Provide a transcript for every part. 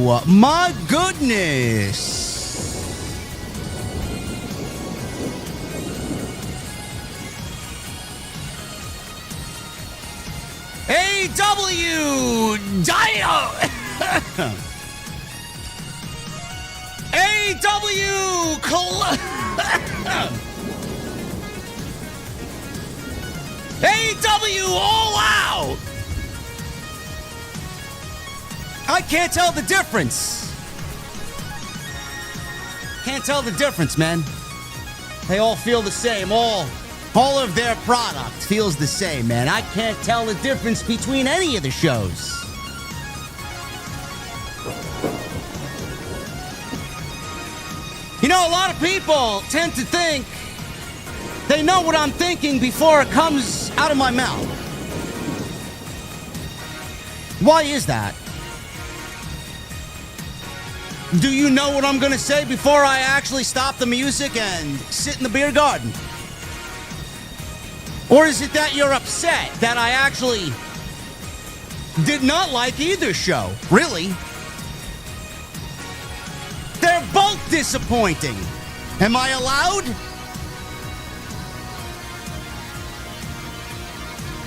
Oh, my goodness. AEW AEW AEW All Out. I can't tell the difference. Can't tell the difference, man. They all feel the same. All of their product feels the same, man. I can't tell the difference between any of the shows. You know, a lot of people tend to think they know what I'm thinking before it comes out of my mouth. Why is that? Do you know what I'm going to say before I actually stop the music and sit in the beer garden? Or is it that you're upset that I actually did not like either show? Really? They're both disappointing. Am I allowed?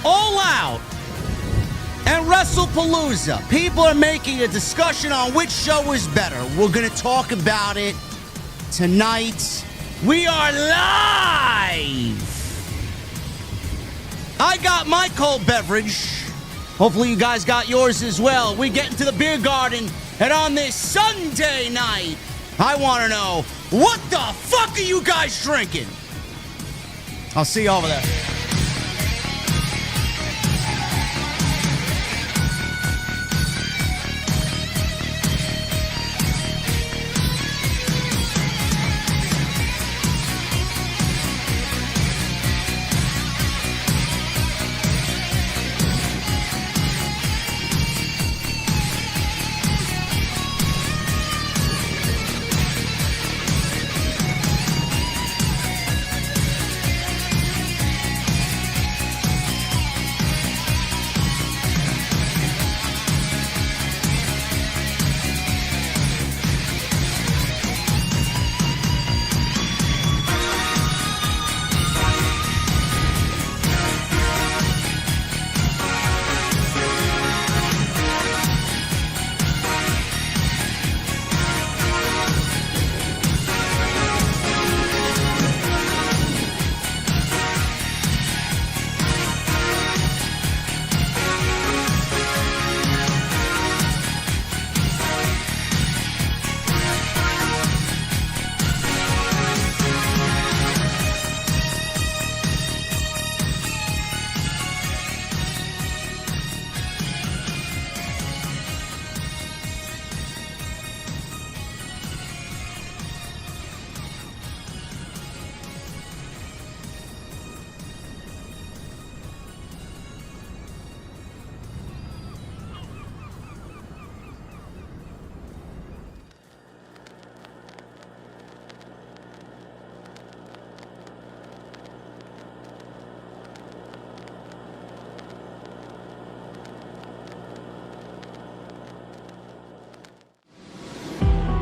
All Out and Wrestle Palooza. People are making a discussion on which show is better. We're going to talk about it tonight. We are live. I got my cold beverage. Hopefully you guys got yours as well. We get into the beer garden, and on this Sunday night, I want to know, what the fuck are you guys drinking? I'll see you over there.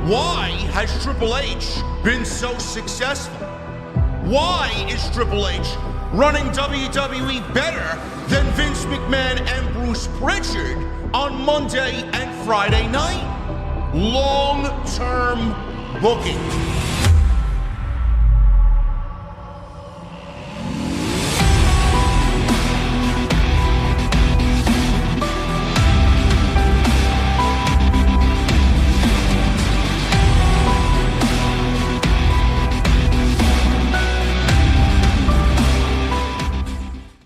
Why has Triple H been so successful? Why is Triple H running WWE better than Vince McMahon and Bruce Pritchard on Monday and Friday night? Long-term booking.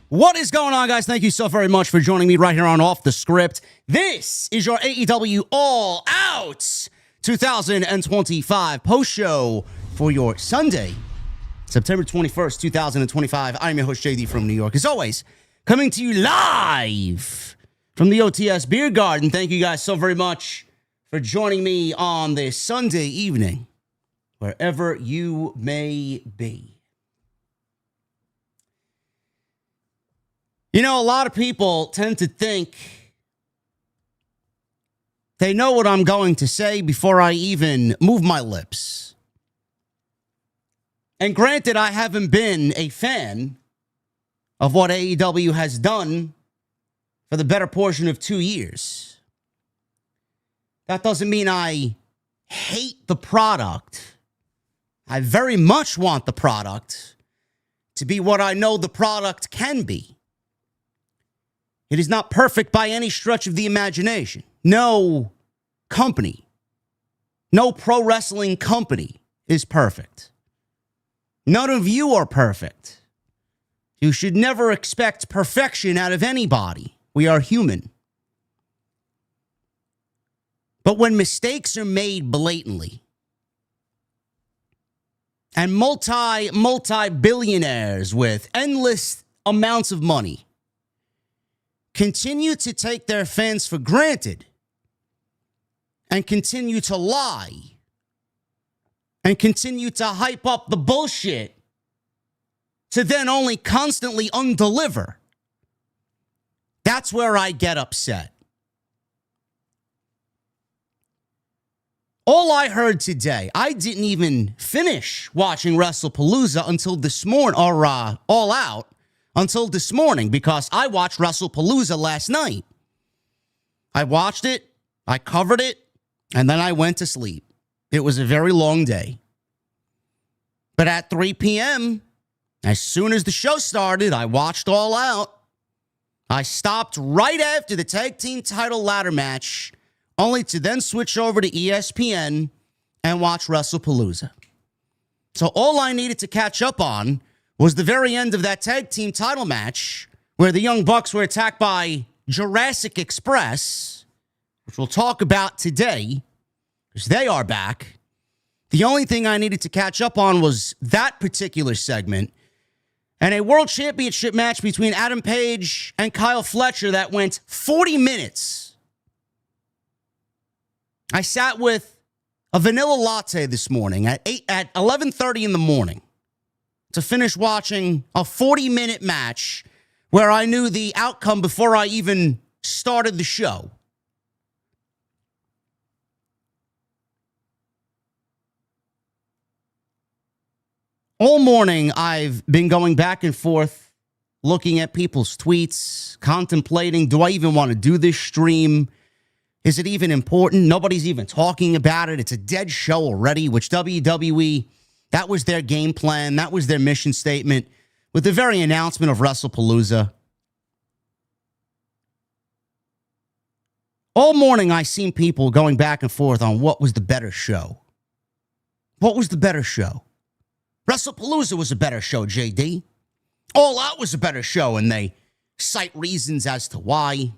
What is going on, guys? Thank you so very much for joining me right here on Off the Script. This is your AEW All Out 2025 post-show for your Sunday, September 21st, 2025. I'm your host, JD from New York. As always, coming to you live from the OTS Beer Garden. Thank you guys so very much for joining me on this Sunday evening. wherever you may be. You know, a lot of people tend to think they know what I'm going to say before I even move my lips. And granted, I haven't been a fan of what AEW has done for the better portion of 2 years. That doesn't mean I hate the product. I very much want the product to be what I know the product can be. It is not perfect by any stretch of the imagination. No company, no pro wrestling company is perfect. None of you are perfect. You should never expect perfection out of anybody. We are human. But when mistakes are made blatantly, and multi-billionaires with endless amounts of money continue to take their fans for granted and continue to lie and continue to hype up the bullshit to then only constantly undeliver, that's where I get upset. All I heard today, I didn't even finish watching Wrestle Palooza until this morning, or All Out, until this morning, because I watched Wrestle Palooza last night. I watched it, I covered it, and then I went to sleep. It was a very long day. But at 3 p.m., as soon as the show started, I watched All Out. I stopped right after the tag team title ladder match, only to then switch over to ESPN and watch Wrestle Palooza. So all I needed to catch up on was the very end of that tag team title match where the Young Bucks were attacked by Jurassic Express, which we'll talk about today, because they are back. The only thing I needed to catch up on was that particular segment and a World Championship match between Adam Page and Kyle Fletcher that went 40 minutes. I sat with a vanilla latte this morning at 11:30 in the morning to finish watching a 40-minute match where I knew the outcome before I even started the show. All morning, I've been going back and forth, looking at people's tweets, contemplating, do I even want to do this stream? Is it even important? Nobody's even talking about it. It's a dead show already, which WWE, that was their game plan. That was their mission statement with the very announcement of Wrestle Palooza. All morning, I seen people going back and forth on what was the better show. What was the better show? Wrestle Palooza was a better show, JD. All Out was a better show, and they cite reasons as to why.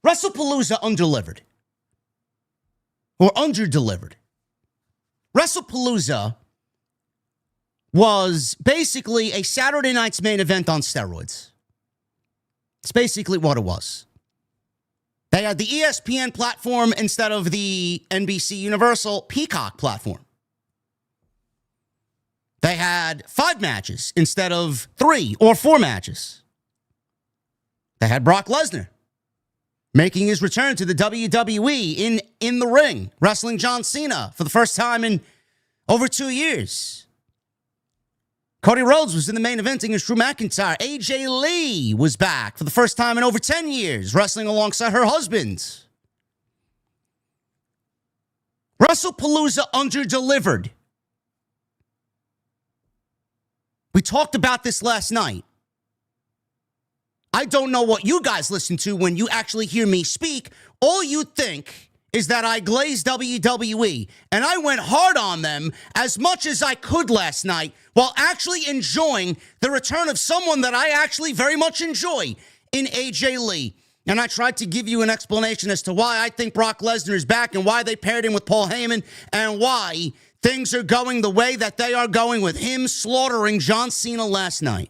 Wrestle Palooza undelivered. Or underdelivered. Wrestle Palooza was basically a Saturday night's main event on steroids. It's basically what it was. They had the ESPN platform instead of the NBC Universal Peacock platform. They had 5 matches instead of 3 or 4 matches. They had Brock Lesnar making his return to the WWE in the ring, wrestling John Cena for the first time in over 2 years. Cody Rhodes was in the main event against Drew McIntyre. AJ Lee was back for the first time in over 10 years, wrestling alongside her husband. Wrestle Palooza underdelivered. We talked about this last night. I don't know what you guys listen to when you actually hear me speak. All you think is that I glazed WWE, and I went hard on them as much as I could last night while actually enjoying the return of someone that I actually very much enjoy in AJ Lee. And I tried to give you an explanation as to why I think Brock Lesnar is back and why they paired him with Paul Heyman and why things are going the way that they are going with him slaughtering John Cena last night.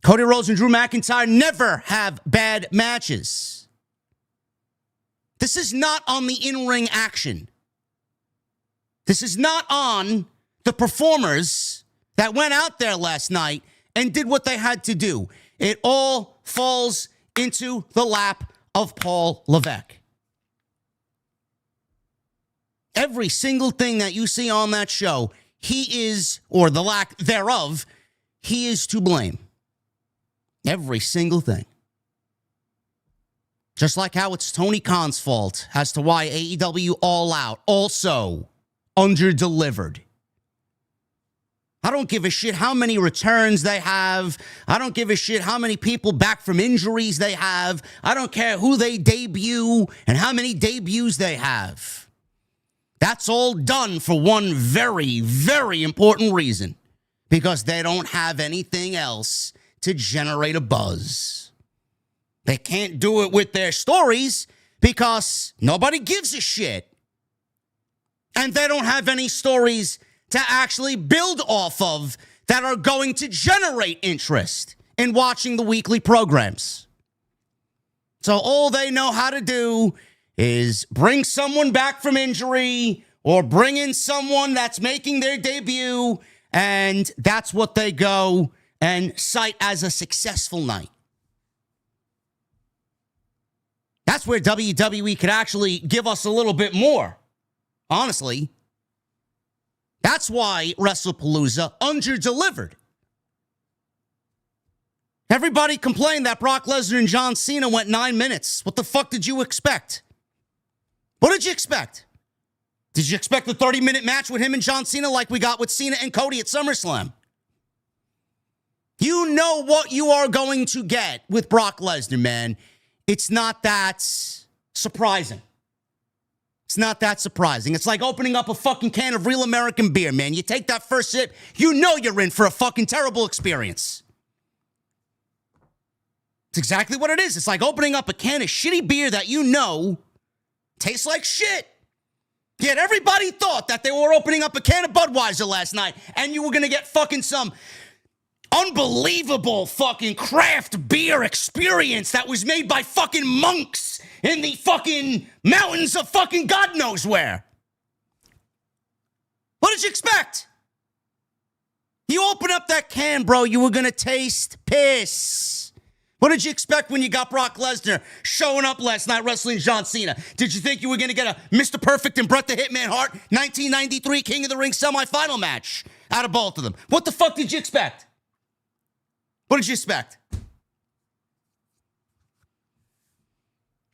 Cody Rhodes and Drew McIntyre never have bad matches. This is not on the in-ring action. This is not on the performers that went out there last night and did what they had to do. It all falls into the lap of Paul Levesque. Every single thing that you see on that show, he is, or the lack thereof, he is to blame. Every single thing. Just like how it's Tony Khan's fault as to why AEW All Out also under-delivered. I don't give a shit how many returns they have. I don't give a shit how many people back from injuries they have. I don't care who they debut and how many debuts they have. That's all done for one very, very important reason. Because they don't have anything else to generate a buzz. They can't do it with their stories because nobody gives a shit. And they don't have any stories to actually build off of that are going to generate interest in watching the weekly programs. So all they know how to do is bring someone back from injury or bring in someone that's making their debut, and that's what they go and cite as a successful night. That's where WWE could actually give us a little bit more, honestly. That's why WrestlePalooza under-delivered. Everybody complained that Brock Lesnar and John Cena went 9 minutes. What the fuck did you expect? What did you expect? Did you expect a 30-minute match with him and John Cena like we got with Cena and Cody at SummerSlam? You know what you are going to get with Brock Lesnar, man. It's not that surprising. It's not that surprising. It's like opening up a fucking can of real American beer, man. You take that first sip, you know you're in for a fucking terrible experience. It's exactly what it is. It's like opening up a can of shitty beer that you know tastes like shit. Yet everybody thought that they were opening up a can of Budweiser last night and you were going to get fucking some unbelievable fucking craft beer experience that was made by fucking monks in the fucking mountains of fucking God knows where. What did you expect? You open up that can, bro, you were going to taste piss. What did you expect when you got Brock Lesnar showing up last night wrestling John Cena? Did you think you were going to get a Mr. Perfect and Bret the Hitman Hart 1993 King of the Ring semifinal match out of both of them? What the fuck did you expect? What did you expect?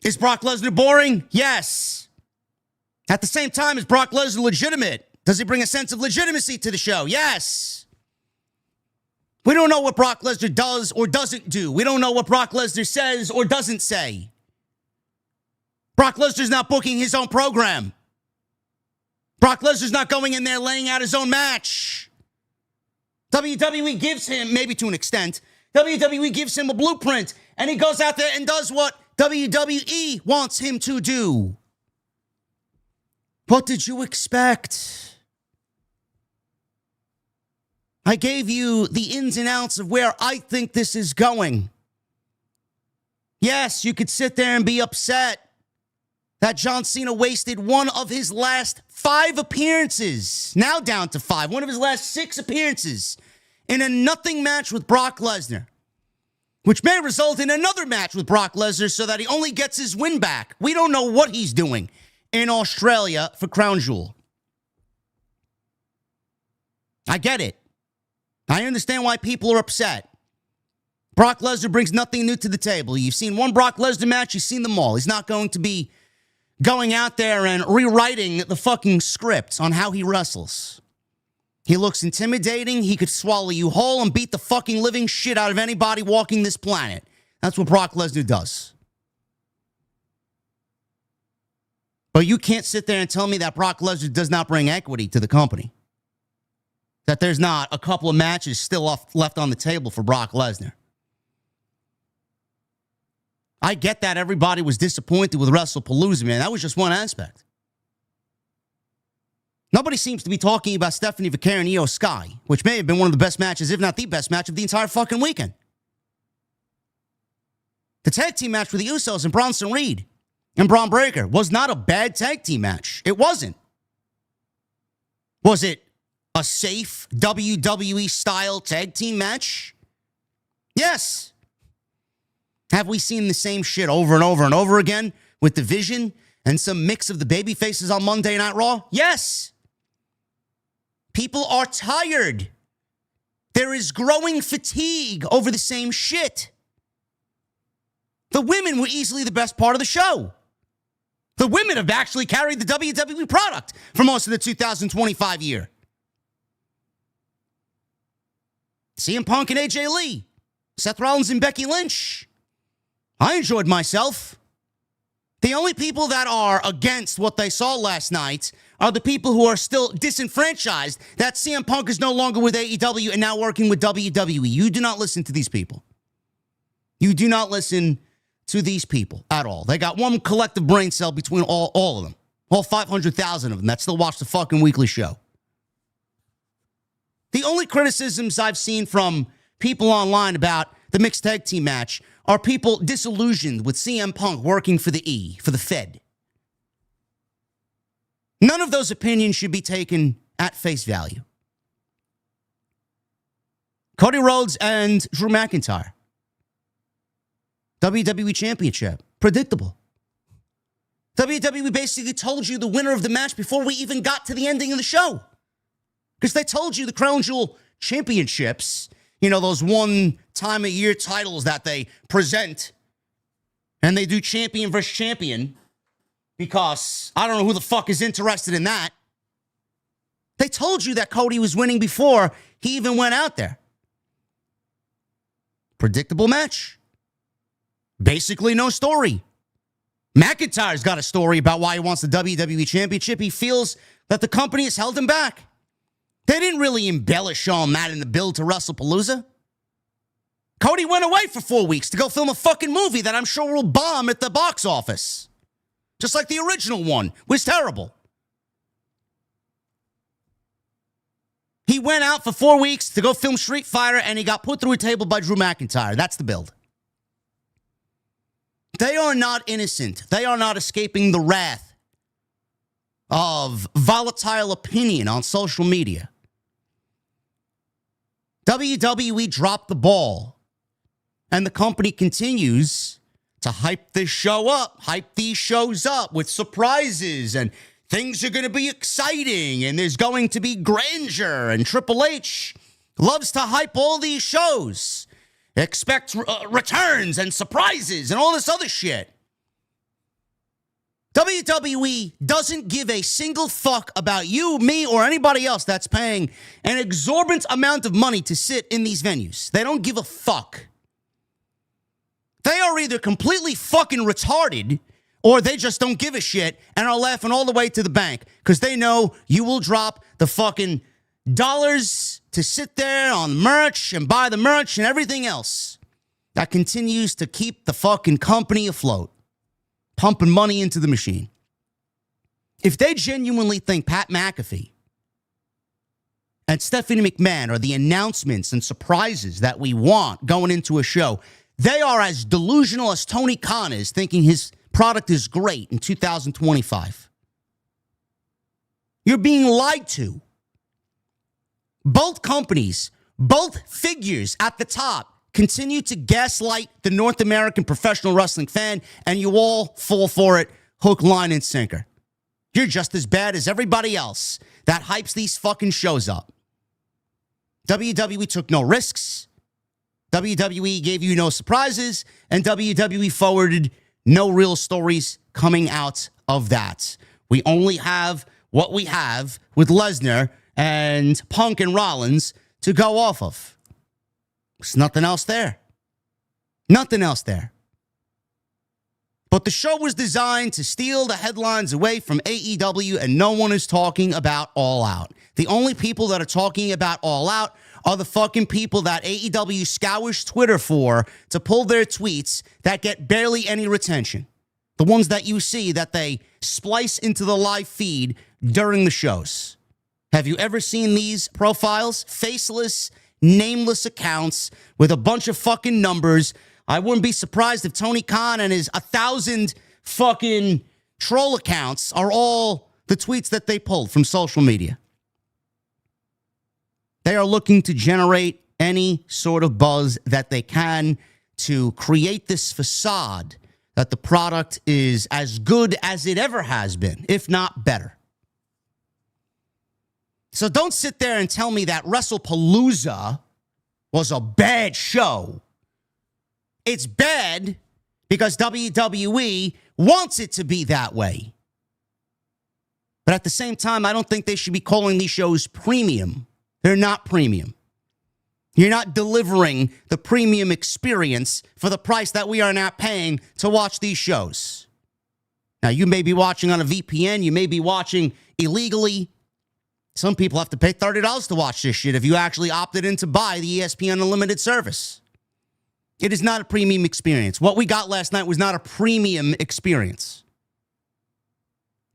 Is Brock Lesnar boring? Yes. At the same time, is Brock Lesnar legitimate? Does he bring a sense of legitimacy to the show? Yes. We don't know what Brock Lesnar does or doesn't do. We don't know what Brock Lesnar says or doesn't say. Brock Lesnar's not booking his own program. Brock Lesnar's not going in there laying out his own match. WWE gives him, maybe to an extent, WWE gives him a blueprint, and he goes out there and does what WWE wants him to do. What did you expect? I gave you the ins and outs of where I think this is going. Yes, you could sit there and be upset that John Cena wasted one of his last 5 appearances, now down to 5, one of his last 6 appearances in a nothing match with Brock Lesnar, which may result in another match with Brock Lesnar so that he only gets his win back. We don't know what he's doing in Australia for Crown Jewel. I get it. I understand why people are upset. Brock Lesnar brings nothing new to the table. You've seen one Brock Lesnar match, you've seen them all. He's not going to be going out there and rewriting the fucking script on how he wrestles. He looks intimidating. He could swallow you whole and beat the fucking living shit out of anybody walking this planet. That's what Brock Lesnar does. But you can't sit there and tell me that Brock Lesnar does not bring equity to the company. That there's not a couple of matches still left on the table for Brock Lesnar. I get that everybody was disappointed with WrestlePalooza, man. That was just one aspect. Nobody seems to be talking about Stephanie Vaquer and Io Sky, which may have been one of the best matches, if not the best match of the entire fucking weekend. The tag team match with the Usos and Bronson Reed and Braun Breaker was not a bad tag team match. It wasn't. Was it a safe WWE-style tag team match? Yes. Have we seen the same shit over and over and over again with the Vision and some mix of the baby faces on Monday Night Raw? Yes. People are tired. There is growing fatigue over the same shit. The women were easily the best part of the show. The women have actually carried the WWE product for most of the 2025 year. CM Punk and AJ Lee, Seth Rollins and Becky Lynch. I enjoyed myself. The only people that are against what they saw last night are the people who are still disenfranchised that CM Punk is no longer with AEW and now working with WWE. You do not listen to these people. You do not listen to these people at all. They got one collective brain cell between all of them. All 500,000 of them that still watch the fucking weekly show. The only criticisms I've seen from people online about the mixed tag team match are people disillusioned with CM Punk working for the Fed. None of those opinions should be taken at face value. Cody Rhodes and Drew McIntyre. WWE Championship. Predictable. WWE basically told you the winner of the match before we even got to the ending of the show. Because they told you the Crown Jewel Championships, you know, those one-time-a-year titles that they present, and they do champion versus champion, because I don't know who the fuck is interested in that. They told you that Cody was winning before he even went out there. Predictable match. Basically no story. McIntyre's got a story about why he wants the WWE Championship. He feels that the company has held him back. They didn't really embellish on that in the build to WrestlePalooza. Cody went away for 4 weeks to go film a fucking movie that I'm sure will bomb at the box office. Just like the original one was terrible. He went out for 4 weeks to go film Street Fighter, and he got put through a table by Drew McIntyre. That's the build. They are not innocent. They are not escaping the wrath of volatile opinion on social media. WWE dropped the ball, and the company continues to hype this show up, hype these shows up with surprises, and things are going to be exciting, and there's going to be grandeur, and Triple H loves to hype all these shows. Expect returns and surprises and all this other shit. WWE doesn't give a single fuck about you, me, or anybody else that's paying an exorbitant amount of money to sit in these venues. They don't give a fuck. They are either completely fucking retarded or they just don't give a shit and are laughing all the way to the bank because they know you will drop the fucking dollars to sit there on merch and buy the merch and everything else that continues to keep the fucking company afloat, pumping money into the machine. If they genuinely think Pat McAfee and Stephanie McMahon are the announcements and surprises that we want going into a show, they are as delusional as Tony Khan is thinking his product is great in 2025. You're being lied to. Both companies, both figures at the top continue to gaslight the North American professional wrestling fan, and you all fall for it hook, line, and sinker. You're just as bad as everybody else that hypes these fucking shows up. WWE took no risks. WWE gave you no surprises, and WWE forwarded no real stories coming out of that. We only have what we have with Lesnar and Punk and Rollins to go off of. There's nothing else there. Nothing else there. But the show was designed to steal the headlines away from AEW, and no one is talking about All Out. The only people that are talking about All Out are the fucking people that AEW scours Twitter for to pull their tweets that get barely any retention. The ones that you see that they splice into the live feed during the shows. Have you ever seen these profiles? Faceless, nameless accounts with a bunch of fucking numbers. I wouldn't be surprised if Tony Khan and his 1,000 fucking troll accounts are all the tweets that they pulled from social media. They are looking to generate any sort of buzz that they can to create this facade that the product is as good as it ever has been, if not better. So don't sit there and tell me that WrestlePalooza was a bad show. It's bad because WWE wants it to be that way. But at the same time, I don't think they should be calling these shows premium. They're not premium. You're not delivering the premium experience for the price that we are not paying to watch these shows. Now, you may be watching on a VPN. You may be watching illegally. Some people have to pay $30 to watch this shit if you actually opted in to buy the ESPN Unlimited service. It is not a premium experience. What we got last night was not a premium experience.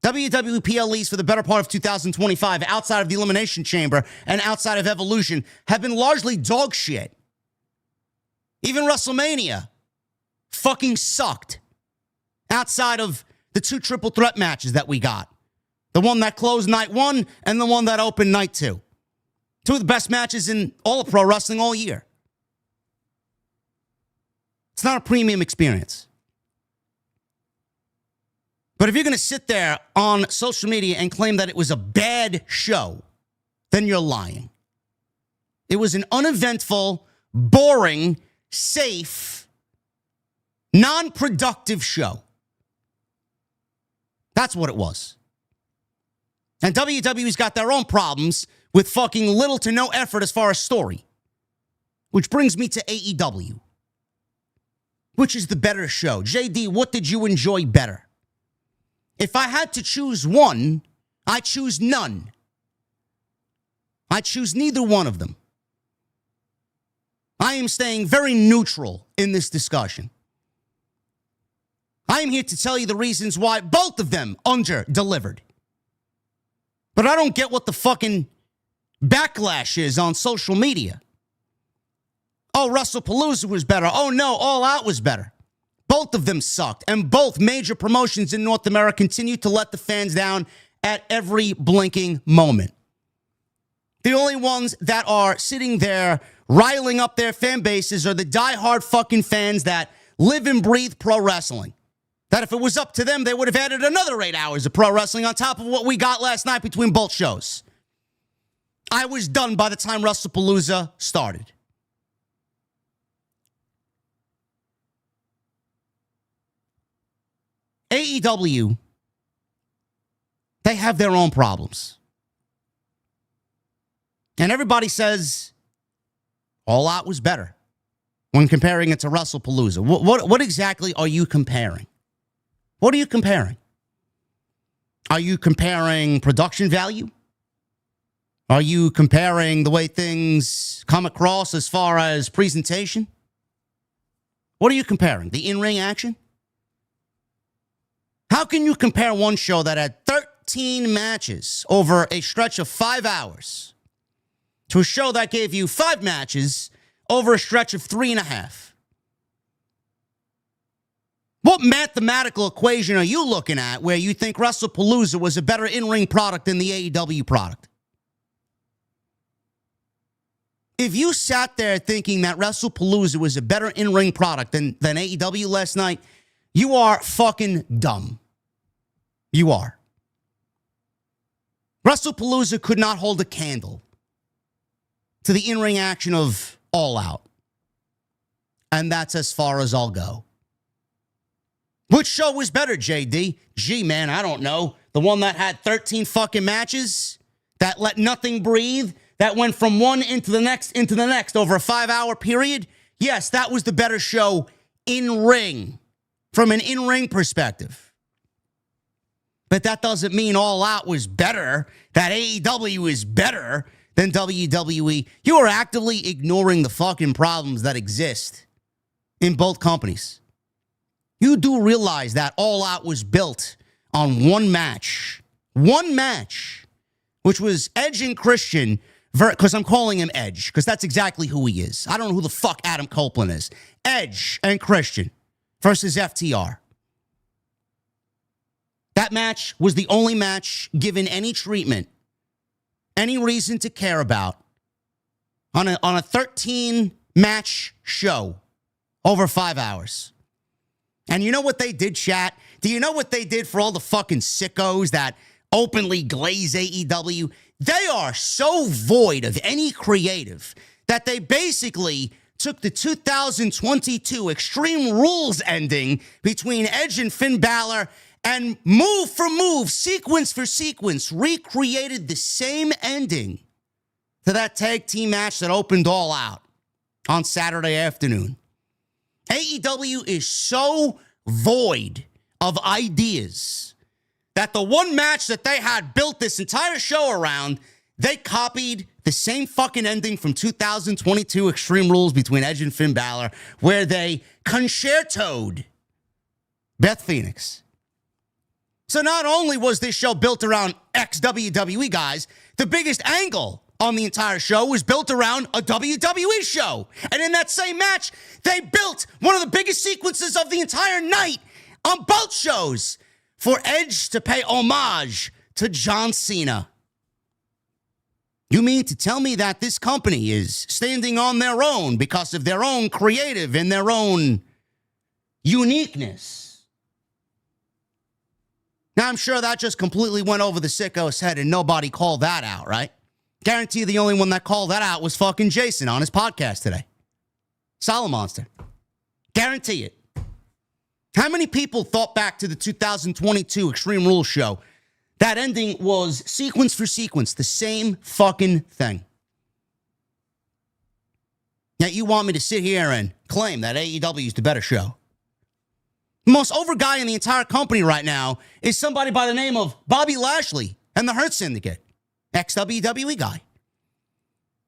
WWE PLEs for the better part of 2025, outside of the Elimination Chamber and outside of Evolution, have been largely dog shit. Even WrestleMania fucking sucked. Outside of the 2 triple threat matches that we got. The one that closed night 1 and the one that opened night 2. 2 of the best matches in all of pro wrestling all year. It's not a premium experience. But if you're going to sit there on social media and claim that it was a bad show, then you're lying. It was an uneventful, boring, safe, non-productive show. That's what it was. And WWE's got their own problems with fucking little to no effort as far as story. Which brings me to AEW. Which is the better show? JD, what did you enjoy better? If I had to choose one, I choose none. I choose neither one of them. I am staying very neutral in this discussion. I am here to tell you the reasons why both of them under-delivered. But I don't get what the fucking backlash is on social media. Oh, WrestlePalooza was better. Oh, no, All Out was better. Both of them sucked, and both major promotions in North America continue to let the fans down at every blinking moment. The only ones that are sitting there riling up their fan bases are the diehard fucking fans that live and breathe pro wrestling. That if it was up to them, they would have added another 8 hours of pro wrestling on top of what we got last night between both shows. I was done by the time WrestlePalooza started. AEW, they have their own problems. And everybody says All Out was better when comparing it to WrestlePalooza. What exactly are you comparing? What are you comparing? Are you comparing production value? Are you comparing the way things come across as far as presentation? What are you comparing? The in-ring action? How can you compare one show that had 13 matches over a stretch of 5 hours to a show that gave you 5 matches over a stretch of 3.5? What mathematical equation are you looking at where you think WrestlePalooza was a better in-ring product than the AEW product? If you sat there thinking that WrestlePalooza was a better in-ring product than AEW last night, you are fucking dumb. You are. WrestlePalooza could not hold a candle to the in-ring action of All Out. And that's as far as I'll go. Which show was better, JD? Gee, man, I don't know. The one that had 13 fucking matches, that let nothing breathe, that went from one into the next over a 5-hour period? Yes, that was the better show in ring, from an in-ring perspective. But that doesn't mean All Out was better, that AEW is better than WWE. You are actively ignoring the fucking problems that exist in both companies. You do realize that All Out was built on one match, which was Edge and Christian, because I'm calling him Edge, because that's exactly who he is. I don't know who the fuck Adam Copeland is. Edge and Christian versus FTR. That match was the only match given any treatment, any reason to care about on a 13-match show over 5 hours. And you know what they did, chat? Do you know what they did for all the fucking sickos that openly glaze AEW? They are so void of any creative that they basically took the 2022 Extreme Rules ending between Edge and Finn Balor and move for move, sequence for sequence, recreated the same ending to that tag team match that opened All Out on Saturday afternoon. AEW is so void of ideas that the one match that they had built this entire show around, they copied the same fucking ending from 2022 Extreme Rules between Edge and Finn Balor, where they concertoed Beth Phoenix. So not only was this show built around ex-WWE guys, the biggest angle on the entire show was built around a WWE show. And in that same match, they built one of the biggest sequences of the entire night on both shows for Edge to pay homage to John Cena. You mean to tell me that this company is standing on their own because of their own creative and their own uniqueness? Now, I'm sure that just completely went over the sicko's head and nobody called that out, right? Guarantee the only one that called that out was fucking Jason on his podcast today. Solomonster. Guarantee it. How many people thought back to the 2022 Extreme Rules show? That ending was sequence for sequence, the same fucking thing. Yet you want me to sit here and claim that AEW is the better show. The most over guy in the entire company right now is somebody by the name of Bobby Lashley and the Hurt Syndicate, ex-WWE guy.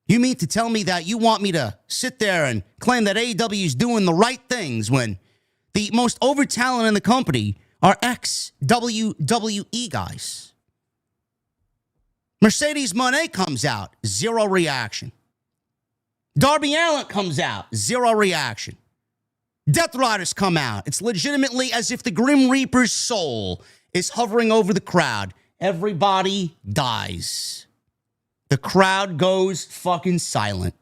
You mean to tell me that you want me to sit there and claim that AEW is doing the right things when the most over talent in the company are ex-WWE guys? Mercedes Monet comes out, zero reaction. Darby Allin comes out, zero reaction. Death Riders come out. It's legitimately as if the Grim Reaper's soul is hovering over the crowd. Everybody dies. The crowd goes fucking silent.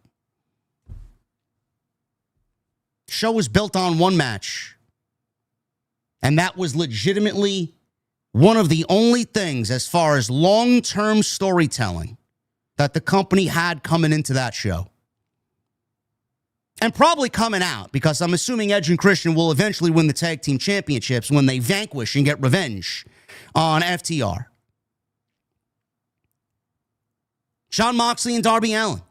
The show was built on one match. And that was legitimately one of the only things as far as long-term storytelling that the company had coming into that show. And probably coming out, because I'm assuming Edge and Christian will eventually win the tag team championships when they vanquish and get revenge on FTR. Jon Moxley and Darby Allin.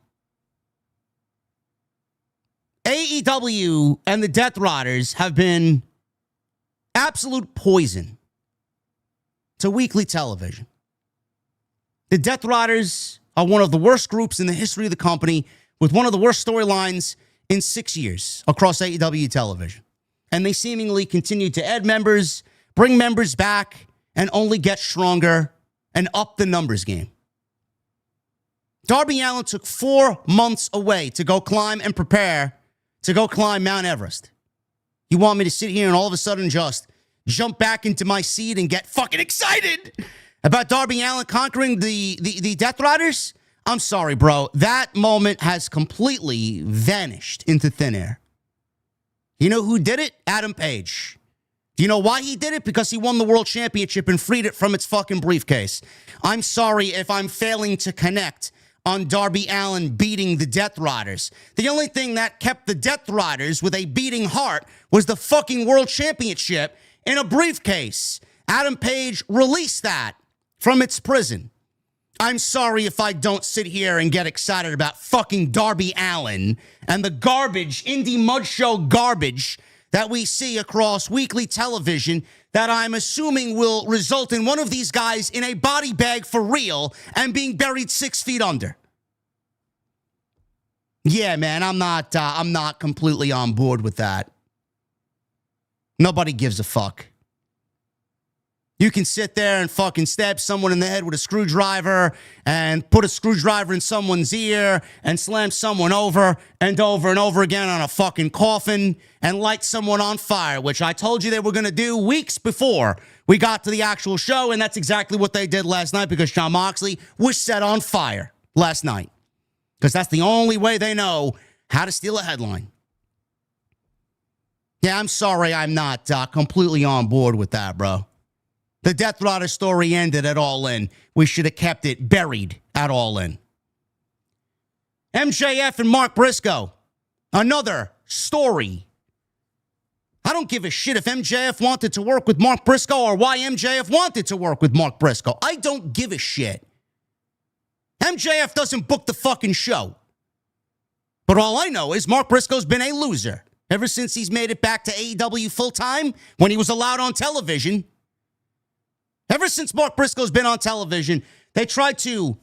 AEW and the Death Riders have been absolute poison to weekly television. The Death Riders are one of the worst groups in the history of the company, with one of the worst storylines in 6 years across AEW television. And they seemingly continue to add members, bring members back, and only get stronger and up the numbers game. Darby Allin took 4 months away to go climb and prepare to go climb Mount Everest. You want me to sit here and all of a sudden just jump back into my seat and get fucking excited about Darby Allin conquering the Death Riders? I'm sorry, bro. That moment has completely vanished into thin air. You know who did it? Adam Page. Do you know why he did it? Because he won the World Championship and freed it from its fucking briefcase. I'm sorry if I'm failing to connect on Darby Allin beating the Death Riders. The only thing that kept the Death Riders with a beating heart was the fucking World Championship in a briefcase. Adam Page released that from its prison. I'm sorry if I don't sit here and get excited about fucking Darby Allin and the garbage, indie mud show garbage that we see across weekly television that I'm assuming will result in one of these guys in a body bag for real and being buried 6 feet under. Yeah, man, I'm not completely on board with that. Nobody gives a fuck. You can sit there and fucking stab someone in the head with a screwdriver and put a screwdriver in someone's ear and slam someone over and over again on a fucking coffin and light someone on fire, which I told you they were going to do weeks before we got to the actual show, and that's exactly what they did last night because Jon Moxley was set on fire last night because that's the only way they know how to steal a headline. Yeah, I'm sorry I'm not completely on board with that, bro. The Death Rider story ended at All In. We should have kept it buried at All In. MJF and Mark Briscoe. Another story. I don't give a shit if MJF wanted to work with Mark Briscoe or why MJF wanted to work with Mark Briscoe. I don't give a shit. MJF doesn't book the fucking show. But all I know is Mark Briscoe's been a loser ever since he's made it back to AEW full-time when he was allowed on television. Ever since Mark Briscoe's been on television, they tried to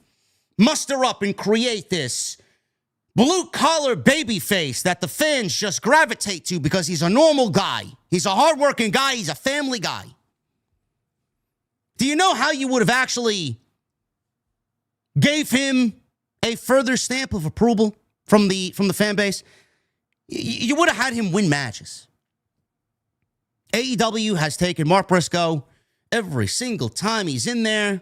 muster up and create this blue-collar babyface that the fans just gravitate to because he's a normal guy. He's a hardworking guy. He's a family guy. Do you know how you would have actually gave him a further stamp of approval from the fan base? You would have had him win matches. AEW has taken Mark Briscoe every single time he's in there,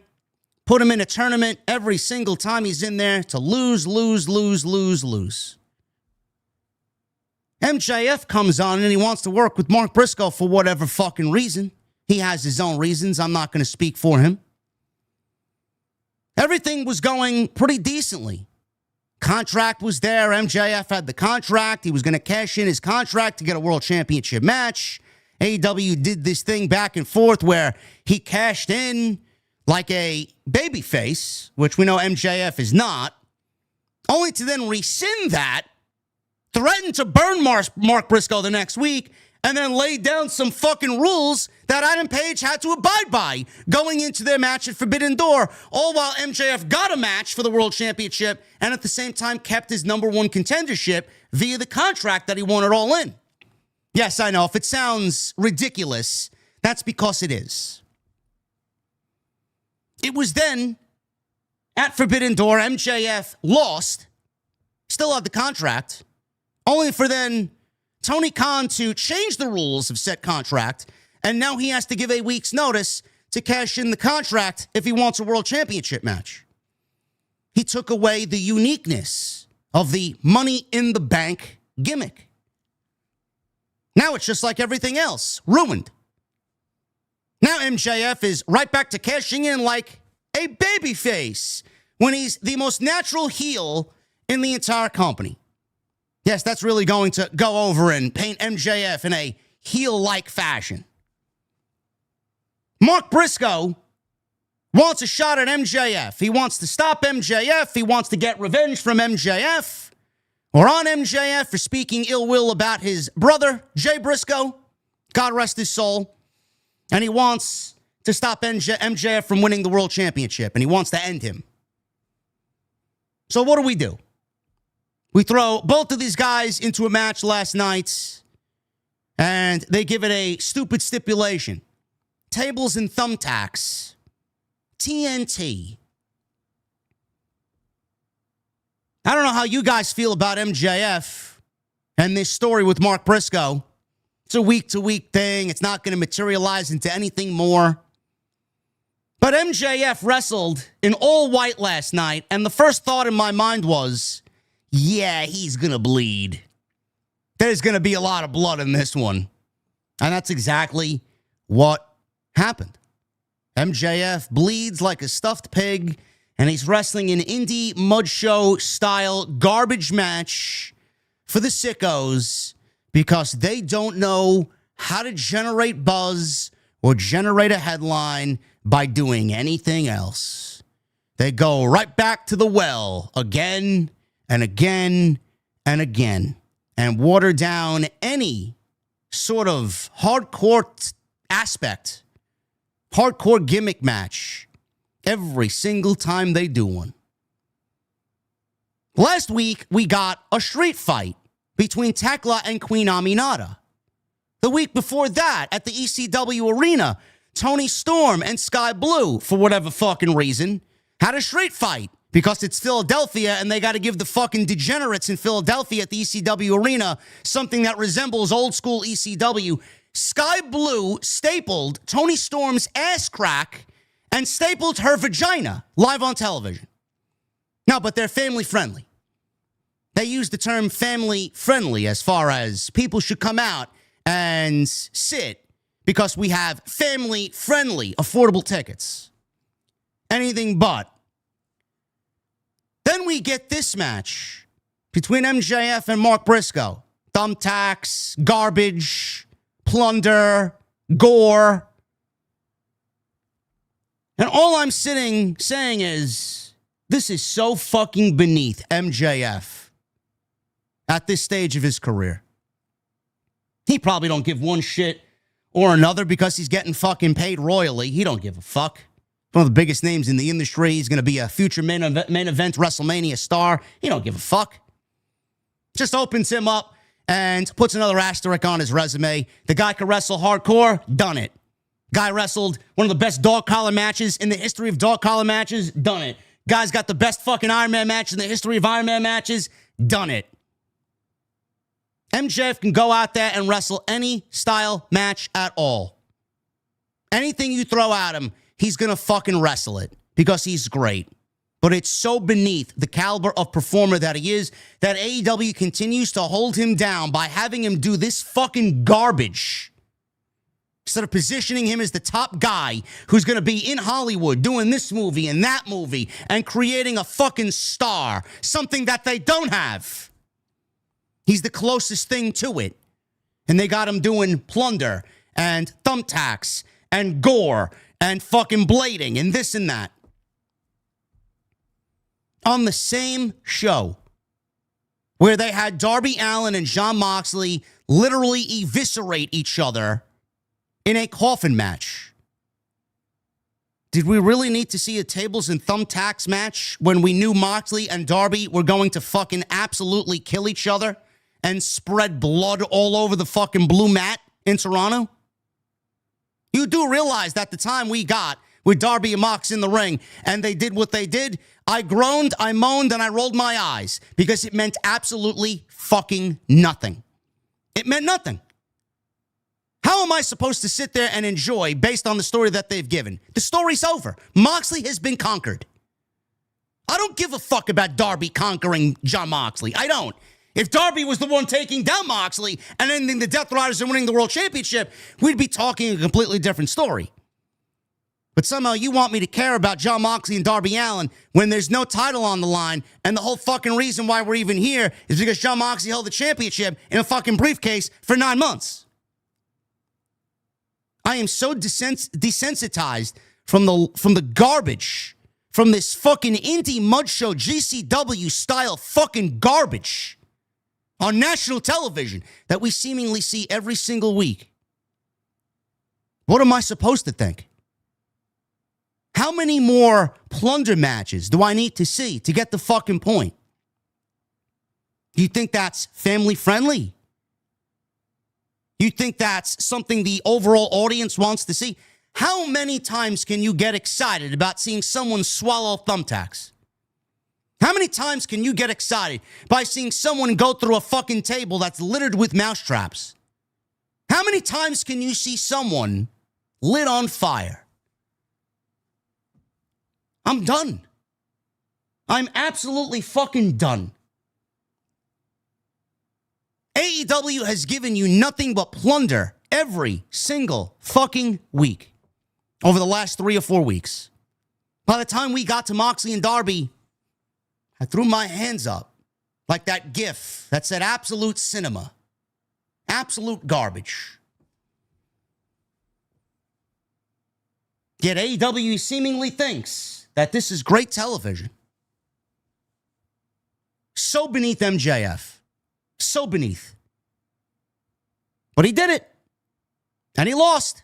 put him in a tournament every single time he's in there to lose. MJF comes on and he wants to work with Mark Briscoe for whatever fucking reason. He has his own reasons. I'm not going to speak for him. Everything was going pretty decently. Contract was there. MJF had the contract. He was going to cash in his contract to get a world championship match. AEW did this thing back and forth where he cashed in like a babyface, which we know MJF is not, only to then rescind that, threaten to burn Mark Briscoe the next week, and then lay down some fucking rules that Adam Page had to abide by going into their match at Forbidden Door, all while MJF got a match for the World Championship and at the same time kept his number one contendership via the contract that he won it All In. Yes, I know. If it sounds ridiculous, that's because it is. It was then, at Forbidden Door, MJF lost, still had the contract, only for then Tony Khan to change the rules of said contract, and now he has to give a week's notice to cash in the contract if he wants a world championship match. He took away the uniqueness of the money in the bank gimmick. Now it's just like everything else, ruined. Now MJF is right back to cashing in like a babyface when he's the most natural heel in the entire company. Yes, that's really going to go over and paint MJF in a heel-like fashion. Mark Briscoe wants a shot at MJF. He wants to stop MJF. He wants to get revenge from MJF. Or on MJF for speaking ill will about his brother, Jay Briscoe. God rest his soul. And he wants to stop MJF from winning the world championship. And he wants to end him. So what do? We throw both of these guys into a match last night. And they give it a stupid stipulation. Tables and thumbtacks. TNT. I don't know how you guys feel about MJF and this story with Mark Briscoe. It's a week-to-week thing. It's not going to materialize into anything more. But MJF wrestled in all white last night, and the first thought in my mind was, yeah, he's going to bleed. There's going to be a lot of blood in this one. And that's exactly what happened. MJF bleeds like a stuffed pig, and he's wrestling an indie mud show style garbage match for the sickos because they don't know how to generate buzz or generate a headline by doing anything else. They go right back to the well again and again and again and water down any sort of hardcore aspect, hardcore gimmick match every single time they do one. Last week, we got a street fight between Thekla and Queen Aminata. The week before that, at the ECW Arena, Toni Storm and Sky Blue, for whatever fucking reason, had a street fight because it's Philadelphia and they got to give the fucking degenerates in Philadelphia at the ECW arena something that resembles old school ECW. Sky Blue stapled Toni Storm's ass crack and stapled her vagina live on television. No, but they're family friendly. They use the term family friendly as far as people should come out and sit because we have family friendly affordable tickets. Anything but. Then we get this match between MJF and Mark Briscoe. Thumbtacks, garbage, plunder, gore. And all I'm saying is, this is so fucking beneath MJF at this stage of his career. He probably don't give one shit or another because he's getting fucking paid royally. He don't give a fuck. One of the biggest names in the industry. He's going to be a future main event WrestleMania star. He don't give a fuck. Just opens him up and puts another asterisk on his resume. The guy can wrestle hardcore. Done it. Guy wrestled one of the best dog collar matches in the history of dog collar matches. Done it. Guy's got the best fucking Iron Man match in the history of Iron Man matches. Done it. MJF can go out there and wrestle any style match at all. Anything you throw at him, he's going to fucking wrestle it because he's great. But it's so beneath the caliber of performer that he is that AEW continues to hold him down by having him do this fucking garbage. Instead of positioning him as the top guy who's going to be in Hollywood doing this movie and that movie and creating a fucking star, something that they don't have. He's the closest thing to it. And they got him doing plunder and thumbtacks and gore and fucking blading and this and that. On the same show where they had Darby Allin and Jon Moxley literally eviscerate each other in a coffin match. Did we really need to see a tables and thumbtacks match when we knew Moxley and Darby were going to fucking absolutely kill each other and spread blood all over the fucking blue mat in Toronto? You do realize that the time we got with Darby and Mox in the ring and they did what they did, I groaned, I moaned, and I rolled my eyes because it meant absolutely fucking nothing. It meant nothing. How am I supposed to sit there and enjoy based on the story that they've given? The story's over. Moxley has been conquered. I don't give a fuck about Darby conquering Jon Moxley. I don't. If Darby was the one taking down Moxley and ending the Death Riders and winning the World Championship, we'd be talking a completely different story. But somehow you want me to care about Jon Moxley and Darby Allin when there's no title on the line, and the whole fucking reason why we're even here is because Jon Moxley held the championship in a fucking briefcase for 9 months. I am so desensitized from the garbage, from this fucking indie mud show GCW style fucking garbage on national television that we seemingly see every single week. What am I supposed to think? How many more plunder matches do I need to see to get the fucking point? Do you think that's family friendly? You think that's something the overall audience wants to see? How many times can you get excited about seeing someone swallow thumbtacks? How many times can you get excited by seeing someone go through a fucking table that's littered with mousetraps? How many times can you see someone lit on fire? I'm done. I'm absolutely fucking done. AEW has given you nothing but plunder every single fucking week over the last 3 or 4 weeks. By the time we got to Moxley and Darby, I threw my hands up like that gif that said absolute cinema. Absolute garbage. Yet AEW seemingly thinks that this is great television. So beneath MJF. So beneath. But he did it. And he lost.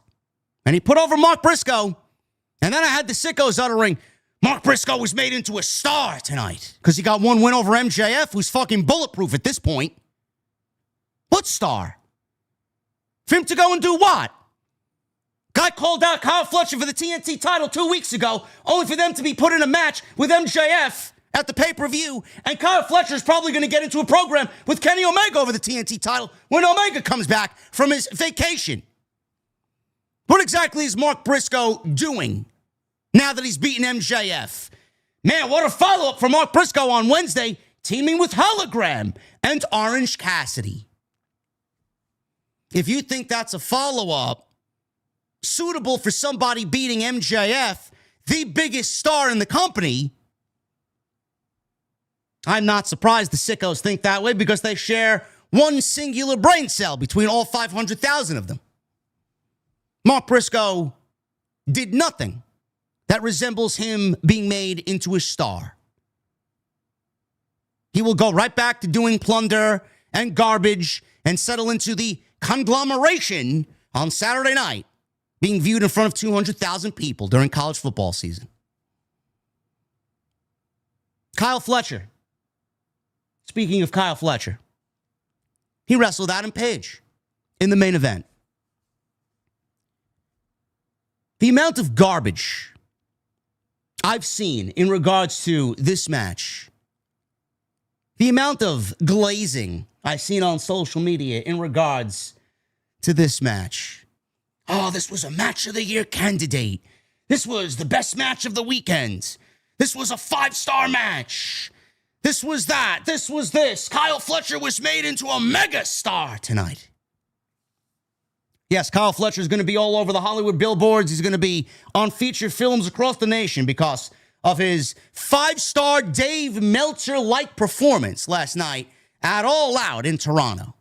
And he put over Mark Briscoe. And then I had the sickos uttering, Mark Briscoe was made into a star tonight because he got one win over MJF, who's fucking bulletproof at this point. What star? For him to go and do what? Guy called out Kyle Fletcher for the TNT title 2 weeks ago, only for them to be put in a match with MJF at the pay-per-view. And Kyle Fletcher is probably going to get into a program with Kenny Omega over the TNT title when Omega comes back from his vacation. What exactly is Mark Briscoe doing now that he's beaten MJF? Man, what a follow-up for Mark Briscoe on Wednesday, teaming with Hologram and Orange Cassidy. If you think that's a follow-up suitable for somebody beating MJF, the biggest star in the company, I'm not surprised the sickos think that way because they share one singular brain cell between all 500,000 of them. Mark Briscoe did nothing that resembles him being made into a star. He will go right back to doing plunder and garbage and settle into the conglomeration on Saturday night, being viewed in front of 200,000 people during college football season. Kyle Fletcher. Speaking of Kyle Fletcher, he wrestled Adam Paige in the main event. The amount of garbage I've seen in regards to this match, the amount of glazing I've seen on social media in regards to this match. Oh, this was a match of the year candidate. This was the best match of the weekend. This was a 5-star match. This was that. This was this. Kyle Fletcher was made into a mega star tonight. Yes, Kyle Fletcher is going to be all over the Hollywood billboards. He's going to be on feature films across the nation because of his 5-star Dave Meltzer-like performance last night at All Out in Toronto.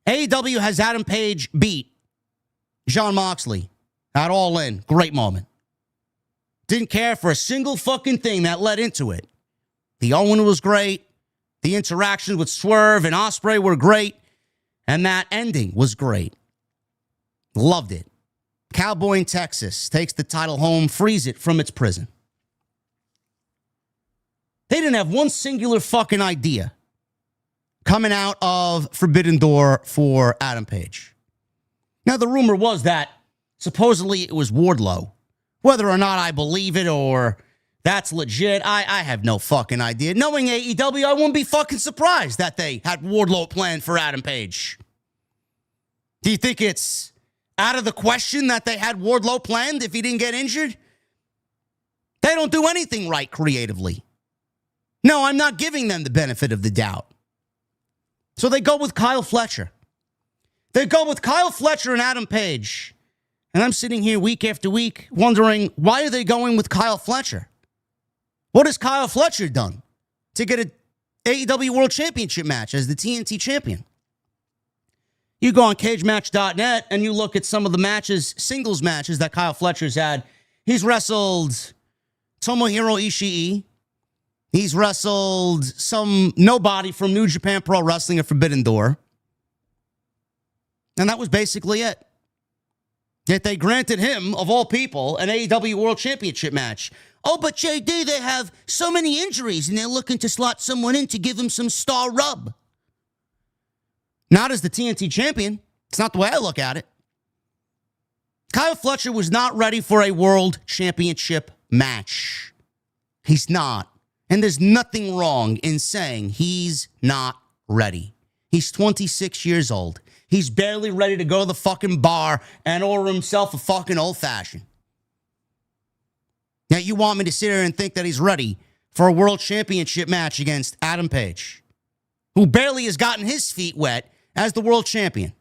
AEW has Adam Page beat Jon Moxley at All In. Great moment. Didn't care for a single fucking thing that led into it. The Owen was great. The interactions with Swerve and Ospreay were great. And that ending was great. Loved it. Cowboy in Texas takes the title home, frees it from its prison. They didn't have one singular fucking idea coming out of Forbidden Door for Adam Page. Now, the rumor was that supposedly it was Wardlow. Whether or not I believe it or that's legit, I have no fucking idea. Knowing AEW, I wouldn't be fucking surprised that they had Wardlow planned for Adam Page. Do you think it's out of the question that they had Wardlow planned if he didn't get injured? They don't do anything right creatively. No, I'm not giving them the benefit of the doubt. So they go with Kyle Fletcher. They go with Kyle Fletcher and Adam Page. And I'm sitting here week after week wondering, why are they going with Kyle Fletcher? What has Kyle Fletcher done to get an AEW World Championship match as the TNT champion? You go on cagematch.net and you look at some of the matches, singles matches that Kyle Fletcher's had. He's wrestled Tomohiro Ishii. He's wrestled some nobody from New Japan Pro Wrestling at Forbidden Door. And that was basically it. Yet they granted him, of all people, an AEW World Championship match. Oh, but JD, they have so many injuries, and they're looking to slot someone in to give him some star rub. Not as the TNT champion. It's not the way I look at it. Kyle Fletcher was not ready for a World Championship match. He's not. And there's nothing wrong in saying he's not ready. He's 26 years old. He's barely ready to go to the fucking bar and order himself a fucking old-fashioned. Now, you want me to sit here and think that he's ready for a World Championship match against Adam Page, who barely has gotten his feet wet as the World Champion.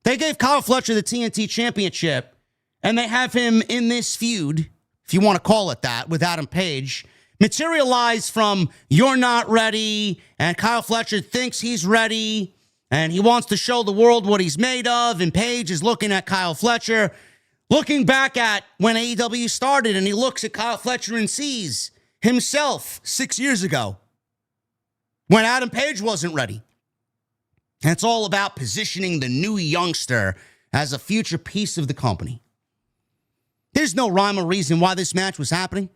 They gave Kyle Fletcher the TNT Championship, and they have him in this feud, if you want to call it that, with Adam Page, materialize from you're not ready, and Kyle Fletcher thinks he's ready, and he wants to show the world what he's made of, and Paige is looking at Kyle Fletcher, looking back at when AEW started, and he looks at Kyle Fletcher and sees himself 6 years ago when Adam Page wasn't ready. And it's all about positioning the new youngster as a future piece of the company. There's no rhyme or reason why this match was happening.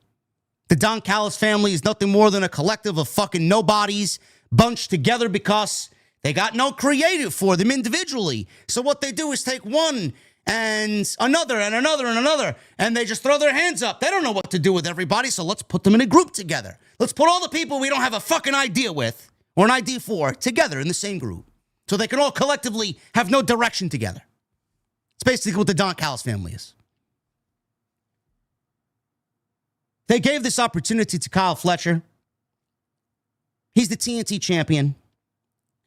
The Don Callis family is nothing more than a collective of fucking nobodies bunched together because They got no creative for them individually. So what they do is take one and another and another and another, and they just throw their hands up. They don't know what to do with everybody, so let's put them in a group together. Let's put all the people we don't have a fucking idea with or an idea for together in the same group so they can all collectively have no direction together. It's basically what the Don Callis family is. They gave this opportunity to Kyle Fletcher. He's the TNT champion.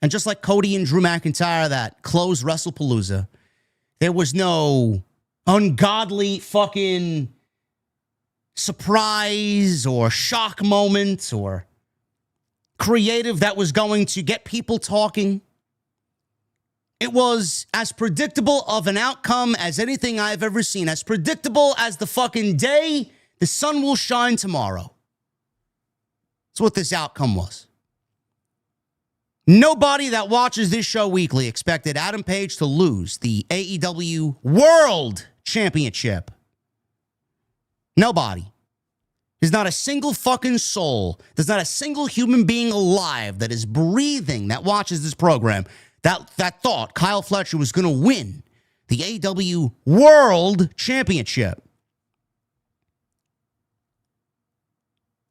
And just like Cody and Drew McIntyre that closed Wrestle Palooza, there was no ungodly fucking surprise or shock moment or creative that was going to get people talking. It was as predictable of an outcome as anything I've ever seen. As predictable as the fucking day the sun will shine tomorrow. That's what this outcome was. Nobody that watches this show weekly expected Adam Page to lose the AEW World Championship. Nobody. There's not a single fucking soul. There's not a single human being alive that is breathing that watches this program that thought Kyle Fletcher was going to win the AEW World Championship.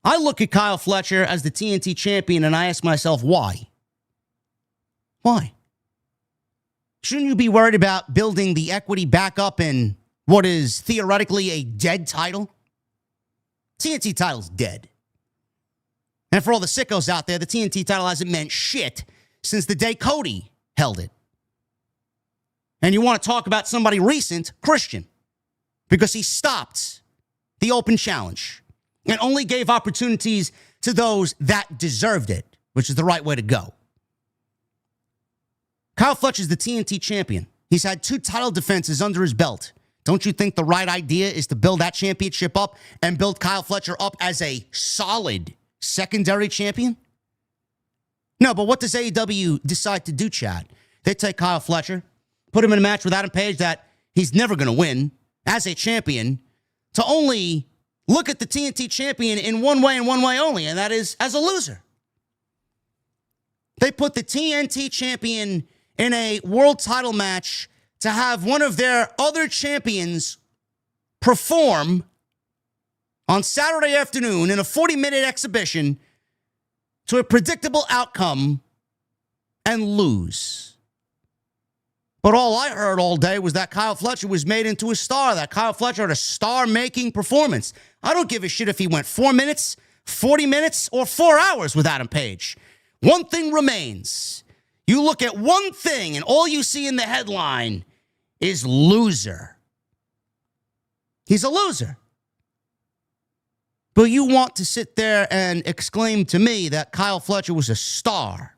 I look at Kyle Fletcher as the TNT champion and I ask myself, why? Why? Shouldn't you be worried about building the equity back up in what is theoretically a dead title? TNT title's dead. And for all the sickos out there, the TNT title hasn't meant shit since the day Cody held it. And you want to talk about somebody recent, Christian, because he stopped the open challenge and only gave opportunities to those that deserved it, which is the right way to go. Kyle Fletcher's the TNT champion. He's had 2 title defenses under his belt. Don't you think the right idea is to build that championship up and build Kyle Fletcher up as a solid secondary champion? No, but what does AEW decide to do, Chad? They take Kyle Fletcher, put him in a match with Adam Page that he's never going to win as a champion, to only look at the TNT champion in one way and one way only, and that is as a loser. They put the TNT champion in a world title match to have one of their other champions perform on Saturday afternoon in a 40-minute exhibition to a predictable outcome and lose. But all I heard all day was that Kyle Fletcher was made into a star, that Kyle Fletcher had a star-making performance. I don't give a shit if he went 4 minutes, 40 minutes, or 4 hours with Adam Page. One thing remains. You look at one thing and all you see in the headline is loser. He's a loser. But you want to sit there and exclaim to me that Kyle Fletcher was a star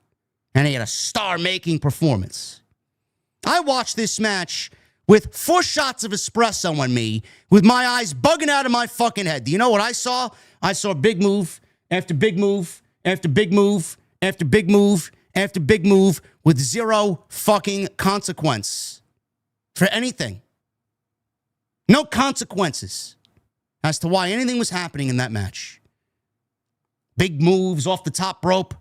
and he had a star-making performance. I watched this match with 4 shots of espresso on me with my eyes bugging out of my fucking head. Do you know what I saw? I saw big move after big move after big move after big move after big move with zero fucking consequence for anything. No consequences as to why anything was happening in that match. Big moves off the top rope,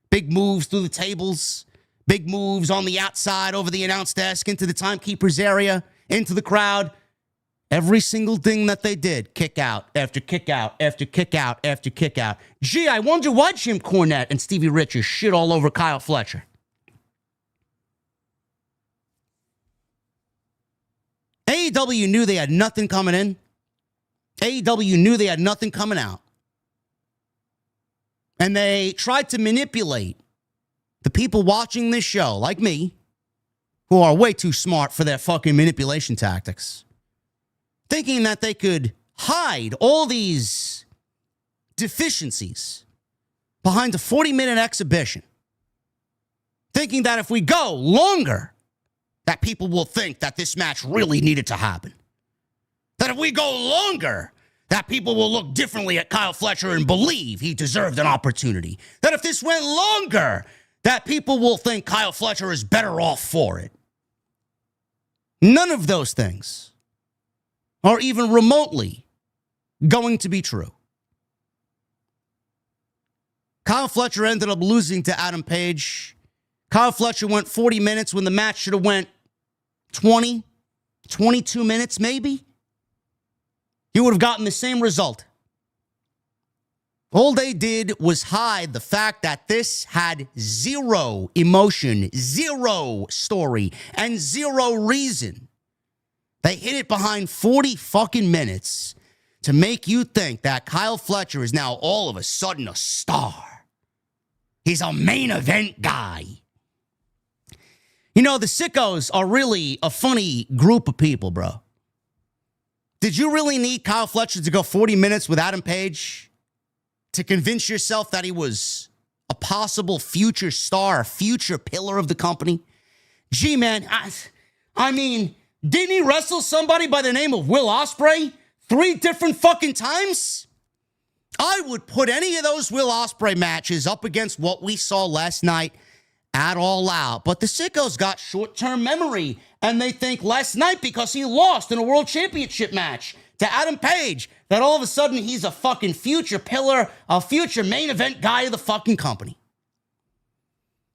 big moves through the tables, big moves on the outside over the announce desk, into the timekeeper's area, into the crowd. Every single thing that they did, kick out after kick out after kick out after kick out. Gee, I wonder why Jim Cornette and Stevie Richards shit all over Kyle Fletcher. AEW knew they had nothing coming in. AEW knew they had nothing coming out. And they tried to manipulate the people watching this show, like me, who are way too smart for their fucking manipulation tactics, thinking that they could hide all these deficiencies behind a 40-minute exhibition, thinking that if we go longer, that people will think that this match really needed to happen. That if we go longer, that people will look differently at Kyle Fletcher and believe he deserved an opportunity. That if this went longer, that people will think Kyle Fletcher is better off for it. None of those things are even remotely going to be true. Kyle Fletcher ended up losing to Adam Page. Kyle Fletcher went 40 minutes when the match should have went 20, 22 minutes maybe. You would have gotten the same result. All they did was hide the fact that this had zero emotion, zero story, and zero reason. They hid it behind 40 fucking minutes to make you think that Kyle Fletcher is now all of a sudden a star. He's a main event guy. You know, the sickos are really a funny group of people, bro. Did you really need Kyle Fletcher to go 40 minutes with Adam Page to convince yourself that he was a possible future star, a future pillar of the company? Gee, man, I mean, didn't he wrestle somebody by the name of Will Ospreay 3 different fucking times? I would put any of those Will Ospreay matches up against what we saw last night at All Out. But the sickos got short-term memory, and they think last night because he lost in a World Championship match to Adam Page, that all of a sudden he's a fucking future pillar, a future main event guy of the fucking company.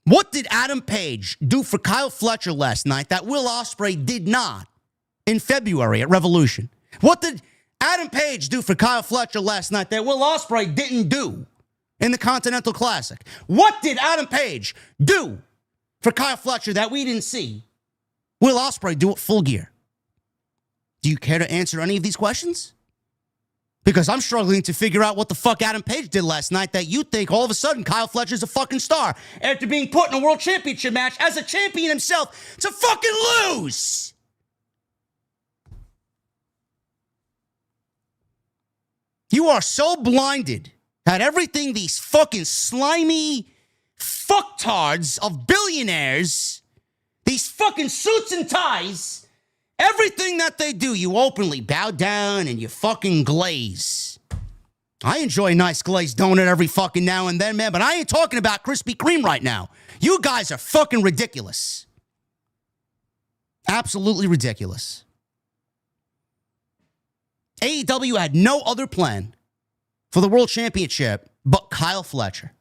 What did Adam Page do for Kyle Fletcher last night that Will Ospreay did not in February at Revolution? What did Adam Page do for Kyle Fletcher last night that Will Ospreay didn't do in the Continental Classic? What did Adam Page do for Kyle Fletcher that we didn't see Will Ospreay do at Full Gear? Do you care to answer any of these questions? Because I'm struggling to figure out what the fuck Adam Page did last night that you think all of a sudden Kyle Fletcher's a fucking star after being put in a World Championship match as a champion himself to fucking lose. You are so blinded at everything these fucking slimy fucktards of billionaires, these fucking suits and ties, everything that they do, you openly bow down and you fucking glaze. I enjoy a nice glazed donut every fucking now and then, man, but I ain't talking about Krispy Kreme right now. You guys are fucking ridiculous. Absolutely ridiculous. AEW had no other plan for the World Championship but Kyle Fletcher.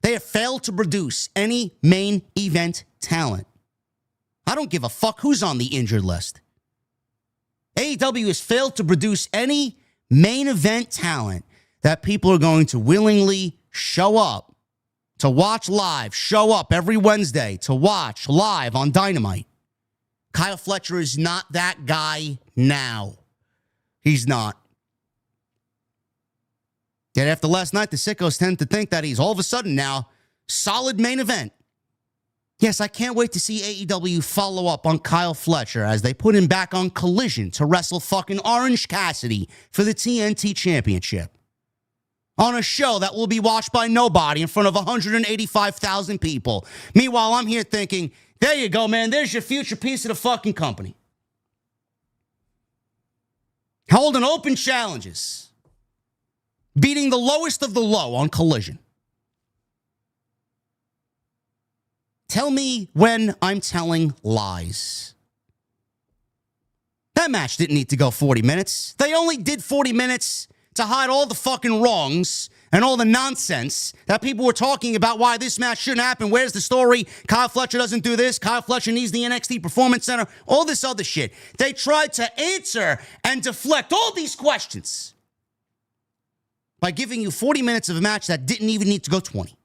They have failed to produce any main event talent. I don't give a fuck who's on the injured list. AEW has failed to produce any main event talent that people are going to willingly show up to watch live, show up every Wednesday to watch live on Dynamite. Kyle Fletcher is not that guy now. He's not. Yet after last night, the sickos tend to think that he's all of a sudden now solid main event. Yes, I can't wait to see AEW follow up on Kyle Fletcher as they put him back on Collision to wrestle fucking Orange Cassidy for the TNT Championship. On a show that will be watched by nobody in front of 185,000 people. Meanwhile, I'm here thinking, there you go, man. There's your future piece of the fucking company. Holding open challenges. Beating the lowest of the low on Collision. Tell me when I'm telling lies. That match didn't need to go 40 minutes. They only did 40 minutes to hide all the fucking wrongs and all the nonsense that people were talking about why this match shouldn't happen. Where's the story? Kyle Fletcher doesn't do this. Kyle Fletcher needs the NXT Performance Center. All this other shit. They tried to answer and deflect all these questions by giving you 40 minutes of a match that didn't even need to go 20.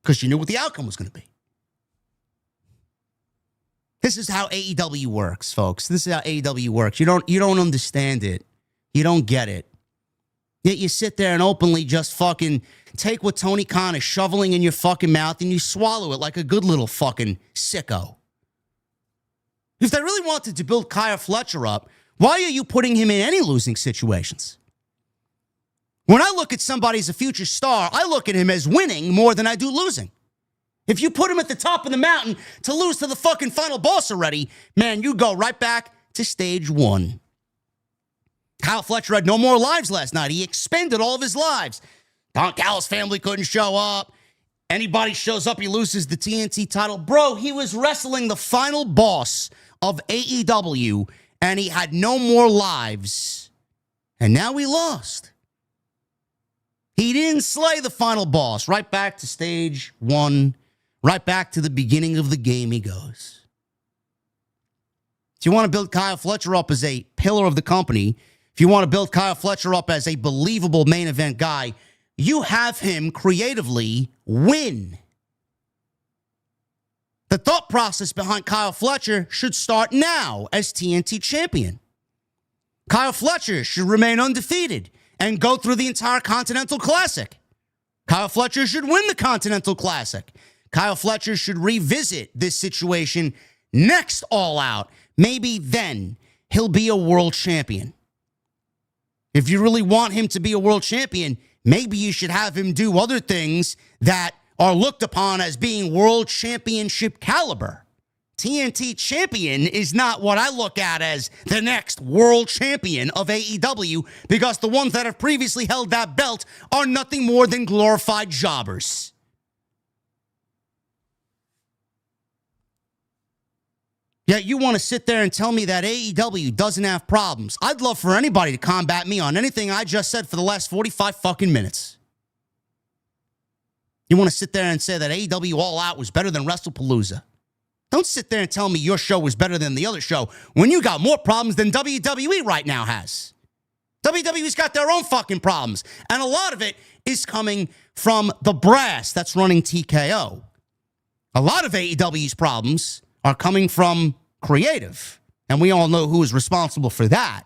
Because you knew what the outcome was going to be. This is how AEW works, folks. This is how AEW works. You don't understand it. You don't get it. Yet you sit there and openly just fucking take what Tony Khan is shoveling in your fucking mouth and you swallow it like a good little fucking sicko. If they really wanted to build Kyle Fletcher up, why are you putting him in any losing situations? When I look at somebody as a future star, I look at him as winning more than I do losing. If you put him at the top of the mountain to lose to the fucking final boss already, man, you go right back to stage 1. Kyle Fletcher had no more lives last night. He expended all of his lives. Don Callis' family couldn't show up. Anybody shows up, he loses the TNT title. Bro, he was wrestling the final boss of AEW, and he had no more lives. And now he lost. He didn't slay the final boss. Right back to stage 1. Right back to the beginning of the game he goes. If you want to build Kyle Fletcher up as a pillar of the company, if you want to build Kyle Fletcher up as a believable main event guy, you have him creatively win. The thought process behind Kyle Fletcher should start now as TNT champion. Kyle Fletcher should remain undefeated and go through the entire Continental Classic. Kyle Fletcher should win the Continental Classic. Kyle Fletcher should revisit this situation next All Out. Maybe then he'll be a world champion. If you really want him to be a world champion, maybe you should have him do other things that are looked upon as being world championship caliber. TNT champion is not what I look at as the next world champion of AEW, because the ones that have previously held that belt are nothing more than glorified jobbers. Yet you want to sit there and tell me that AEW doesn't have problems. I'd love for anybody to combat me on anything I just said for the last 45 fucking minutes. You want to sit there and say that AEW All Out was better than Wrestle Palooza. Don't sit there and tell me your show was better than the other show when you got more problems than WWE right now has. WWE's got their own fucking problems. And a lot of it is coming from the brass that's running TKO. A lot of AEW's problems are coming from creative. And we all know who is responsible for that.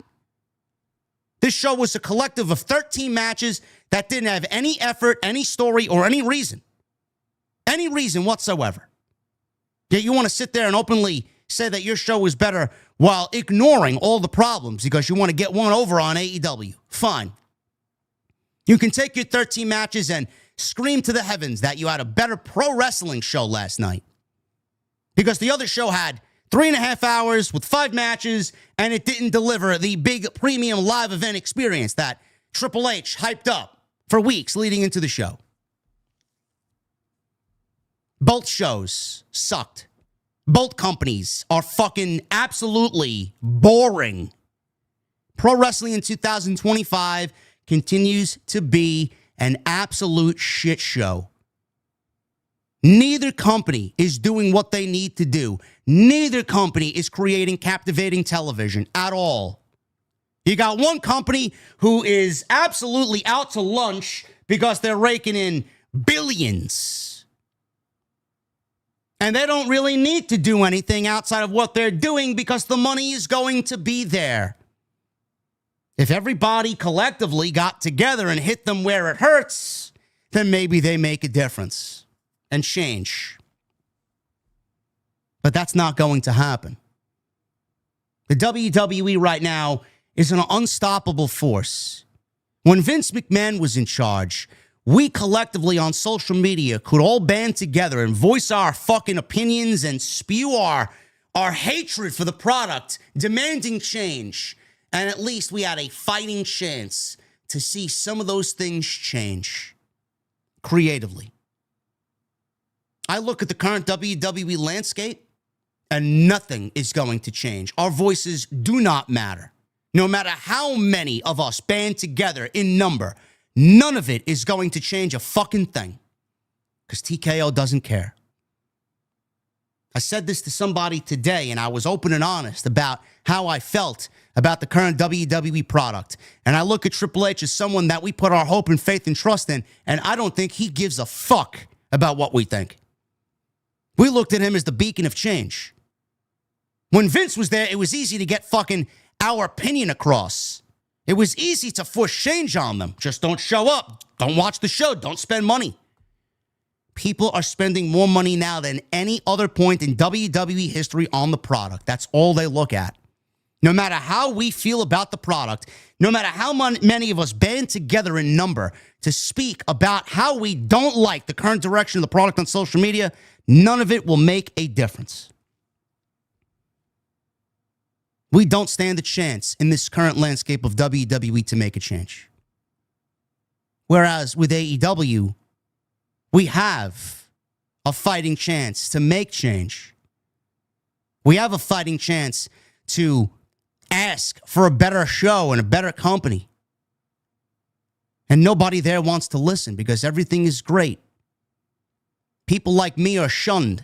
This show was a collective of 13 matches that didn't have any effort, any story, or any reason. Any reason whatsoever. Yet you want to sit there and openly say that your show was better while ignoring all the problems because you want to get one over on AEW. Fine. You can take your 13 matches and scream to the heavens that you had a better pro wrestling show last night. Because the other show had 3.5 hours with 5 matches, and it didn't deliver the big premium live event experience that Triple H hyped up for weeks leading into the show. Both shows sucked. Both companies are fucking absolutely boring. Pro Wrestling in 2025 continues to be an absolute shit show. Neither company is doing what they need to do. Neither company is creating captivating television at all. You got one company who is absolutely out to lunch because they're raking in billions. And they don't really need to do anything outside of what they're doing because the money is going to be there. If everybody collectively got together and hit them where it hurts, then maybe they make a difference and change. But that's not going to happen. The WWE right now is an unstoppable force. When Vince McMahon was in charge, we collectively on social media could all band together and voice our fucking opinions and spew our hatred for the product, demanding change. And at least we had a fighting chance to see some of those things change creatively. I look at the current WWE landscape and nothing is going to change. Our voices do not matter. No matter how many of us band together in number, none of it is going to change a fucking thing because TKO doesn't care. I said this to somebody today and I was open and honest about how I felt about the current WWE product. And I look at Triple H as someone that we put our hope and faith and trust in, and I don't think he gives a fuck about what we think. We looked at him as the beacon of change. When Vince was there, it was easy to get fucking our opinion across. It was easy to force change on them. Just don't show up. Don't watch the show. Don't spend money. People are spending more money now than any other point in WWE history on the product. That's all they look at. No matter how we feel about the product, no matter how many of us band together in number to speak about how we don't like the current direction of the product on social media, none of it will make a difference. We don't stand a chance in this current landscape of WWE to make a change. Whereas with AEW, we have a fighting chance to make change. We have a fighting chance to ask for a better show and a better company. And nobody there wants to listen because everything is great. people like me are shunned.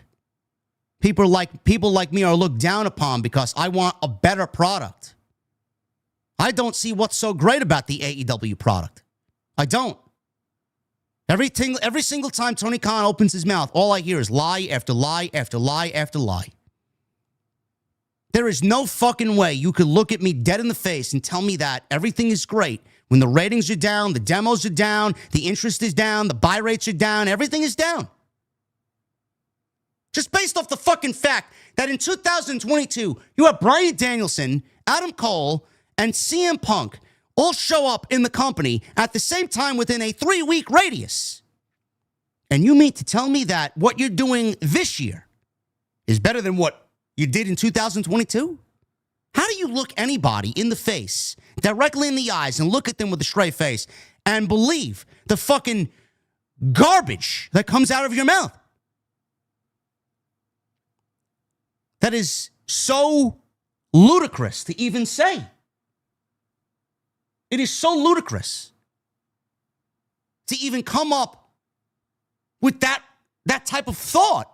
People like me are looked down upon because I want a better product. I don't see what's so great about the AEW product. I don't. Every single time Tony Khan opens his mouth, all I hear is lie after lie after lie after lie. There is no fucking way you could look at me dead in the face and tell me that everything is great when the ratings are down, the demos are down, the interest is down, the buy rates are down, everything is down. Just based off the fucking fact that in 2022, you have Bryan Danielson, Adam Cole, and CM Punk all show up in the company at the same time within a 3-week radius. And you mean to tell me that what you're doing this year is better than what you did in 2022? How do you look anybody in the face, directly in the eyes, and look at them with a straight face and believe the fucking garbage that comes out of your mouth? That is so ludicrous to even say. It is so ludicrous to even come up with that type of thought.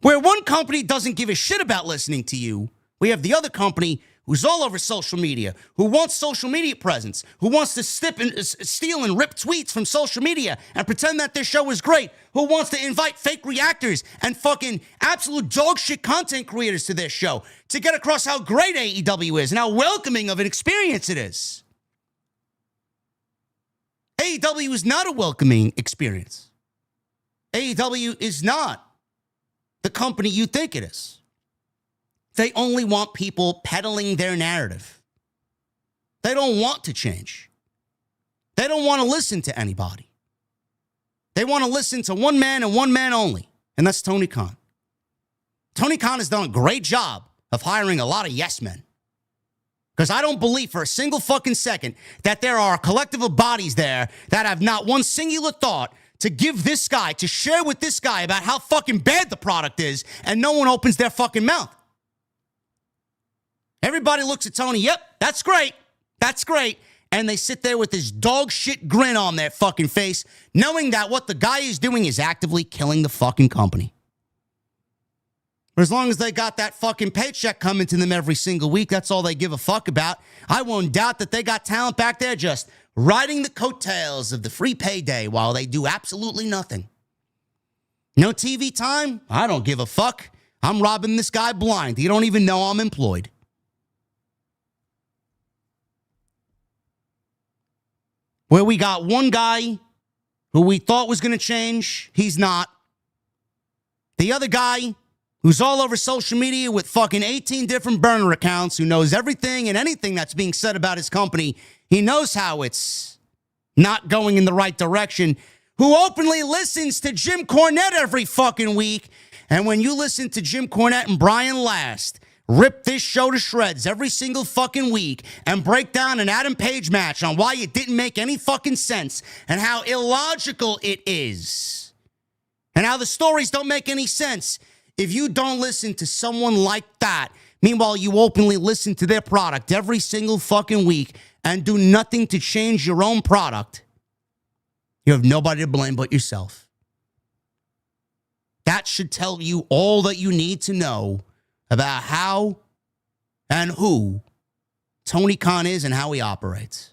Where one company doesn't give a shit about listening to you, we have the other company who's all over social media, who wants social media presence, who wants to steal and rip tweets from social media and pretend that their show is great, who wants to invite fake reactors and fucking absolute dog shit content creators to their show to get across how great AEW is and how welcoming of an experience it is. AEW is not a welcoming experience. AEW is not the company you think it is. They only want people peddling their narrative. They don't want to change. They don't want to listen to anybody. They want to listen to one man and one man only, and that's Tony Khan. Tony Khan has done a great job of hiring a lot of yes men. Because I don't believe for a single fucking second that there are a collective of bodies there that have not one singular thought to give this guy, to share with this guy about how fucking bad the product is, and no one opens their fucking mouth. Everybody looks at Tony, yep, that's great. That's great. And they sit there with this dog shit grin on their fucking face, knowing that what the guy is doing is actively killing the fucking company. But as long as they got that fucking paycheck coming to them every single week, that's all they give a fuck about. I won't doubt that they got talent back there just riding the coattails of the free payday while they do absolutely nothing. No TV time? I don't give a fuck. I'm robbing this guy blind. He don't even know I'm employed. Where we got one guy who we thought was going to change, he's not. The other guy who's all over social media with fucking 18 different burner accounts, who knows everything and anything that's being said about his company. He knows how it's not going in the right direction, who openly listens to Jim Cornette every fucking week. And when you listen to Jim Cornette and Brian Last rip this show to shreds every single fucking week and break down an Adam Page match on why it didn't make any fucking sense and how illogical it is and how the stories don't make any sense, if you don't listen to someone like that, meanwhile you openly listen to their product every single fucking week and do nothing to change your own product, you have nobody to blame but yourself. That should tell you all that you need to know about how and who Tony Khan is and how he operates.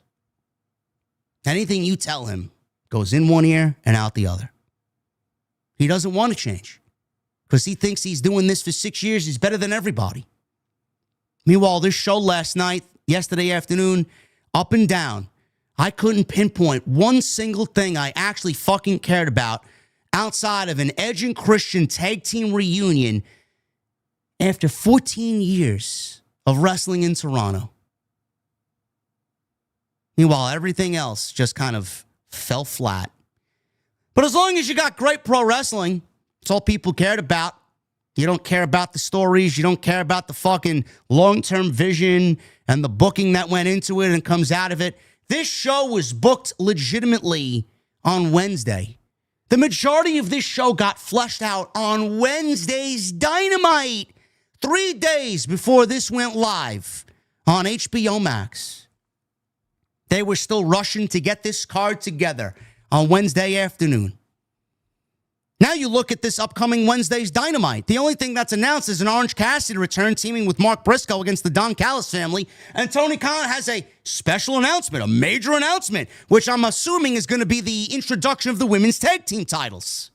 Anything you tell him goes in one ear and out the other. He doesn't want to change because he thinks he's doing this for 6 years. He's better than everybody. Meanwhile, this show last night, yesterday afternoon, up and down, I couldn't pinpoint one single thing I actually fucking cared about outside of an Edge and Christian tag team reunion after 14 years of wrestling in Toronto. Meanwhile, everything else just kind of fell flat. But as long as you got great pro wrestling, it's all people cared about. You don't care about the stories. You don't care about the fucking long-term vision and the booking that went into it and comes out of it. This show was booked legitimately on Wednesday. The majority of this show got fleshed out on Wednesday's Dynamite, 3 days before this went live on HBO Max. They were still rushing to get this card together on Wednesday afternoon. Now you look at this upcoming Wednesday's Dynamite. The only thing that's announced is an Orange Cassidy return teaming with Mark Briscoe against the Don Callis family. And Tony Khan has a special announcement, a major announcement, which I'm assuming is going to be the introduction of the women's tag team titles.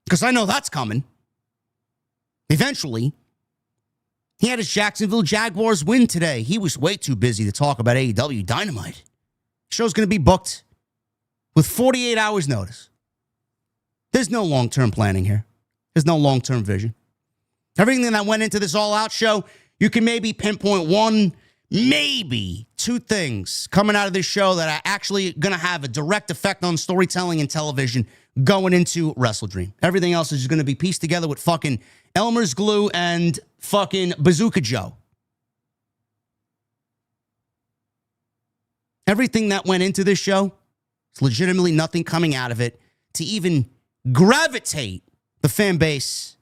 Because I know that's coming. Eventually. He had his Jacksonville Jaguars win today. He was way too busy to talk about AEW Dynamite. Show's going to be booked with 48 hours notice. There's no long-term planning here. There's no long-term vision. Everything that went into this all-out show, you can maybe pinpoint one, maybe two things coming out of this show that are actually going to have a direct effect on storytelling and television going into Wrestle Dream. Everything else is just going to be pieced together with fucking Elmer's glue and fucking Bazooka Joe. Everything that went into this show, there's legitimately nothing coming out of it to even gravitate the fan base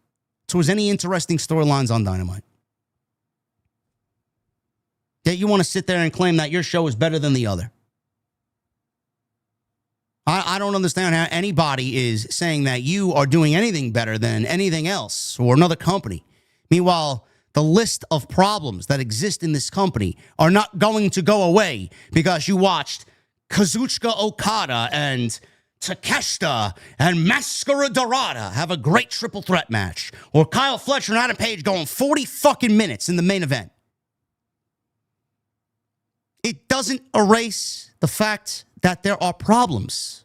towards any interesting storylines on Dynamite. Yet you want to sit there and claim that your show is better than the other. I don't understand how anybody is saying that you are doing anything better than anything else or another company. Meanwhile, the list of problems that exist in this company are not going to go away because you watched Kazuchika Okada and Takeshita and Mascara Dorada have a great triple threat match. Or Kyle Fletcher and Adam Page going 40 fucking minutes in the main event. It doesn't erase the fact that there are problems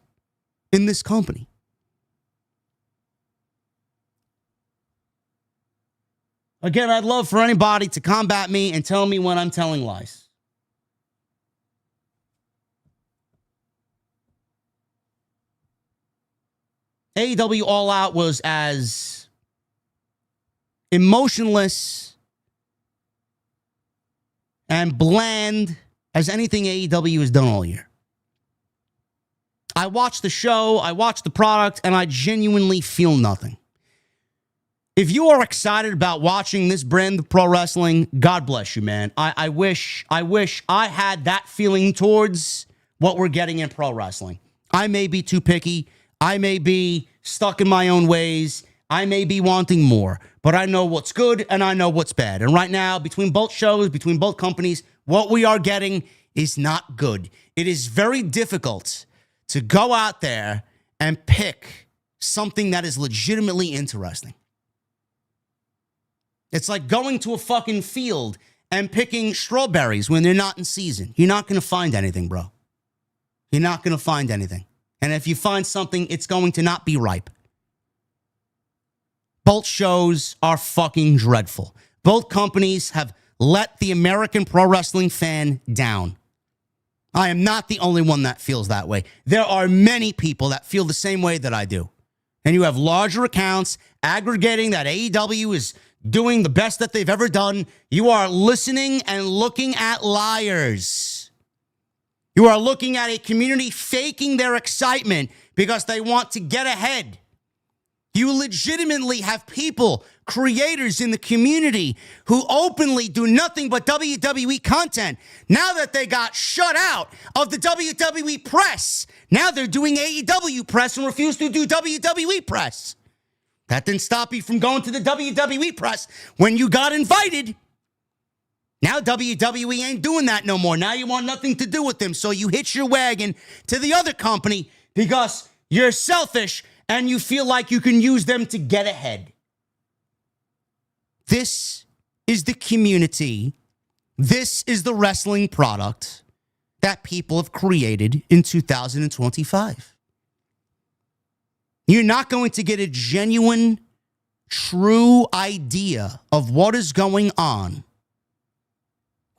in this company. Again, I'd love for anybody to combat me and tell me when I'm telling lies. AEW All Out was as emotionless and bland as anything AEW has done all year. I watched the show, I watched the product, and I genuinely feel nothing. If you are excited about watching this brand of pro wrestling, God bless you, man. I wish I had that feeling towards what we're getting in pro wrestling. I may be too picky. I may be stuck in my own ways. I may be wanting more, but I know what's good and I know what's bad. And right now, between both shows, between both companies, what we are getting is not good. It is very difficult to go out there and pick something that is legitimately interesting. It's like going to a fucking field and picking strawberries when they're not in season. You're not going to find anything, bro. You're not going to find anything. And if you find something, it's going to not be ripe. Both shows are fucking dreadful. Both companies have let the American pro wrestling fan down. I am not the only one that feels that way. There are many people that feel the same way that I do. And you have larger accounts aggregating that AEW is doing the best that they've ever done. You are listening and looking at liars. You are looking at a community faking their excitement because they want to get ahead. You legitimately have people, creators in the community who openly do nothing but WWE content. Now that they got shut out of the WWE press, now they're doing AEW press and refuse to do WWE press. That didn't stop you from going to the WWE press when you got invited. Now WWE ain't doing that no more. Now you want nothing to do with them. So you hitch your wagon to the other company because you're selfish and you feel like you can use them to get ahead. This is the community. This is the wrestling product that people have created in 2025. You're not going to get a genuine, true idea of what is going on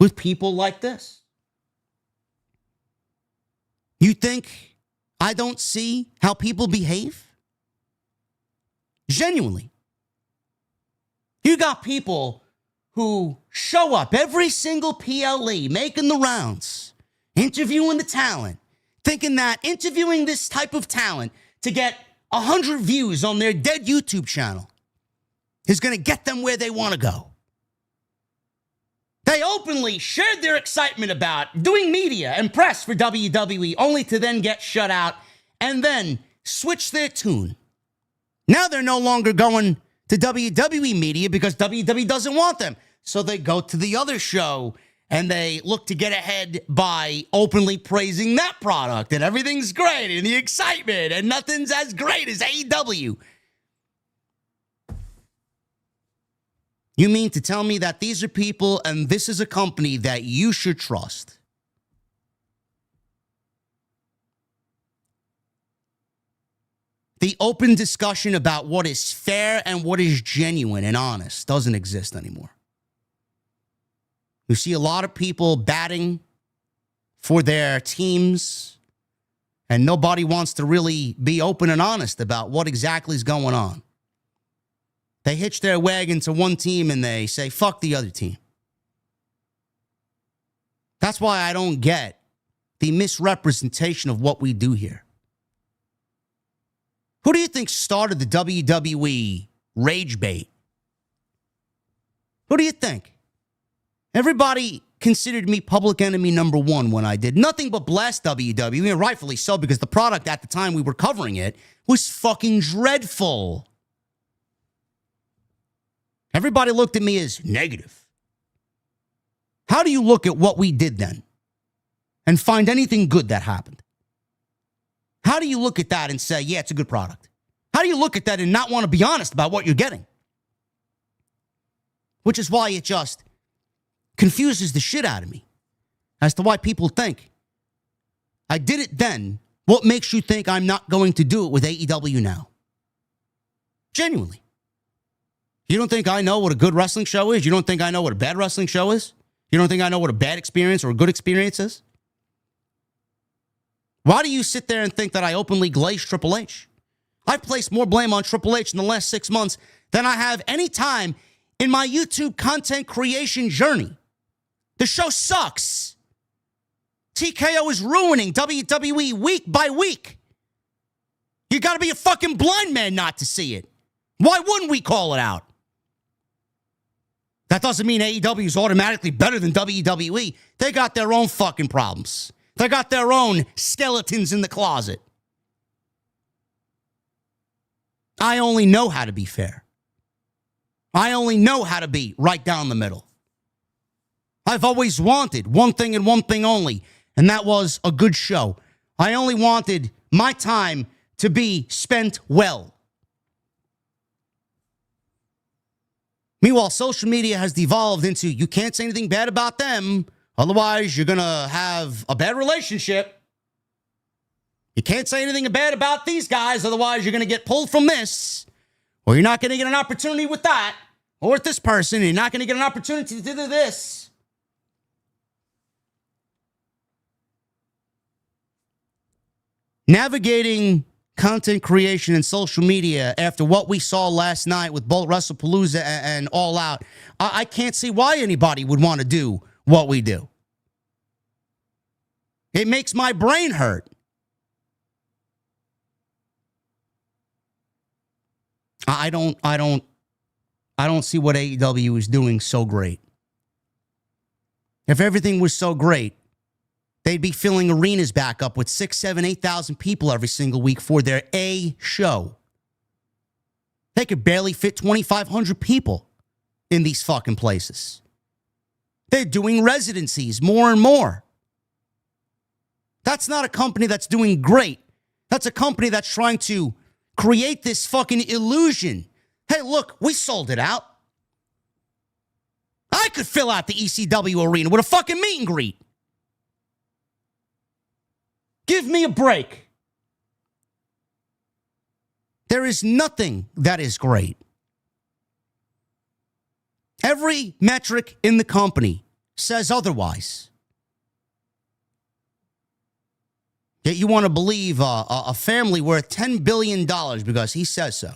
with people like this. You think I don't see how people behave? Genuinely. You got people who show up every single PLE, making the rounds, interviewing the talent, thinking that interviewing this type of talent to get 100 views on their dead YouTube channel is going to get them where they want to go. They openly shared their excitement about doing media and press for WWE, only to then get shut out and then switch their tune. Now they're no longer going to WWE media because WWE doesn't want them. So they go to the other show and they look to get ahead by openly praising that product and everything's great and the excitement and nothing's as great as AEW. You mean to tell me that these are people and this is a company that you should trust? The open discussion about what is fair and what is genuine and honest doesn't exist anymore. You see a lot of people batting for their teams, and nobody wants to really be open and honest about what exactly is going on. They hitch their wagon to one team and they say, fuck the other team. That's why I don't get the misrepresentation of what we do here. Who do you think started the WWE rage bait? Who do you think? Everybody considered me public enemy number one when I did nothing but blast WWE, and rightfully so, because the product at the time we were covering it was fucking dreadful. Everybody looked at me as negative. How do you look at what we did then and find anything good that happened? How do you look at that and say, yeah, it's a good product? How do you look at that and not want to be honest about what you're getting? Which is why it just confuses the shit out of me as to why people think I did it then. What makes you think I'm not going to do it with AEW now? Genuinely. You don't think I know what a good wrestling show is? You don't think I know what a bad wrestling show is? You don't think I know what a bad experience or a good experience is? Why do you sit there and think that I openly glaze Triple H? I've placed more blame on Triple H in the last 6 months than I have any time in my YouTube content creation journey. The show sucks. TKO is ruining WWE week by week. You got to be a fucking blind man not to see it. Why wouldn't we call it out? That doesn't mean AEW is automatically better than WWE. They got their own fucking problems. They got their own skeletons in the closet. I only know how to be fair. I only know how to be right down the middle. I've always wanted one thing and one thing only, and that was a good show. I only wanted my time to be spent well. Meanwhile, social media has devolved into you can't say anything bad about them, otherwise you're going to have a bad relationship. You can't say anything bad about these guys, otherwise you're going to get pulled from this, or you're not going to get an opportunity with that, or with this person, and you're not going to get an opportunity to do this. Navigating content creation and social media after what we saw last night with both Wrestle Palooza and All Out, I can't see why anybody would want to do what we do. It makes my brain hurt. I don't see what AEW is doing so great. If everything was so great, they'd be filling arenas back up with 6,000, 7,000, 8,000 people every single week for their A show. They could barely fit 2,500 people in these fucking places. They're doing residencies more and more. That's not a company that's doing great. That's a company that's trying to create this fucking illusion. Hey, look, we sold it out. I could fill out the ECW arena with a fucking meet and greet. Give me a break. There is nothing that is great. Every metric in the company says otherwise. Yet you want to believe a family worth $10 billion because he says so.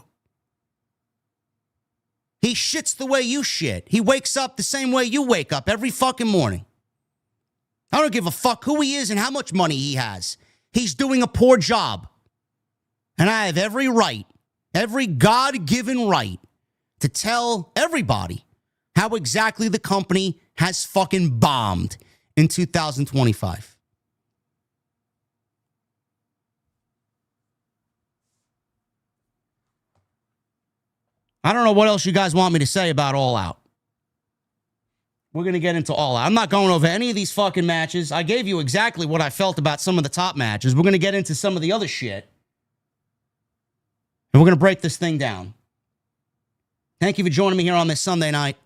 He shits the way you shit. He wakes up the same way you wake up every fucking morning. I don't give a fuck who he is and how much money he has. He's doing a poor job. And I have every right, every God-given right to tell everybody how exactly the company has fucking bombed in 2025. I don't know what else you guys want me to say about All Out. We're going to get into All Out. I'm not going over any of these fucking matches. I gave you exactly what I felt about some of the top matches. We're going to get into some of the other shit. And we're going to break this thing down. Thank you for joining me here on this Sunday night.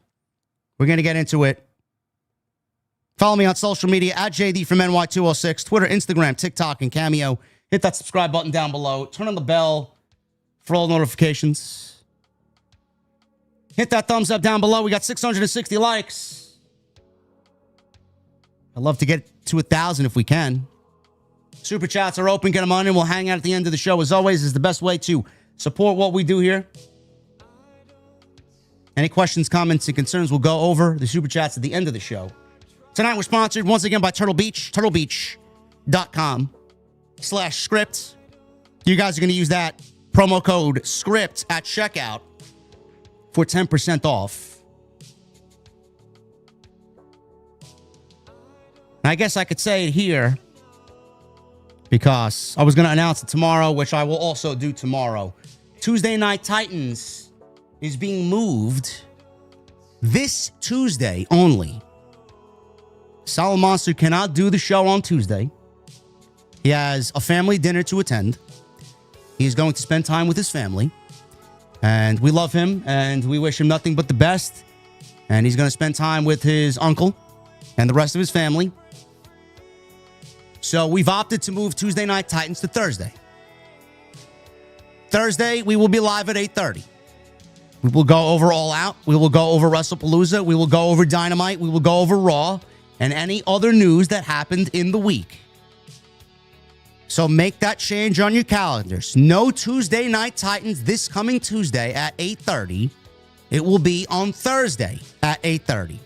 We're going to get into it. Follow me on social media at JD from NY206, Twitter, Instagram, TikTok, and Cameo. Hit that subscribe button down below. Turn on the bell for all notifications. Hit that thumbs up down below. We got 660 likes. I'd love to get to 1,000 if we can. Super chats are open. Get them on in. We'll hang out at the end of the show. As always, is the best way to support what we do here. Any questions, comments, and concerns, we'll go over the super chats at the end of the show. Tonight, we're sponsored once again by Turtle Beach, turtlebeach.com/script. You guys are going to use that promo code SCRIPT at checkout for 10% off. And I guess I could say it here because I was going to announce it tomorrow, which I will also do tomorrow. Tuesday Night Titans is being moved this Tuesday only. Solid Monster cannot do the show on Tuesday. He has a family dinner to attend. He's going to spend time with his family. And we love him, and we wish him nothing but the best. And he's going to spend time with his uncle and the rest of his family. So we've opted to move Tuesday Night Titans to Thursday. Thursday, we will be live at 8:30. We will go over All Out. We will go over Wrestle Palooza. We will go over Dynamite. We will go over Raw and any other news that happened in the week. So make that change on your calendars. No Tuesday Night Titans this coming Tuesday at 8:30. It will be on Thursday at 8:30.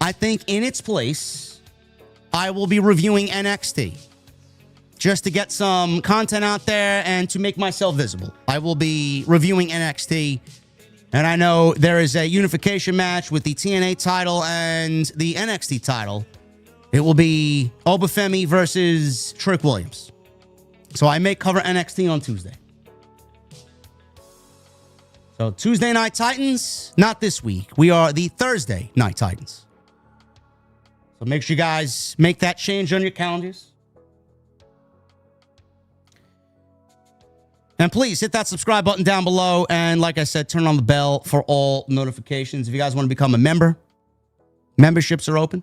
I think in its place, I will be reviewing NXT. Just to get some content out there and to make myself visible. I will be reviewing NXT. And I know there is a unification match with the TNA title and the NXT title. It will be Obafemi versus Trick Williams. So I may cover NXT on Tuesday. So Tuesday Night Titans, not this week. We are the Thursday Night Titans. So make sure you guys make that change on your calendars. And please hit that subscribe button down below. And like I said, turn on the bell for all notifications. If you guys want to become a member, memberships are open.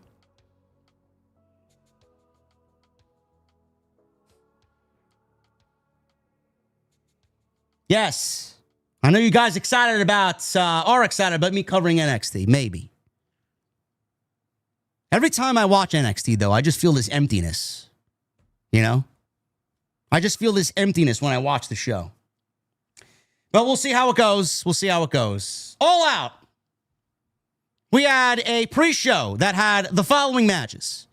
Yes. I know you guys are excited about me covering NXT. Maybe. Every time I watch NXT, though, I just feel this emptiness. You know? I just feel this emptiness when I watch the show. But we'll see how it goes. We'll see how it goes. All Out. We had a pre-show that had the following matches.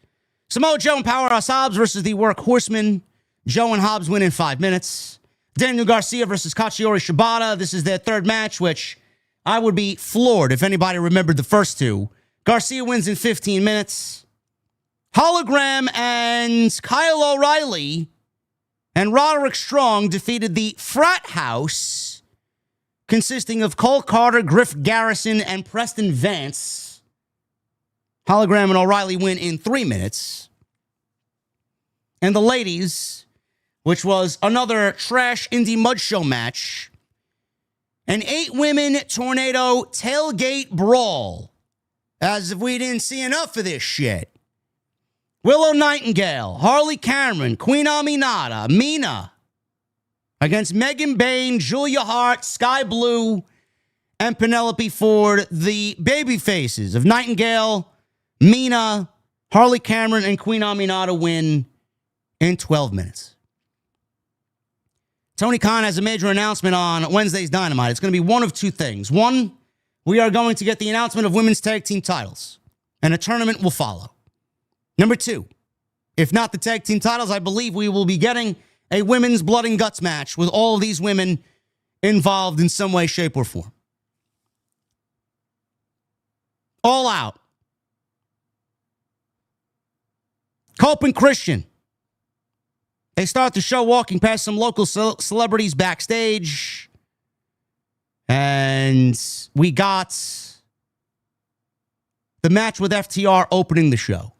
Samoa Joe and Powerhouse Hobbs versus the Workhorsemen. Joe and Hobbs win in 5 minutes. Daniel Garcia versus Katsuyori Shibata. This is their third match, which I would be floored if anybody remembered the first two. Garcia wins in 15 minutes. Hologram and Kyle O'Reilly and Roderick Strong defeated the Frat House, consisting of Cole Carter, Griff Garrison, and Preston Vance. Hologram and O'Reilly win in 3 minutes. And the ladies, which was another trash indie mud show match, an 8-women tornado tailgate brawl. As if we didn't see enough of this shit. Willow Nightingale, Harley Cameron, Queen Aminata, Mina against Megan Bain, Julia Hart, Sky Blue, and Penelope Ford, the baby faces of Nightingale, Mina, Harley Cameron, and Queen Aminata win in 12 minutes. Tony Khan has a major announcement on Wednesday's Dynamite. It's going to be one of two things. One, we are going to get the announcement of women's tag team titles, and a tournament will follow. Number two, if not the tag team titles, I believe we will be getting a women's blood and guts match with all of these women involved in some way, shape, or form. All Out Copeland Christian. They start the show walking past some local celebrities backstage. And we got the match with FTR opening the show.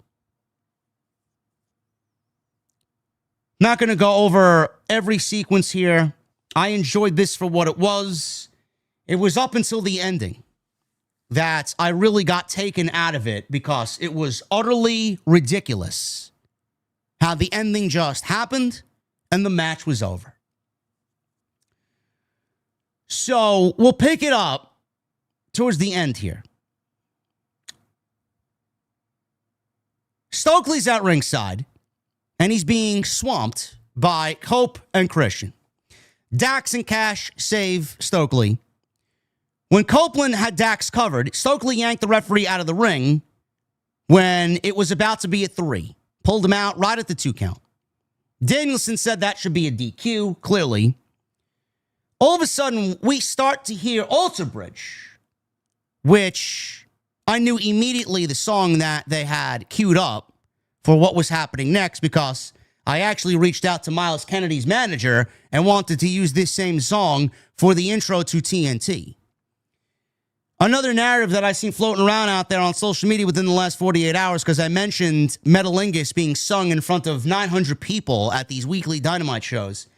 Not going to go over every sequence here. I enjoyed this for what it was. It was up until the ending that I really got taken out of it because it was utterly ridiculous how the ending just happened and the match was over. So we'll pick it up towards the end here. Stokely's at ringside, and he's being swamped by Cope and Christian. Dax and Cash save Stokely. When Copeland had Dax covered, Stokely yanked the referee out of the ring when it was about to be a 3. Pulled him out right at the 2 count. Danielson said that should be a DQ, clearly. All of a sudden, we start to hear Alter Bridge, which I knew immediately the song that they had queued up for what was happening next because I actually reached out to Miles Kennedy's manager and wanted to use this same song for the intro to TNT. Another narrative that I've seen floating around out there on social media within the last 48 hours, because I mentioned Metalingus being sung in front of 900 people at these weekly Dynamite shows.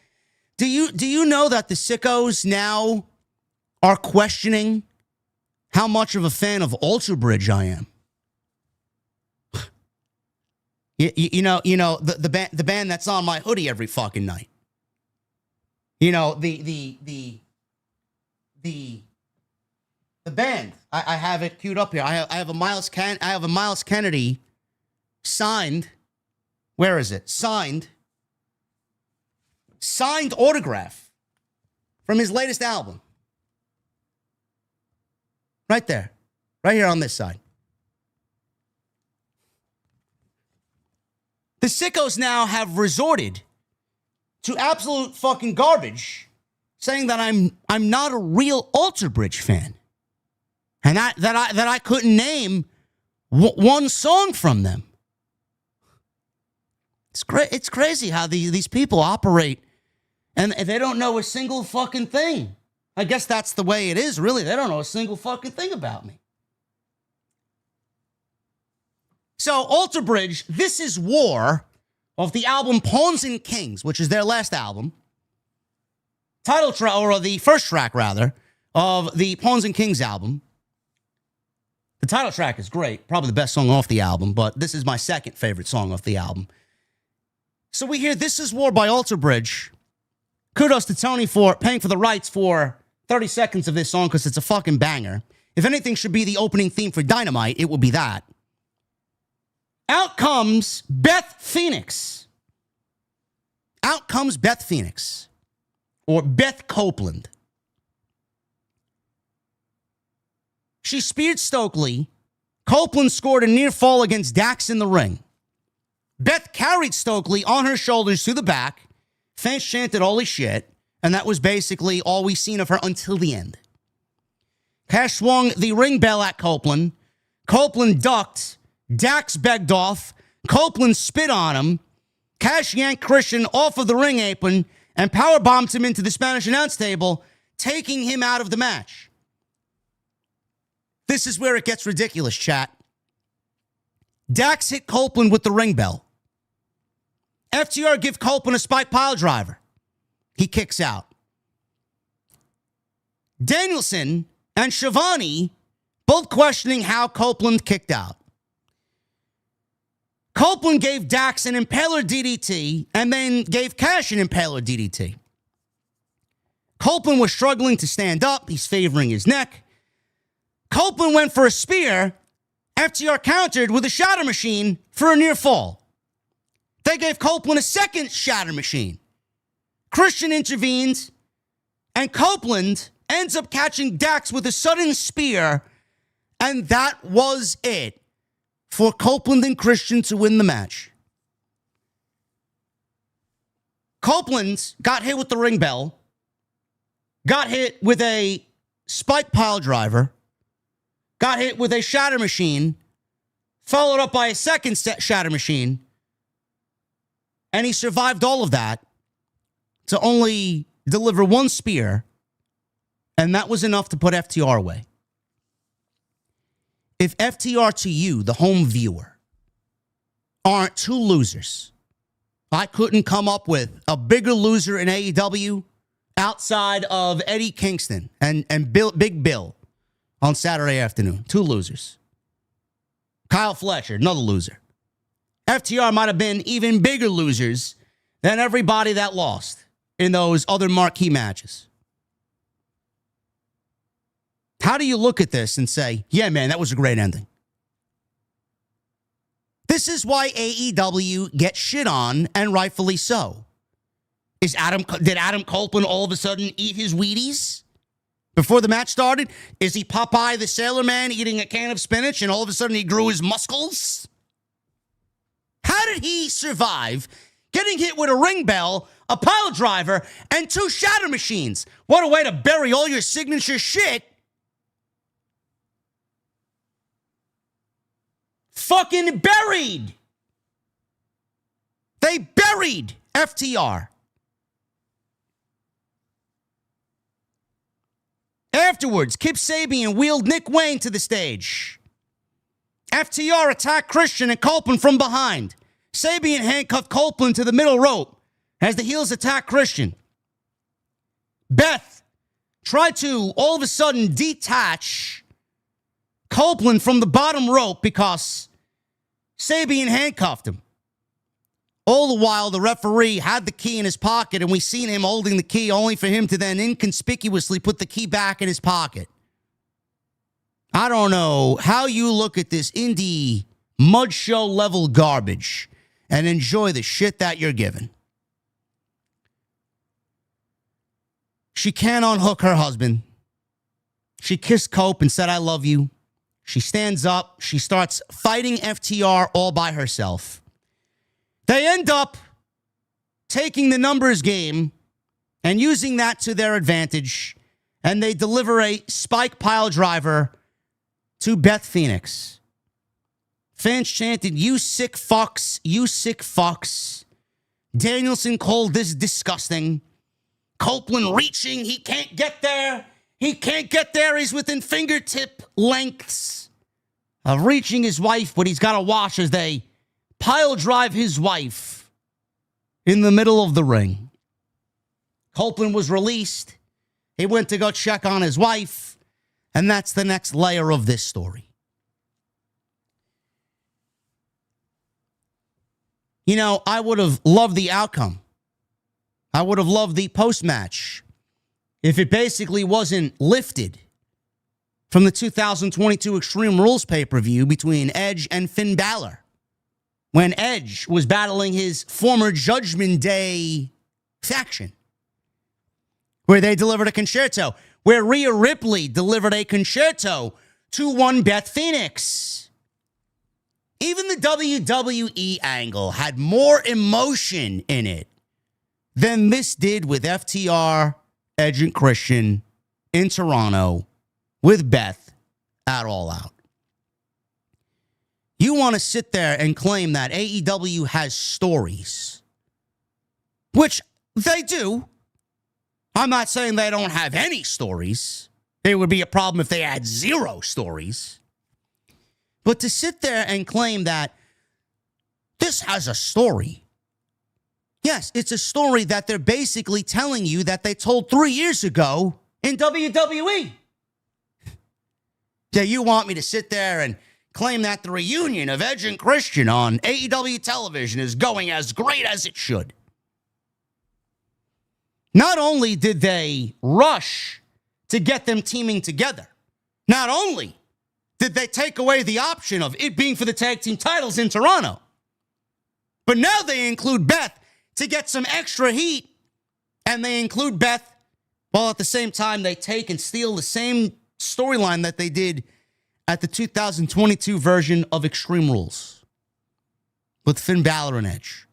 Do you know that the sickos now are questioning how much of a fan of Alter Bridge I am? You know the band that's on my hoodie every fucking night. You know the band. I have it queued up here. I have a Miles Kennedy signed. Where is it? Signed autograph from his latest album. Right there. Right here on this side. The sickos now have resorted to absolute fucking garbage, saying that I'm not a real Alter Bridge fan. And that I couldn't name one song from them. It's crazy how these people operate, and they don't know a single fucking thing. I guess that's the way it is, really. They don't know a single fucking thing about me. So, Alter Bridge, This Is War, of the album Pawns and Kings, which is their last album. Title track, or the first track, rather, of the Pawns and Kings album. The title track is great, probably the best song off the album, but this is my second favorite song off the album. So we hear This Is War by Alter Bridge. Kudos to Toni for paying for the rights for 30 seconds of this song because it's a fucking banger. If anything should be the opening theme for Dynamite, it would be that. Out comes Beth Phoenix. Out comes Beth Phoenix. Or Beth Copeland. She speared Stokely. Copeland scored a near fall against Dax in the ring. Beth carried Stokely on her shoulders to the back. Fans chanted, "Holy shit." And that was basically all we seen of her until the end. Cash swung the ring bell at Copeland. Copeland ducked. Dax begged off. Copeland spit on him. Cash yanked Christian off of the ring apron and powerbombed him into the Spanish announce table, taking him out of the match. This is where it gets ridiculous, chat. Dax hit Copeland with the ring bell. FTR give Copeland a spike pile driver. He kicks out. Danielson and Shivani both questioning how Copeland kicked out. Copeland gave Dax an Impaler DDT and then gave Cash an Impaler DDT. Copeland was struggling to stand up. He's favoring his neck. Copeland went for a spear. FTR countered with a shatter machine for a near fall. They gave Copeland a second shatter machine. Christian intervenes, and Copeland ends up catching Dax with a sudden spear, and that was it for Copeland and Christian to win the match. Copeland got hit with the ring bell, got hit with a spike pile driver, got hit with a shatter machine, followed up by a second shatter machine, And he survived all of that to only deliver one spear, and that was enough to put FTR away. If FTR to you, the home viewer, aren't two losers, I couldn't come up with a bigger loser in AEW outside of Eddie Kingston and Big Bill on Saturday afternoon. Two losers. Kyle Fletcher, another loser. FTR might have been even bigger losers than everybody that lost in those other marquee matches. How do you look at this and say, yeah, man, that was a great ending? This is why AEW gets shit on, and rightfully so. Did Adam Copeland all of a sudden eat his Wheaties before the match started? Is he Popeye the Sailor Man eating a can of spinach and all of a sudden he grew his muscles? How did he survive getting hit with a ring bell, a pile driver, and 2 shatter machines? What a way to bury all your signature shit. Fucking buried. They buried FTR. Afterwards, Kip Sabian wheeled Nick Wayne to the stage. FTR attacked Christian and Copeland from behind. Sabian handcuffed Copeland to the middle rope as the heels attacked Christian. Beth tried to all of a sudden detach Copeland from the bottom rope because Sabian handcuffed him. All the while, the referee had the key in his pocket, and we seen him holding the key only for him to then inconspicuously put the key back in his pocket. I don't know how you look at this indie mud show level garbage and enjoy the shit that you're given. She can't unhook her husband. She kissed Cope and said, I love you. She stands up. She starts fighting FTR all by herself. They end up taking the numbers game and using that to their advantage, and they deliver a spike pile driver to Beth Phoenix. Fans chanted, you sick fucks, you sick fucks. Danielson called this disgusting. Copeland reaching, he can't get there. He can't get there. He's within fingertip lengths of reaching his wife, but he's got to watch as they pile drive his wife in the middle of the ring. Copeland was released. He went to go check on his wife, and that's the next layer of this story. You know, I would have loved the outcome. I would have loved the post-match if it basically wasn't lifted from the 2022 Extreme Rules pay-per-view between Edge and Finn Balor, when Edge was battling his former Judgment Day faction, where they delivered a concerto, where Rhea Ripley delivered a concerto to one Beth Phoenix. Even the WWE angle had more emotion in it than this did with FTR, Edge, and Christian in Toronto with Beth at All Out. You want to sit there and claim that AEW has stories, which they do. I'm not saying they don't have any stories. It would be a problem if they had 0 stories. But to sit there and claim that this has a story. Yes, it's a story that they're basically telling you that they told 3 years ago in WWE. Yeah, you want me to sit there and claim that the reunion of Edge and Christian on AEW television is going as great as it should. Not only did they rush to get them teaming together, not only did they take away the option of it being for the tag team titles in Toronto, but now they include Beth to get some extra heat, and they include Beth while at the same time they take and steal the same storyline that they did at the 2022 version of Extreme Rules with Finn Balor and Edge.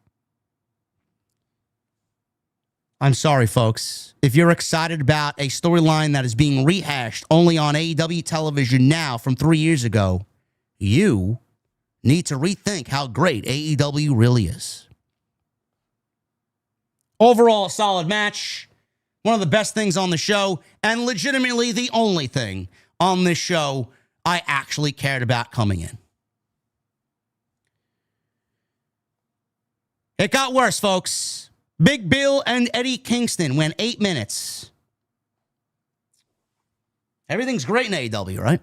I'm sorry, folks. If you're excited about a storyline that is being rehashed only on AEW television now from 3 years ago, you need to rethink how great AEW really is. Overall, a solid match. One of the best things on the show, and legitimately the only thing on this show I actually cared about coming in. It got worse, folks. Big Bill and Eddie Kingston went 8 minutes. Everything's great in AEW, right?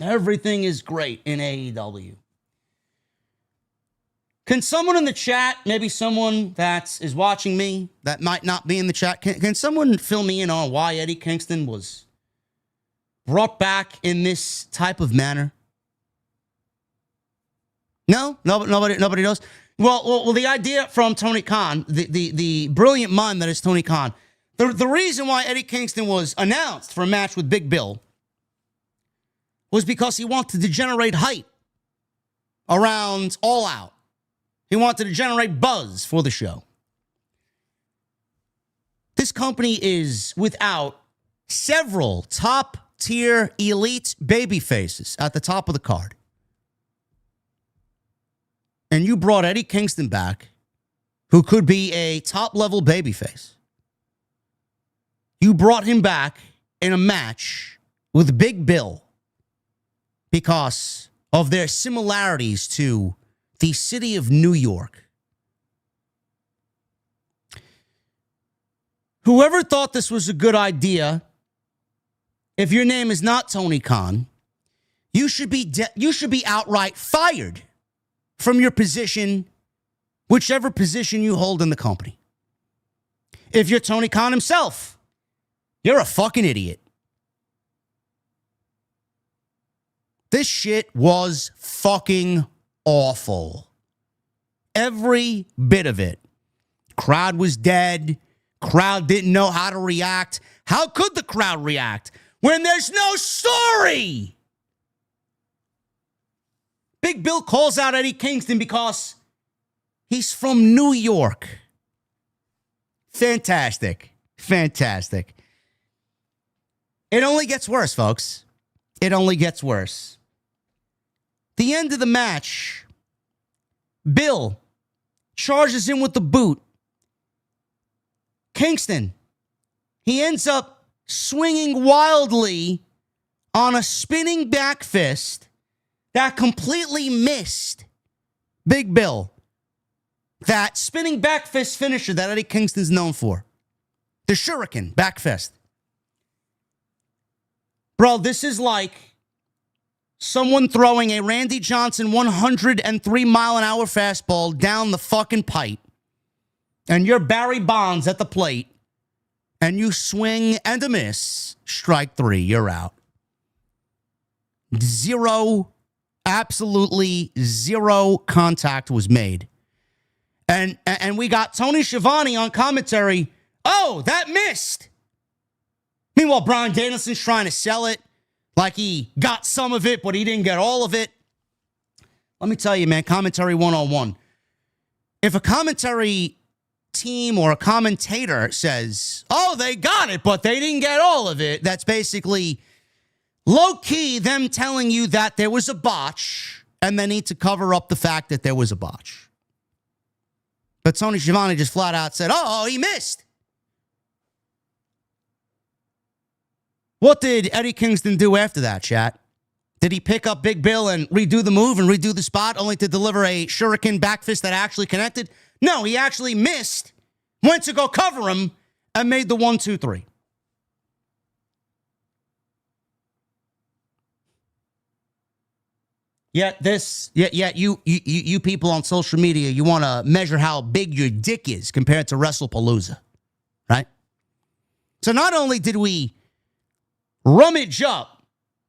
Everything is great in AEW. Can someone in the chat, maybe someone that is watching me that might not be in the chat, can someone fill me in on why Eddie Kingston was brought back in this type of manner? No, nobody knows. Well, the idea from Tony Khan, the brilliant mind that is Tony Khan, the reason why Eddie Kingston was announced for a match with Big Bill was because he wanted to generate hype around All Out. He wanted to generate buzz for the show. This company is without several top-tier elite babyfaces at the top of the card. And you brought Eddie Kingston back, who could be a top-level babyface. You brought him back in a match with Big Bill because of their similarities to the city of New York. Whoever thought this was a good idea, if your name is not Tony Khan, you should be outright fired from your position, whichever position you hold in the company. If you're Tony Khan himself, you're a fucking idiot. This shit was fucking awful. Every bit of it. Crowd was dead. Crowd didn't know how to react. How could the crowd react when there's no story? Big Bill calls out Eddie Kingston because he's from New York. Fantastic. Fantastic. It only gets worse, folks. It only gets worse. The end of the match, Bill charges in with the boot. Kingston, he ends up swinging wildly on a spinning back fist that completely missed Big Bill. That spinning back fist finisher that Eddie Kingston's known for. The Shuriken back fist. Bro, this is like someone throwing a Randy Johnson 103 mile an hour fastball down the fucking pipe. And you're Barry Bonds at the plate. And you swing and a miss. Strike 3, you're out. Absolutely zero contact was made. And we got Tony Schiavone on commentary. Oh, that missed. Meanwhile, Bryan Danielson's trying to sell it like he got some of it, but he didn't get all of it. Let me tell you, man, commentary 101. If a commentary team or a commentator says, oh, they got it, but they didn't get all of it, that's basically low-key them telling you that there was a botch and they need to cover up the fact that there was a botch. But Tony Schiavone just flat out said, oh, he missed. What did Eddie Kingston do after that, chat? Did he pick up Big Bill and redo the move and redo the spot only to deliver a shuriken back fist that actually connected? No, he actually missed, went to go cover him, and made the 1-2-3. Yet you people on social media, you want to measure how big your dick is compared to WrestlePalooza, right? So not only did we rummage up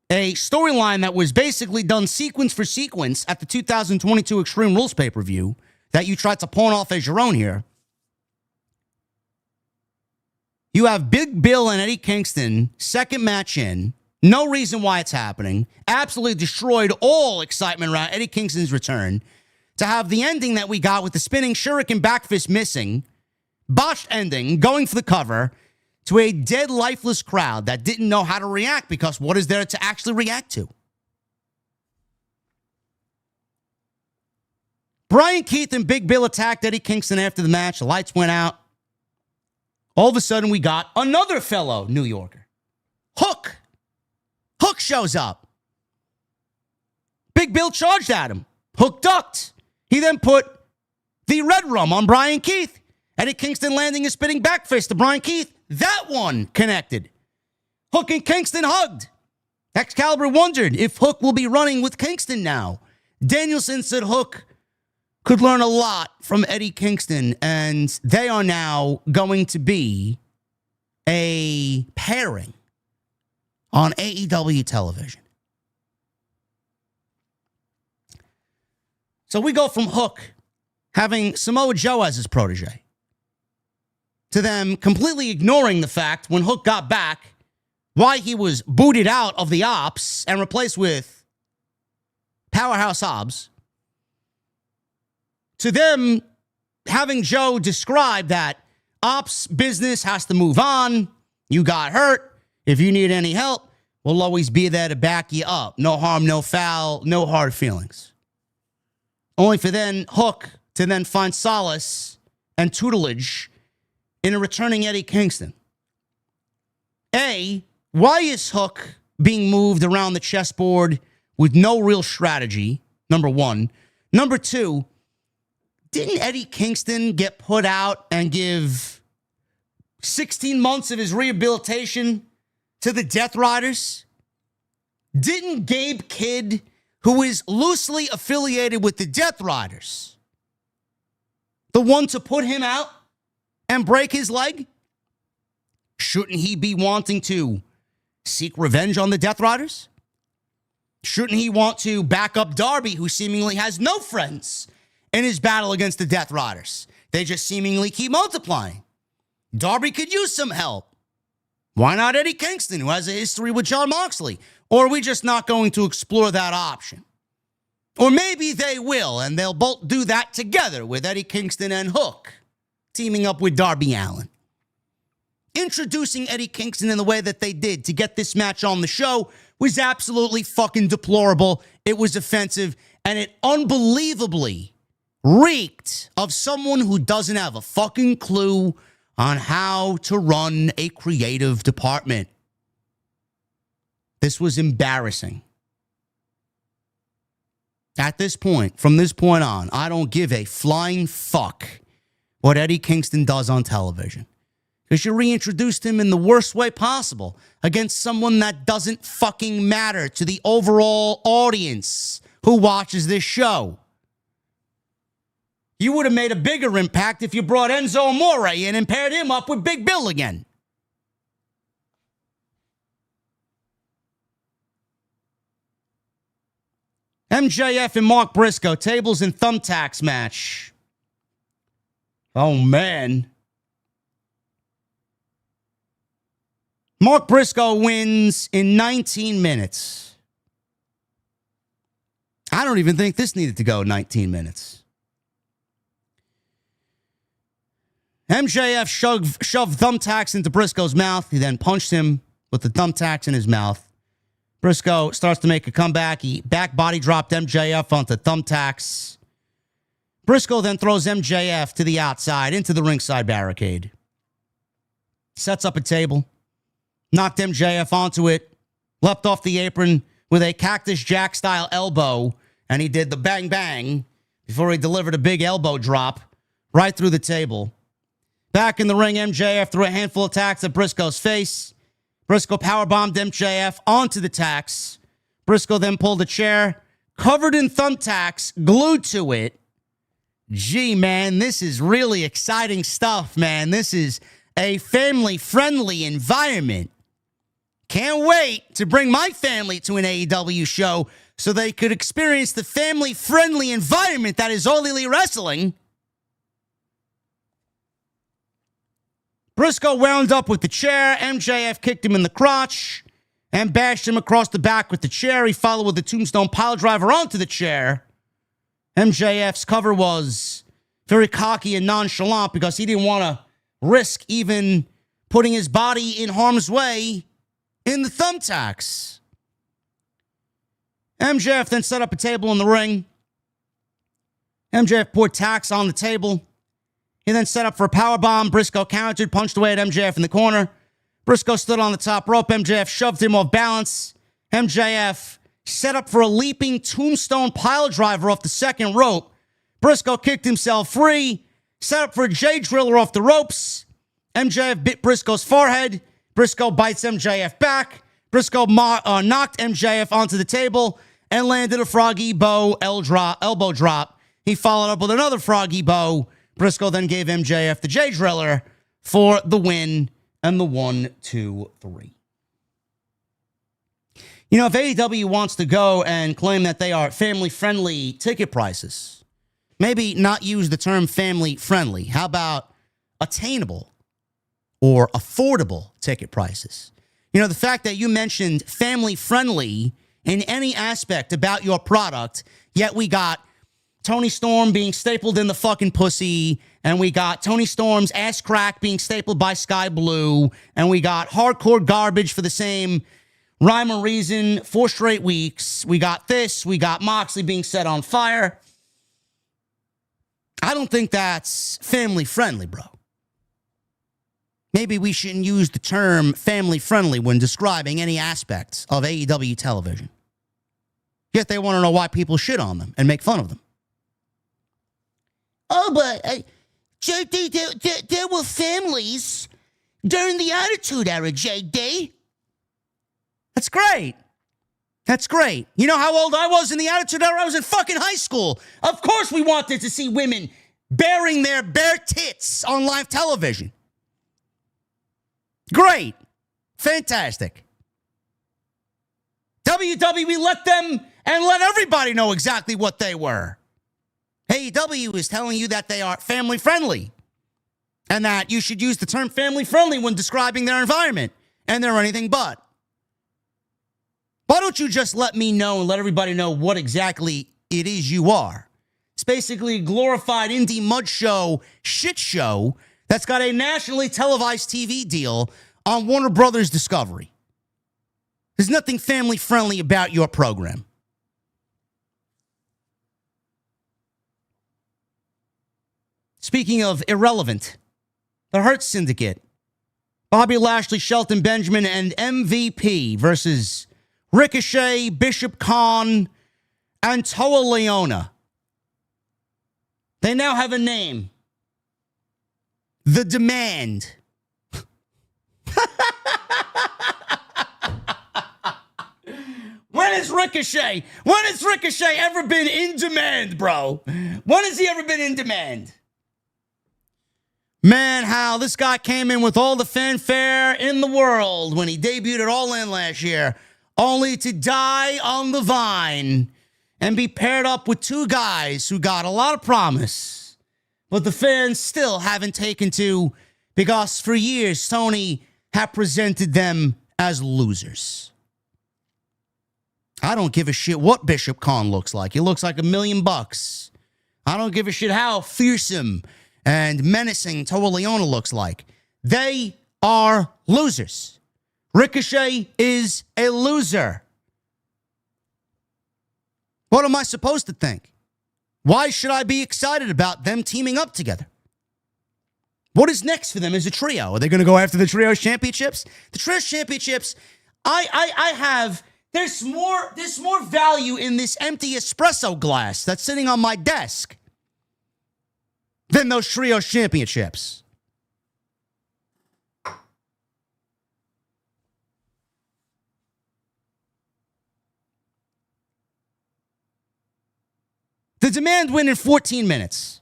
a storyline that was basically done sequence for sequence at the 2022 Extreme Rules pay-per-view that you tried to pawn off as your own here, you have Big Bill and Eddie Kingston, second match in, no reason why it's happening, absolutely destroyed all excitement around Eddie Kingston's return, to have the ending that we got with the spinning shuriken back fist missing, botched ending, going for the cover, to a dead, lifeless crowd that didn't know how to react because what is there to actually react to? Brian Keith and Big Bill attacked Eddie Kingston after the match. The lights went out. All of a sudden, we got another fellow New Yorker. Hook. Hook shows up. Big Bill charged at him. Hook ducked. He then put the red rum on Brian Keith. Eddie Kingston landing a spinning back fist to Brian Keith. That one connected. Hook and Kingston hugged. Excalibur wondered if Hook will be running with Kingston now. Danielson said Hook could learn a lot from Eddie Kingston, and they are now going to be a pairing on AEW television. So we go from Hook having Samoa Joe as his protege to them completely ignoring the fact when Hook got back why he was booted out of the Ops and replaced with Powerhouse Hobbs, to them having Joe describe that Ops business has to move on. You got hurt. If you need any help, we'll always be there to back you up. No harm, no foul, no hard feelings. Only for then Hook to then find solace and tutelage in a returning Eddie Kingston. A, why is Hook being moved around the chessboard with no real strategy? Number one. Number two, didn't Eddie Kingston get put out and give 16 months of his rehabilitation to the Death Riders? Didn't Gabe Kidd, who is loosely affiliated with the Death Riders, the one to put him out and break his leg? Shouldn't he be wanting to seek revenge on the Death Riders? Shouldn't he want to back up Darby, who seemingly has no friends in his battle against the Death Riders? They just seemingly keep multiplying. Darby could use some help. Why not Eddie Kingston, who has a history with Jon Moxley? Or are we just not going to explore that option? Or maybe they will, and they'll both do that together with Eddie Kingston and Hook, teaming up with Darby Allin. Introducing Eddie Kingston in the way that they did to get this match on the show was absolutely fucking deplorable. It was offensive, and it unbelievably reeked of someone who doesn't have a fucking clue on how to run a creative department. This was embarrassing. At this point, from this point on, I don't give a flying fuck what Eddie Kingston does on television. Because you reintroduced him in the worst way possible against someone that doesn't fucking matter to the overall audience who watches this show. You would have made a bigger impact if you brought Enzo Amore in and paired him up with Big Bill again. MJF and Mark Briscoe, tables and thumbtacks match. Oh, man. Mark Briscoe wins in 19 minutes. I don't even think this needed to go 19 minutes. MJF shoved thumbtacks into Briscoe's mouth. He then punched him with the thumbtacks in his mouth. Briscoe starts to make a comeback. He back body dropped MJF onto thumbtacks. Briscoe then throws MJF to the outside into the ringside barricade. Sets up a table. Knocked MJF onto it. Leapt off the apron with a Cactus Jack style elbow. And he did the bang bang before he delivered a big elbow drop right through the table. Back in the ring, MJF threw a handful of attacks at Briscoe's face. Briscoe powerbombed MJF onto the tacks. Briscoe then pulled a chair, covered in thumbtacks, glued to it. Gee, man, this is really exciting stuff, man. This is a family-friendly environment. Can't wait to bring my family to an AEW show so they could experience the family-friendly environment that is All Elite Wrestling. Briscoe wound up with the chair. MJF kicked him in the crotch and bashed him across the back with the chair. He followed with the tombstone piledriver onto the chair. MJF's cover was very cocky and nonchalant because he didn't want to risk even putting his body in harm's way in the thumbtacks. MJF then set up a table in the ring. MJF poured Tacks on the table. He then set up for a powerbomb. Briscoe countered, punched away at MJF in the corner. Briscoe stood on the top rope. MJF shoved him off balance. MJF set up for a leaping tombstone pile driver off the second rope. Briscoe kicked himself free. Set up for a J-driller off the ropes. MJF bit Briscoe's forehead. Briscoe bites MJF back. Briscoe knocked MJF onto the table and landed a froggy bow elbow drop. He followed up with another froggy bow. Briscoe then gave MJF the J-driller for the win and the 1-2-3. You know, if AEW wants to go and claim that they are family-friendly ticket prices, maybe not use the term family-friendly. How about attainable or affordable ticket prices? You know, the fact that you mentioned family-friendly in any aspect about your product, yet we got Toni Storm being stapled in the fucking pussy, and we got Toni Storm's ass crack being stapled by Sky Blue, and we got hardcore garbage for the same rhyme or reason 4 straight weeks. We got this. We got Moxley being set on fire. I don't think that's family-friendly, bro. Maybe we shouldn't use the term family-friendly when describing any aspects of AEW television. Yet they want to know why people shit on them and make fun of them. Oh, but there were families during the Attitude Era, JD. That's great. That's great. You know how old I was in the Attitude Era? I was in fucking high school. Of course we wanted to see women baring their bare tits on live television. Great. Fantastic. WWE let them and let everybody know exactly what they were. AEW is telling you that they are family-friendly and that you should use the term family-friendly when describing their environment, and they're anything but. Why don't you just let me know and let everybody know what exactly it is you are? It's basically a glorified indie mud show, shit show, that's got a nationally televised TV deal on Warner Brothers Discovery. There's nothing family-friendly about your program. Speaking of irrelevant, the Hurt Syndicate, Bobby Lashley, Shelton Benjamin, and MVP versus Ricochet, Bishop Khan, and Toa Leona. They now have a name. The Demand. When has Ricochet ever been in demand, bro? When has he ever been in demand? Man, how this guy came in with all the fanfare in the world when he debuted at All In last year, only to die on the vine and be paired up with 2 guys who got a lot of promise, but the fans still haven't taken to, because for years Toni have presented them as losers. I don't give a shit what Bishop Khan looks like. He looks like $1 million. I don't give a shit how fearsome and menacing Toa Leona looks like. They are losers. Ricochet is a loser. What am I supposed to think? Why should I be excited about them teaming up together? What is next for them as a trio? Are they going to go after the Trios Championships? The Trios Championships, I have... There's more value in this empty espresso glass that's sitting on my desk than those Trios Championships. The Demand win in 14 minutes.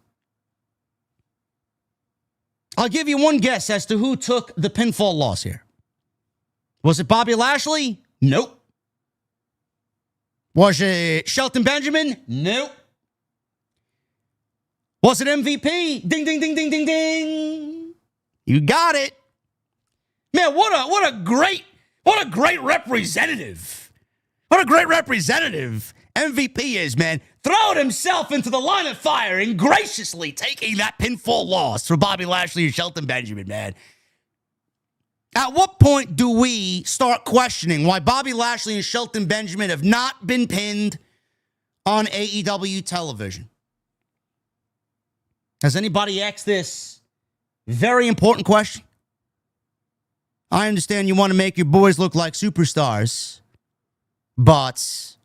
I'll give you one guess as to who took the pinfall loss here. Was it Bobby Lashley? Nope. Was it Shelton Benjamin? Nope. Was it MVP? Ding, ding, ding, ding, ding, ding. You got it. Man, what a great representative. What a great representative MVP is, man. Throwing himself into the line of fire and graciously taking that pinfall loss for Bobby Lashley and Shelton Benjamin, man. At what point do we start questioning why Bobby Lashley and Shelton Benjamin have not been pinned on AEW television? Has anybody asked this very important question? I understand you want to make your boys look like superstars, but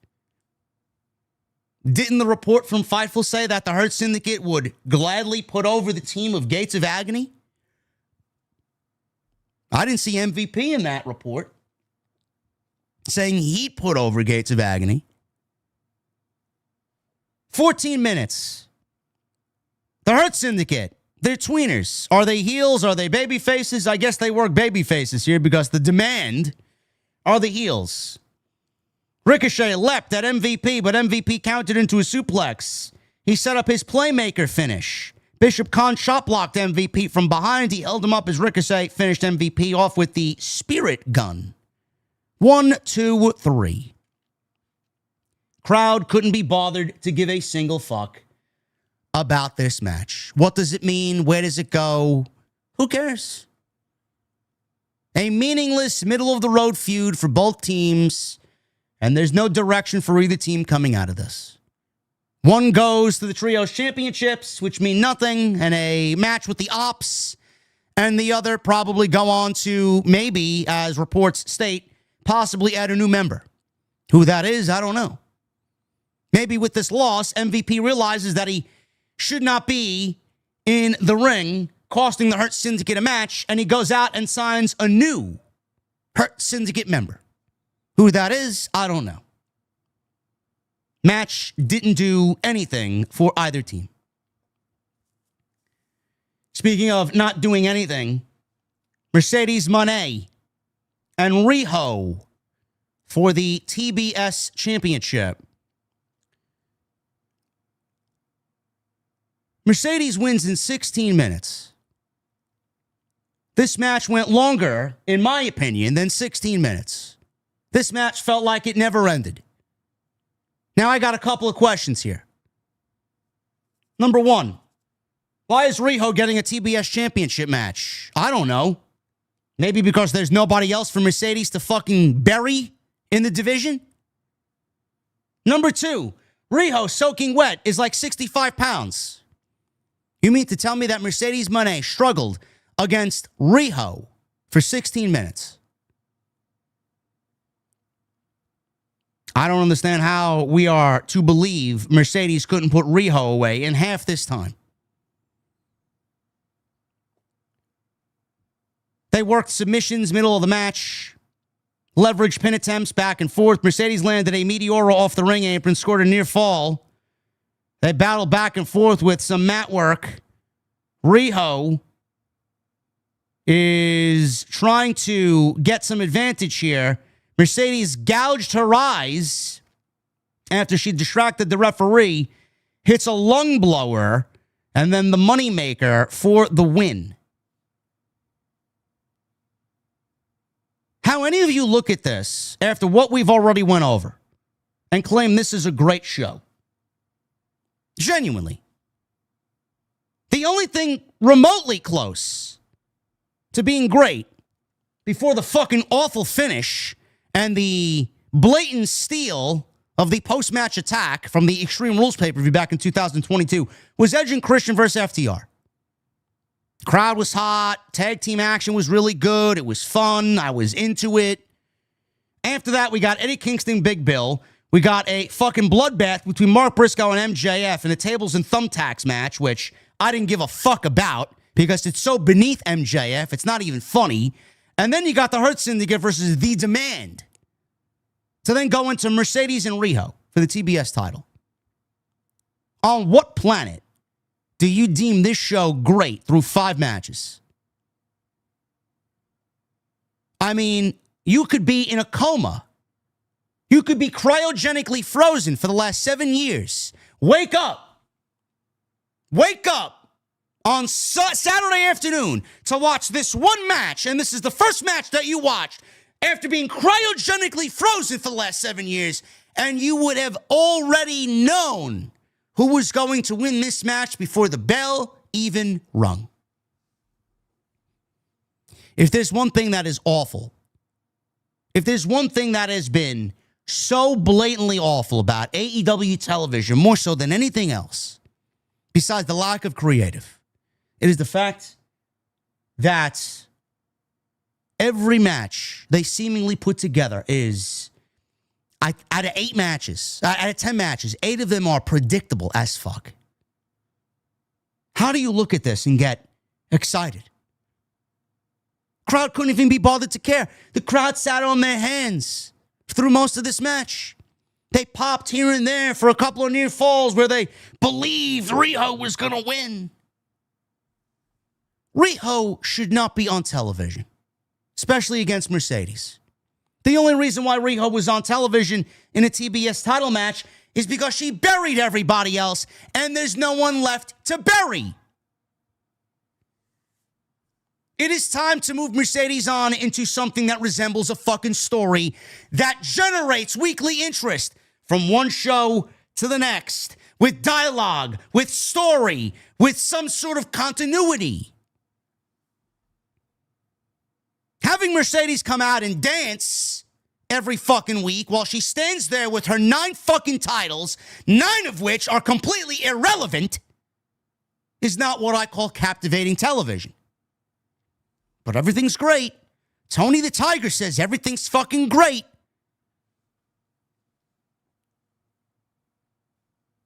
didn't the report from Fightful say that the Hurt Syndicate would gladly put over the team of Gates of Agony? I didn't see MVP in that report saying he'd put over Gates of Agony. 14 minutes. The Hurt Syndicate, they're tweeners. Are they heels? Are they baby faces? I guess they work baby faces here because the demand are the heels. Ricochet leapt at MVP, but MVP countered into a suplex. He set up his playmaker finish. Bishop Khan shot blocked MVP from behind. He held him up as Ricochet finished MVP off with the Spirit Gun. 1, 2, 3. Crowd couldn't be bothered to give a single fuck about this match. What does it mean? Where does it go? Who cares? A meaningless, middle-of-the-road feud for both teams, and there's no direction for either team coming out of this. One goes to the Trios Championships, which mean nothing, and a match with the Ops, and the other probably go on to maybe, as reports state, possibly add a new member. Who that is, I don't know. Maybe with this loss, MVP realizes that he should not be in the ring, costing the Hurt Syndicate a match, and he goes out and signs a new Hurt Syndicate member. Who that is, I don't know. Match didn't do anything for either team. Speaking of not doing anything, Mercedes Monet and Riho for the TBS Championship. Mercedes wins in 16 minutes. This match went longer, in my opinion, than 16 minutes. This match felt like it never ended. Now I got a couple of questions here. Number one, why is Riho getting a TBS Championship match? I don't know. Maybe because there's nobody else for Mercedes to fucking bury in the division? Number two, Riho soaking wet is like 65 pounds. You mean to tell me that Mercedes Monet struggled against Riho for 16 minutes? I don't understand how we are to believe Mercedes couldn't put Riho away in half this time. They worked submissions middle of the match, leveraged pin attempts back and forth. Mercedes landed a Meteora off the ring apron, scored a near fall. They battled back and forth with some mat work. Riho is trying to get some advantage here. Mercedes gouged her eyes after she distracted the referee, hits a lung blower, and then the moneymaker for the win. How any of you look at this after what we've already went over and claim this is a great show? Genuinely. The only thing remotely close to being great before the fucking awful finish and the blatant steal of the post-match attack from the Extreme Rules pay-per-view back in 2022 was Edge and Christian versus FTR. Crowd was hot. Tag team action was really good. It was fun. I was into it. After that, we got Eddie Kingston, Big Bill. We got a fucking bloodbath between Mark Briscoe and MJF in a tables and thumbtacks match, which I didn't give a fuck about because it's so beneath MJF. It's not even funny. And then you got the Hurt Syndicate versus The Demand to then go into Mercedes and Riho for the TBS title. On what planet do you deem this show great through 5 matches? I mean, you could be in a coma. You could be cryogenically frozen for the last 7 years. Wake up. Wake up on Saturday afternoon to watch this one match, and this is the first match that you watched after being cryogenically frozen for the last 7 years, and you would have already known who was going to win this match before the bell even rung. If there's one thing that is awful, if there's one thing that has been so blatantly awful about AEW television, more so than anything else, besides the lack of creative. It is the fact that every match they seemingly put together is, out of 8 matches, out of 10 matches, 8 of them are predictable as fuck. How do you look at this and get excited? Crowd couldn't even be bothered to care. The crowd sat on their hands through most of this match. They popped here and there for a couple of near falls where they believed Riho was going to win. Riho should not be on television, especially against Mercedes. The only reason why Riho was on television in a TBS title match is because she buried everybody else, and there's no one left to bury. It is time to move Mercedes on into something that resembles a fucking story that generates weekly interest from one show to the next, with dialogue, with story, with some sort of continuity. Having Mercedes come out and dance every fucking week while she stands there with her 9 fucking titles, 9 of which are completely irrelevant, is not what I call captivating television. But everything's great. Toni the Tiger says everything's fucking great.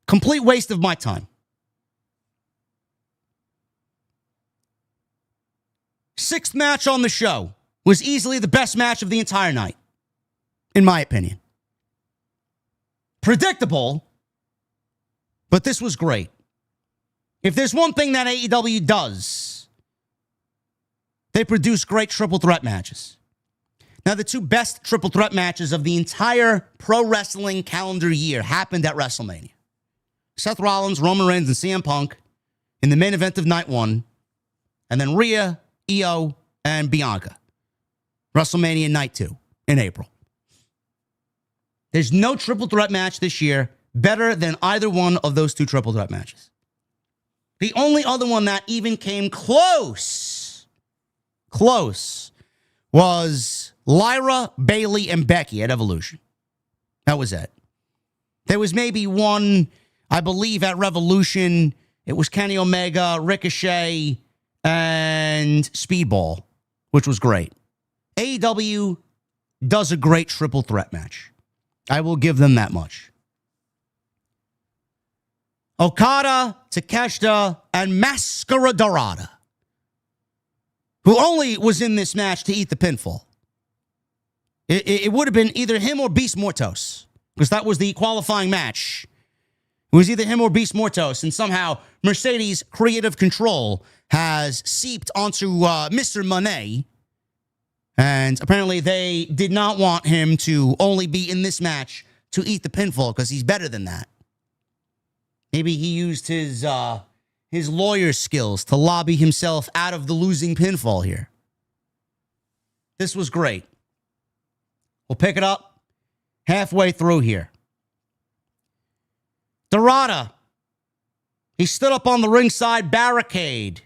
Complete waste of my time. Sixth match on the show was easily the best match of the entire night, in my opinion. Predictable, but this was great. If there's one thing that AEW does, they produce great triple threat matches. Now, the 2 best triple threat matches of the entire pro wrestling calendar year happened at WrestleMania. Seth Rollins, Roman Reigns, and CM Punk in the main event of night 1, and then Rhea, Io, and Bianca. WrestleMania night 2 in April. There's no triple threat match this year better than either one of those 2 triple threat matches. The only other one that even came close, was Lyra, Bayley, and Becky at Evolution. That was it. There was maybe one, I believe, at Revolution. It was Kenny Omega, Ricochet, and Speedball, which was great. AEW does a great triple threat match. I will give them that much. Okada, Takeshita, and Mascara Dorada, who only was in this match to eat the pinfall. It would have been either him or Beast Mortos, because that was the qualifying match. It was either him or Beast Mortos, and somehow Mercedes' creative control has seeped onto Mr. Monet, and apparently they did not want him to only be in this match to eat the pinfall, because he's better than that. Maybe he used his lawyer skills to lobby himself out of the losing pinfall here. This was great. We'll pick it up halfway through here. Dorada. He stood up on the ringside barricade.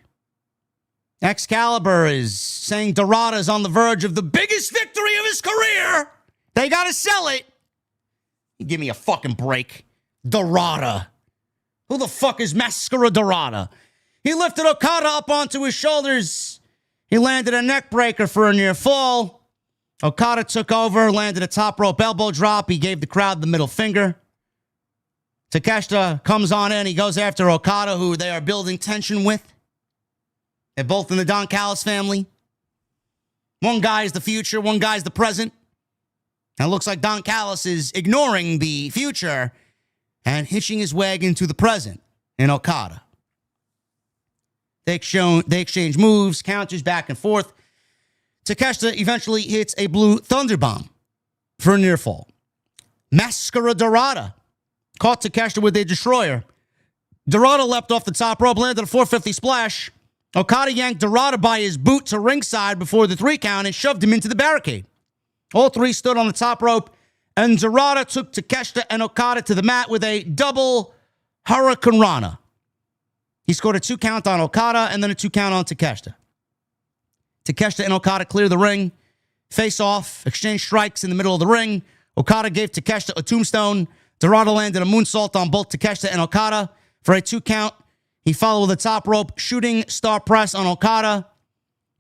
Excalibur is saying Dorada's on the verge of the biggest victory of his career. They got to sell it. Give me a fucking break. Dorada. Who the fuck is Mascara Dorada? He lifted Okada up onto his shoulders. He landed a neck breaker for a near fall. Okada took over, landed a top rope elbow drop. He gave the crowd the middle finger. Takeshita comes on in. He goes after Okada, who they are building tension with. They're both in the Don Callis family. One guy is the future, one guy's the present. And it looks like Don Callis is ignoring the future and hitching his wagon to the present in Okada. They exchange moves, counters back and forth. Takeshita eventually hits a blue thunder bomb for a near fall. Mascara Dorada caught Takeshita with a destroyer. Dorada leapt off the top rope, landed a 450 splash. Okada yanked Dorada by his boot to ringside before the 3 count and shoved him into the barricade. All 3 stood on the top rope, and Dorada took Takeshita and Okada to the mat with a double Hurricane Rana. He scored a 2 count on Okada and then a 2 count on Takeshita. Takeshita and Okada clear the ring, face off, exchange strikes in the middle of the ring. Okada gave Takeshita a tombstone. Dorada landed a moonsault on both Takeshita and Okada for a 2 count. He followed with a top rope shooting star press on Okada.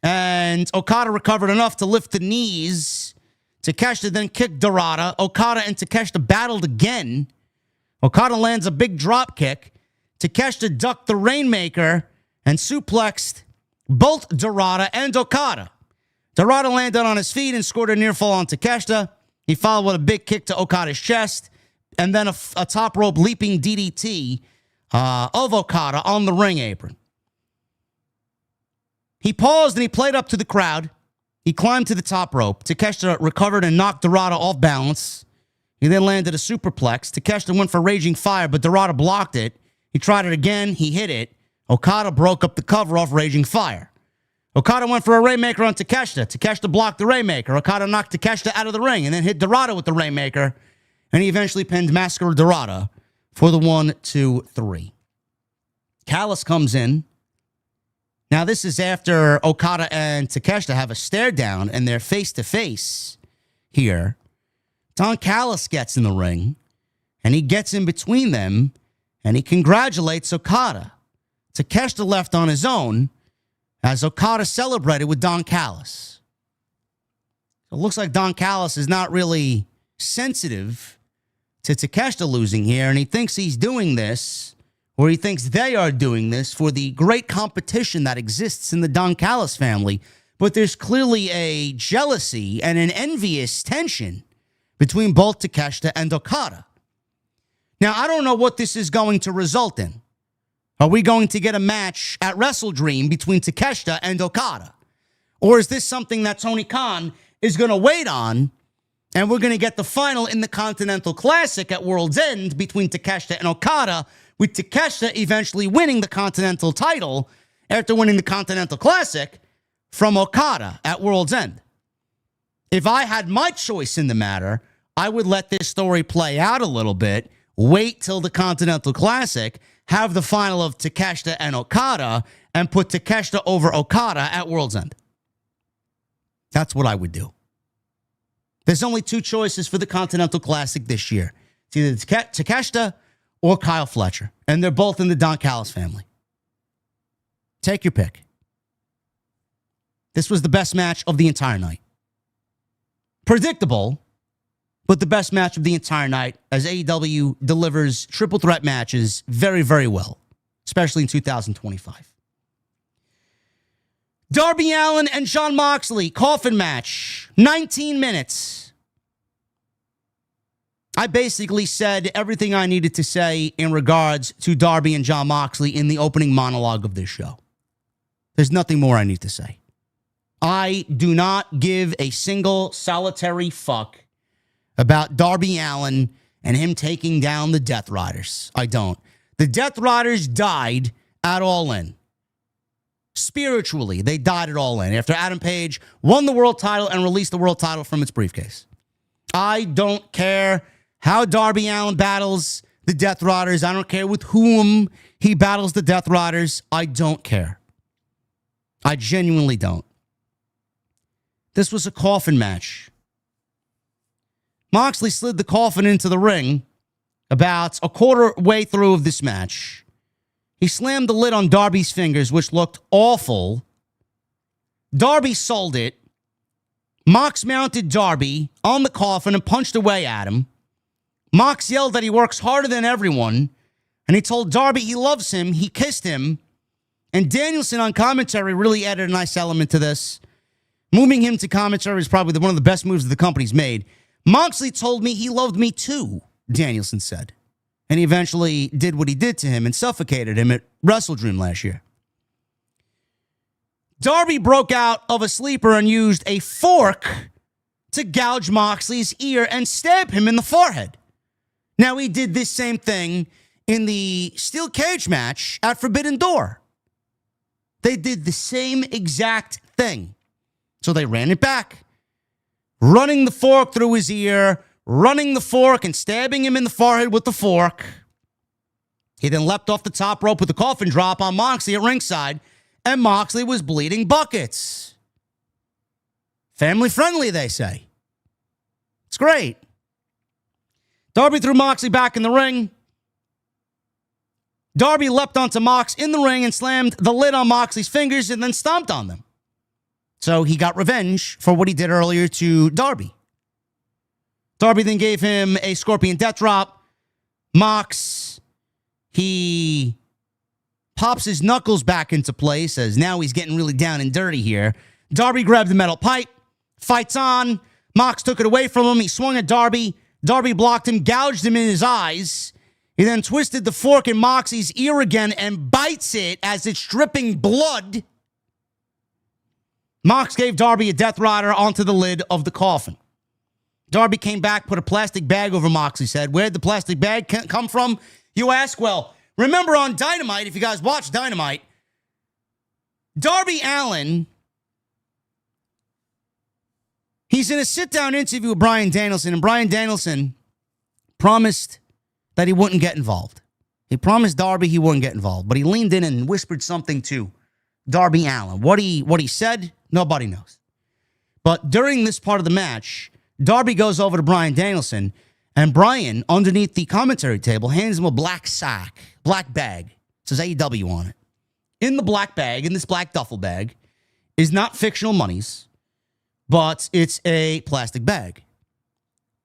And Okada recovered enough to lift the knees. Takeshita then kicked Dorada. Okada and Takeshita battled again. Okada lands a big drop kick. Takeshita ducked the Rainmaker and suplexed both Dorada and Okada. Dorada landed on his feet and scored a near fall on Takeshita. He followed with a big kick to Okada's chest and then a top rope leaping DDT of Okada on the ring apron. He paused and he played up to the crowd. He climbed to the top rope. Takeshita recovered and knocked Dorada off balance. He then landed a superplex. Takeshita went for Raging Fire, but Dorada blocked it. He tried it again. He hit it. Okada broke up the cover off Raging Fire. Okada went for a Rainmaker on Takeshita. Takeshita blocked the Rainmaker. Okada knocked Takeshita out of the ring and then hit Dorada with the Rainmaker. And he eventually pinned Massacre Dorada for the 1, 2, 3. Callis comes in. Now, this is after Okada and Takeshita have a stare down and they're face-to-face here. Don Callis gets in the ring, and he gets in between them, and he congratulates Okada. Takeshita left on his own as Okada celebrated with Don Callis. So it looks like Don Callis is not really sensitive to Takeshita losing here, and he thinks he's doing this, or he thinks they are doing this for the great competition that exists in the Don Callis family. But there's clearly a jealousy and an envious tension between both Takeshita and Okada. Now, I don't know what this is going to result in. Are we going to get a match at Wrestle Dream between Takeshita and Okada? Or is this something that Tony Khan is going to wait on, and we're going to get the final in the Continental Classic at World's End between Takeshita and Okada, with Takeshita eventually winning the Continental title after winning the Continental Classic from Okada at World's End? If I had my choice in the matter, I would let this story play out a little bit, wait till the Continental Classic, have the final of Takeshita and Okada, and put Takeshita over Okada at World's End. That's what I would do. There's only 2 choices for the Continental Classic this year. It's either Takeshita or Kyle Fletcher, and they're both in the Don Callis family. Take your pick. This was the best match of the entire night. Predictable, but the best match of the entire night, as AEW delivers triple threat matches very, very well, especially in 2025. Darby Allin and Jon Moxley, Coffin Match, 19 minutes. I basically said everything I needed to say in regards to Darby and Jon Moxley in the opening monologue of this show. There's nothing more I need to say. I do not give a single solitary fuck about Darby Allin and him taking down the Death Riders. I don't. The Death Riders died at All In. Spiritually, they died at All In after Adam Page won the world title and released the world title from its briefcase. I don't care how Darby Allin battles the Death Riders. I don't care with whom he battles the Death Riders. I don't care. I genuinely don't. This was a coffin match. Moxley slid the coffin into the ring about a quarter way through of this match. He slammed the lid on Darby's fingers, which looked awful. Darby sold it. Mox mounted Darby on the coffin and punched away at him. Mox yelled that he works harder than everyone, and he told Darby he loves him. He kissed him. And Danielson on commentary really added a nice element to this. Moving him to commentary is probably one of the best moves that the company's made. Moxley told me he loved me too, Danielson said. And he eventually did what he did to him and suffocated him at Wrestle Dream last year. Darby broke out of a sleeper and used a fork to gouge Moxley's ear and stab him in the forehead. Now, he did this same thing in the steel cage match at Forbidden Door. They did the same exact thing. So they ran it back, running the fork through his ear, running the fork and stabbing him in the forehead with the fork. He then leapt off the top rope with a coffin drop on Moxley at ringside, and Moxley was bleeding buckets. Family friendly, they say. It's great. Darby threw Moxley back in the ring. Darby leapt onto Mox in the ring and slammed the lid on Moxley's fingers and then stomped on them. So he got revenge for what he did earlier to Darby. Darby then gave him a Scorpion Death Drop. Mox, he pops his knuckles back into place as now he's getting really down and dirty here. Darby grabbed the metal pipe. Fights on. Mox took it away from him. He swung at Darby. Darby blocked him, gouged him in his eyes. He then twisted the fork in Moxie's ear again and bites it as it's dripping blood. Mox gave Darby a Death Rider onto the lid of the coffin. Darby came back, put a plastic bag over Moxley's head. Where'd the plastic bag come from, you ask? Well, remember on Dynamite, if you guys watch Dynamite, Darby Allin, he's in a sit-down interview with Bryan Danielson, and Bryan Danielson promised that he wouldn't get involved. He promised Darby he wouldn't get involved, but he leaned in and whispered something to Darby Allin. What he said, nobody knows. But during this part of the match, Darby goes over to Bryan Danielson, and Bryan, underneath the commentary table, hands him a black sack, black bag. It says AEW on it. In the black bag, in this black duffel bag, is not fictional monies, but it's a plastic bag.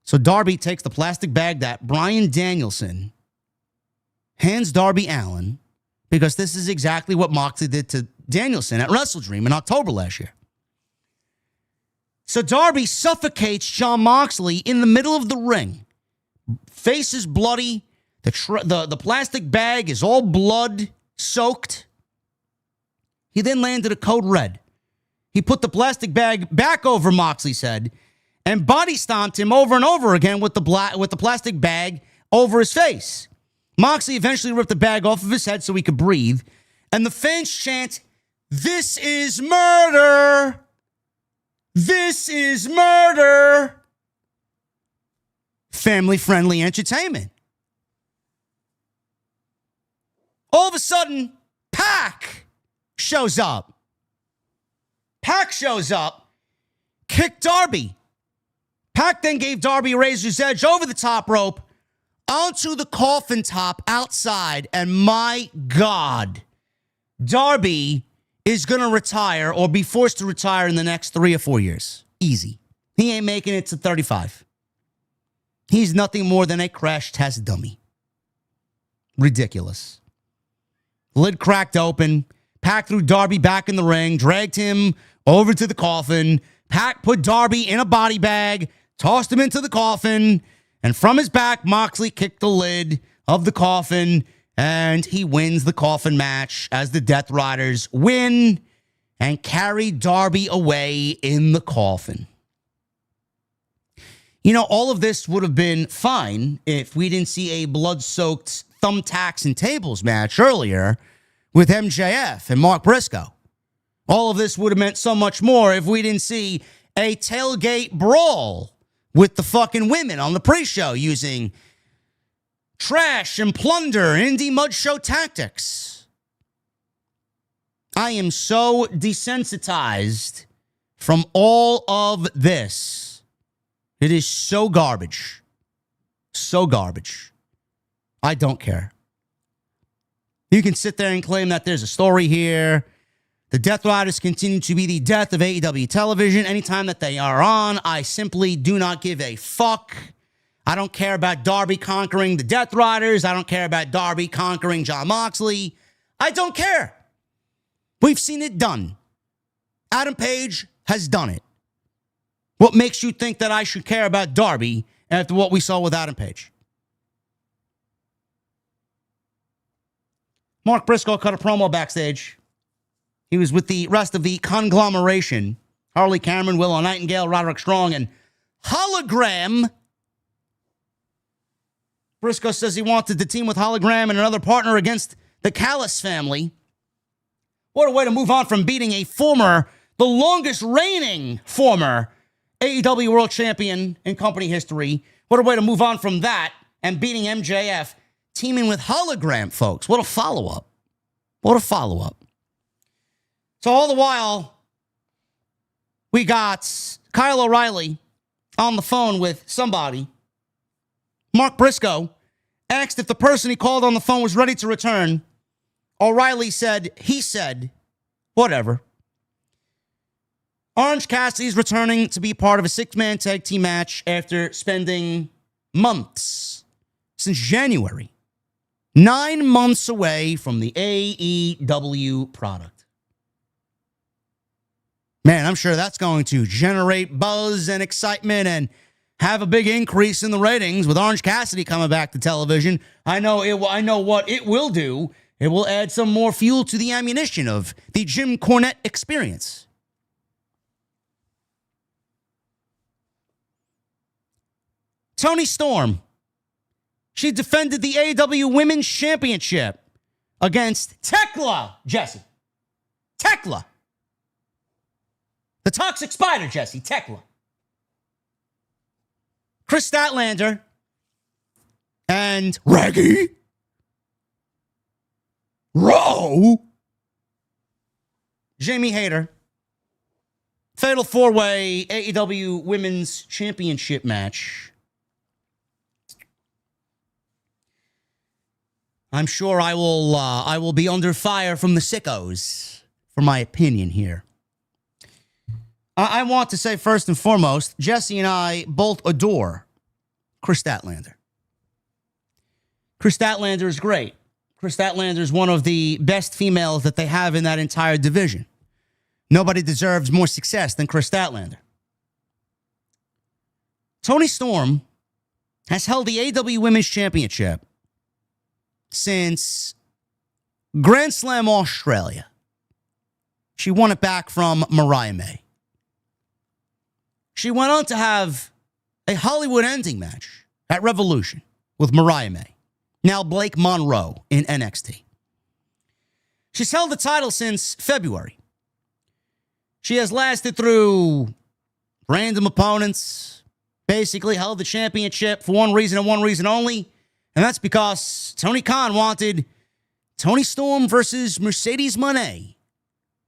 So Darby takes the plastic bag that Bryan Danielson hands Darby Allin, because this is exactly what Moxley did to Danielson at WrestleDream in October last year. So Darby suffocates Jon Moxley in the middle of the ring. Face is bloody. The plastic bag is all blood soaked. He then landed a code red. He put the plastic bag back over Moxley's head and body stomped him over and over again with the plastic bag over his face. Moxley eventually ripped the bag off of his head so he could breathe. And the fans chant, "This is murder! This is murder!" Family-friendly entertainment. All of a sudden, Pac shows up. Pac shows up, kicked Darby. Pac then gave Darby a razor's edge over the top rope onto the coffin top outside. And my God, Darby is going to retire or be forced to retire in the next 3 or 4 years. Easy. He ain't making it to 35. He's nothing more than a crash test dummy. Ridiculous. Lid cracked open. Pac threw Darby back in the ring, dragged him over to the coffin. Pac put Darby in a body bag, tossed him into the coffin, and from his back, Moxley kicked the lid of the coffin, and he wins the coffin match as the Death Riders win and carry Darby away in the coffin. You know, all of this would have been fine if we didn't see a blood-soaked thumbtacks and tables match earlier with MJF and Mark Briscoe. All of this would have meant so much more if we didn't see a tailgate brawl with the fucking women on the pre-show using trash and plunder, indie mud show tactics. I am so desensitized from all of this. It is so garbage. So garbage. I don't care. You can sit there and claim that there's a story here. The Death Riders continue to be the death of AEW television. Anytime that they are on, I simply do not give a fuck. I don't care about Darby conquering the Death Riders. I don't care about Darby conquering Jon Moxley. I don't care. We've seen it done. Adam Page has done it. What makes you think that I should care about Darby after what we saw with Adam Page? Mark Briscoe cut a promo backstage. He was with the rest of the conglomeration. Harley Cameron, Willow Nightingale, Roderick Strong, and Hologram. Briscoe says he wanted to team with Hologram and another partner against the Callis family. What a way to move on from beating the longest reigning former AEW World Champion in company history. What a way to move on from that and beating MJF, teaming with Hologram, folks. What a follow-up. What a follow-up. So all the while, we got Kyle O'Reilly on the phone with somebody. Mark Briscoe asked if the person he called on the phone was ready to return, O'Reilly said, he said, whatever. Orange Cassidy's returning to be part of a 6-man tag team match after spending months, since January, 9 months away from the AEW product. Man, I'm sure that's going to generate buzz and excitement and have a big increase in the ratings with Orange Cassidy coming back to television. I know what it will do. It will add some more fuel to the ammunition of the Jim Cornette experience. Toni Storm. She defended the AEW Women's Championship against Thekla, Jesse. Thekla. The Toxic Spider, Jesse. Thekla. Kris Statlander and Raggy Reho, Jamie Hayter. Fatal 4-way AEW Women's Championship match. I'm sure I will be under fire from the sickos for my opinion here. I want to say first and foremost, Jesse and I both adore Kris Statlander. Kris Statlander is great. Kris Statlander is one of the best females that they have in that entire division. Nobody deserves more success than Kris Statlander. Toni Storm has held the AEW Women's Championship since Grand Slam Australia. She won it back from Mariah May. She went on to have a Hollywood ending match at Revolution with Mariah May, now Blake Monroe in NXT. She's held the title since February. She has lasted through random opponents, basically held the championship for one reason and one reason only, and that's because Tony Khan wanted Toni Storm versus Mercedes Monet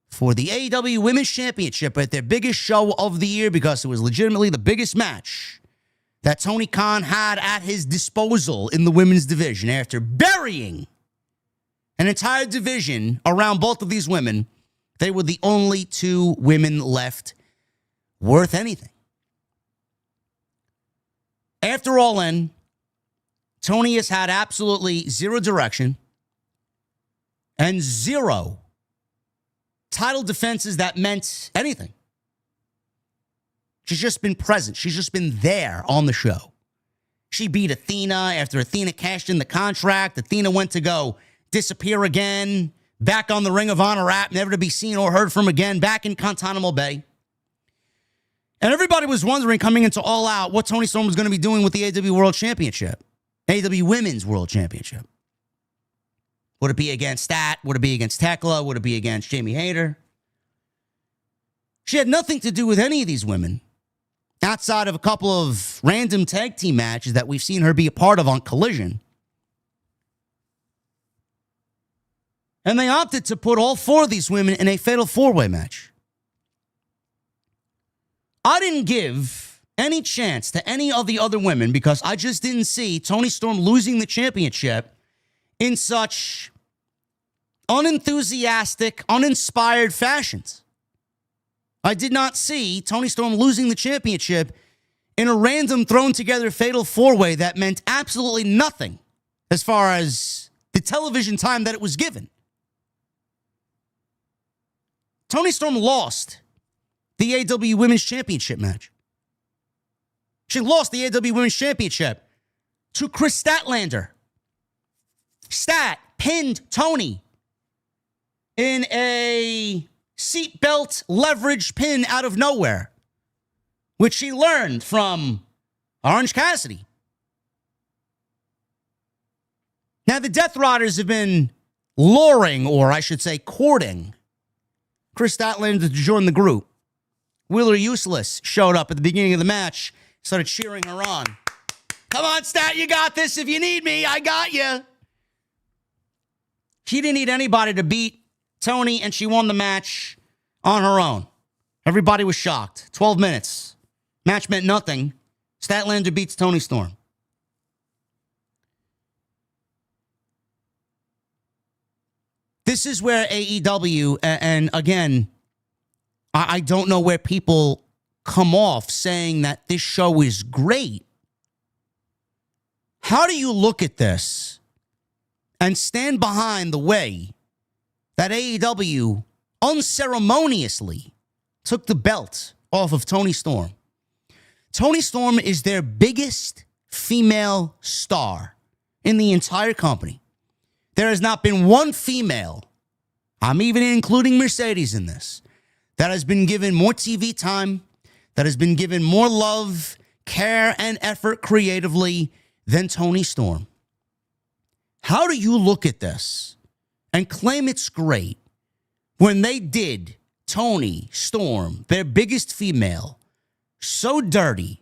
for the AEW Women's Championship at their biggest show of the year, because it was legitimately the biggest match that Tony Khan had at his disposal in the women's division. After burying an entire division around both of these women, they were the only two women left worth anything. After All In, Toni has had absolutely zero direction and zero title defenses that meant anything. She's just been present. She's just been there on the show. She beat Athena after Athena cashed in the contract. Athena went to go disappear again, back on the Ring of Honor app, never to be seen or heard from again, back in Guantanamo Bay. And everybody was wondering coming into All Out what Toni Storm was going to be doing with the AEW World Championship, AEW Women's World Championship. Would it be against Stat? Would it be against Thekla? Would it be against Jamie Hayter? She had nothing to do with any of these women outside of a couple of random tag team matches that we've seen her be a part of on Collision. And they opted to put all four of these women in a fatal 4-way match. I didn't give any chance to any of the other women because I just didn't see Toni Storm losing the championship in such unenthusiastic, uninspired fashions. I did not see Toni Storm losing the championship in a random thrown together fatal 4-way that meant absolutely nothing as far as the television time that it was given. Toni Storm lost the AEW Women's Championship match. She lost the AEW Women's Championship to Kris Statlander. Stat pinned Toni in a seatbelt leverage pin out of nowhere, which she learned from Orange Cassidy. Now, the Death Riders have been luring, or I should say courting, Kris Statlander to join the group. Wheeler Useless showed up at the beginning of the match, started cheering her on. Come on, Stat, you got this. If you need me, I got you. She didn't need anybody to beat Toni, and she won the match on her own. Everybody was shocked. 12 minutes. Match meant nothing. Statlander beats Toni Storm. This is where AEW, and again, I don't know where people come off saying that this show is great. How do you look at this and stand behind the way that AEW unceremoniously took the belt off of Toni Storm? Toni Storm is their biggest female star in the entire company. There has not been one female, I'm even including Mercedes in this, that has been given more TV time, that has been given more love, care, and effort creatively than Toni Storm. How do you look at this and claim it's great when they did Toni Storm, their biggest female, so dirty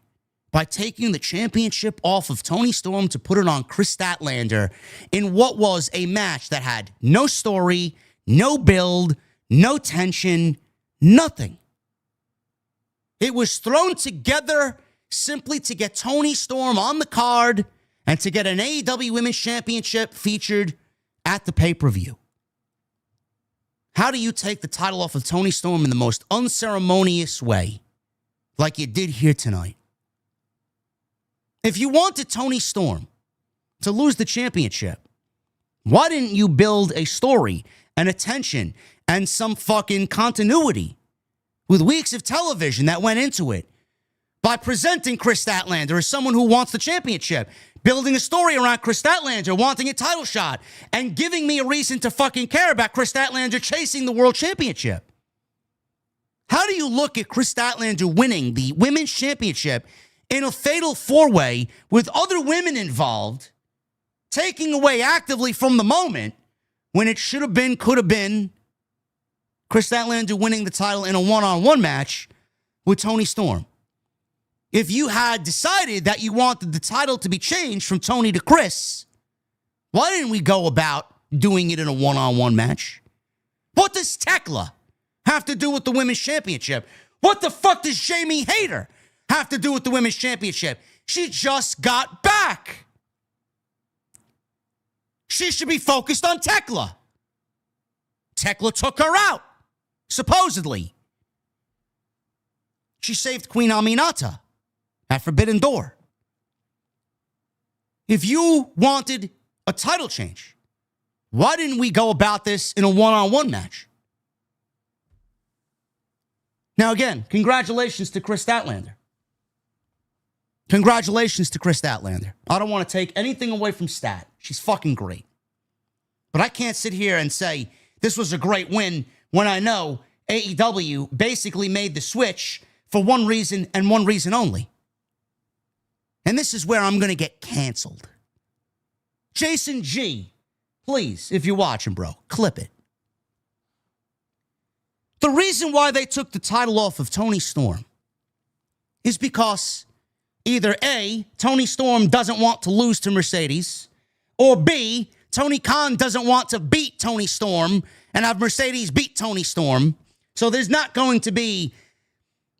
by taking the championship off of Toni Storm to put it on Kris Statlander in what was a match that had no story, no build, no tension, nothing? It was thrown together simply to get Toni Storm on the card and to get an AEW Women's Championship featured at the pay-per-view. How do you take the title off of Toni Storm in the most unceremonious way, like you did here tonight? If you wanted Toni Storm to lose the championship, why didn't you build a story and a tension and some fucking continuity with weeks of television that went into it by presenting Kris Statlander as someone who wants the championship, building a story around Kris Statlander wanting a title shot, and giving me a reason to fucking care about Kris Statlander chasing the world championship? How do you look at Kris Statlander winning the women's championship in a fatal four-way with other women involved, taking away actively from the moment when it should have been, could have been, Kris Statlander winning the title in a one-on-one match with Toni Storm? If you had decided that you wanted the title to be changed from Toni to Kris, why didn't we go about doing it in a one-on-one match? What does Thekla have to do with the women's championship? What the fuck does Jamie Hayter have to do with the women's championship? She just got back. She should be focused on Thekla. Thekla took her out, supposedly. She saved Queen Aminata at Forbidden Door. If you wanted a title change, why didn't we go about this in a one-on-one match? Now, again, congratulations to Kris Statlander. Congratulations to Kris Statlander. I don't want to take anything away from Stat. She's fucking great. But I can't sit here and say this was a great win when I know AEW basically made the switch for one reason and one reason only. And this is where I'm going to get canceled. Jason G, please, if you're watching, bro, clip it. The reason why they took the title off of Toni Storm is because either A, Toni Storm doesn't want to lose to Mercedes, or B, Tony Khan doesn't want to beat Toni Storm and have Mercedes beat Toni Storm. So there's not going to be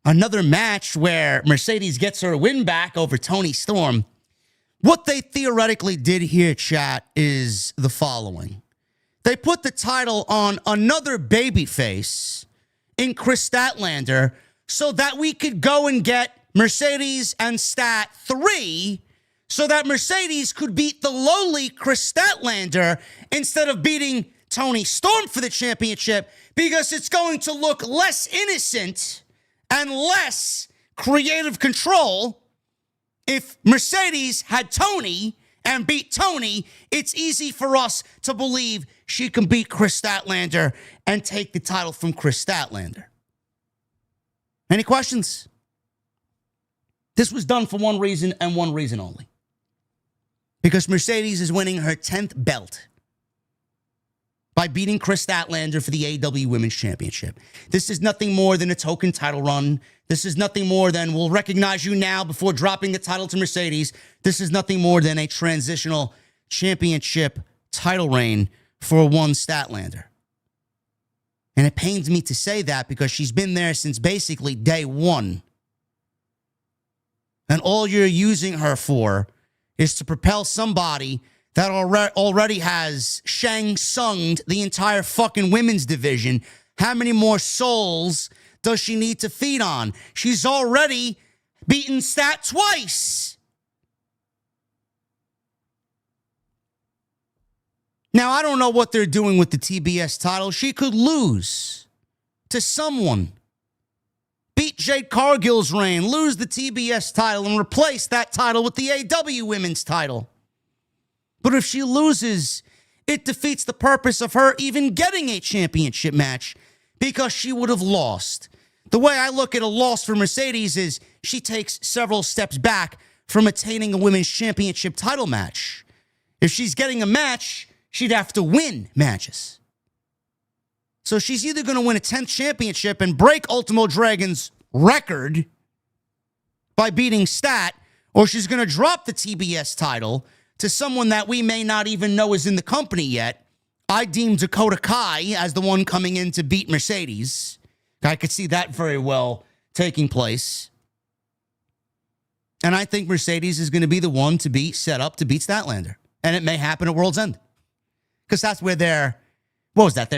another match where Mercedes gets her win back over Toni Storm. What they theoretically did here, chat, is the following. They put the title on another babyface in Kris Statlander so that we could go and get Mercedes and Stat 3 so that Mercedes could beat the lowly Kris Statlander instead of beating Toni Storm for the championship, because it's going to look less innocent and less creative control. If Mercedes had Toni and beat Toni, it's easy for us to believe she can beat Kris Statlander and take the title from Kris Statlander. Any questions? This was done for one reason and one reason only. Because Mercedes is winning her 10th belt by beating Kris Statlander for the AEW Women's Championship. This is nothing more than a token title run. This is nothing more than we'll recognize you now before dropping the title to Mercedes. This is nothing more than a transitional championship title reign for one Statlander. And it pains me to say that because she's been there since basically day one. And all you're using her for is to propel somebody that already has Shang Tsung'd the entire fucking women's division. How many more souls does she need to feed on? She's already beaten Stat twice. Now, I don't know what they're doing with the TBS title. She could lose to someone. Beat Jade Cargill's reign, lose the TBS title, and replace that title with the AEW women's title. But if she loses, it defeats the purpose of her even getting a championship match because she would have lost. The way I look at a loss for Mercedes is she takes several steps back from attaining a women's championship title match. If she's getting a match, she'd have to win matches. So she's either going to win a 10th championship and break Ultimo Dragon's record by beating Stat, or she's going to drop the TBS title to someone that we may not even know is in the company yet. I deem Dakota Kai as the one coming in to beat Mercedes. I could see that very well taking place. And I think Mercedes is going to be the one to be set up to beat Statlander. And it may happen at World's End. Because that's where their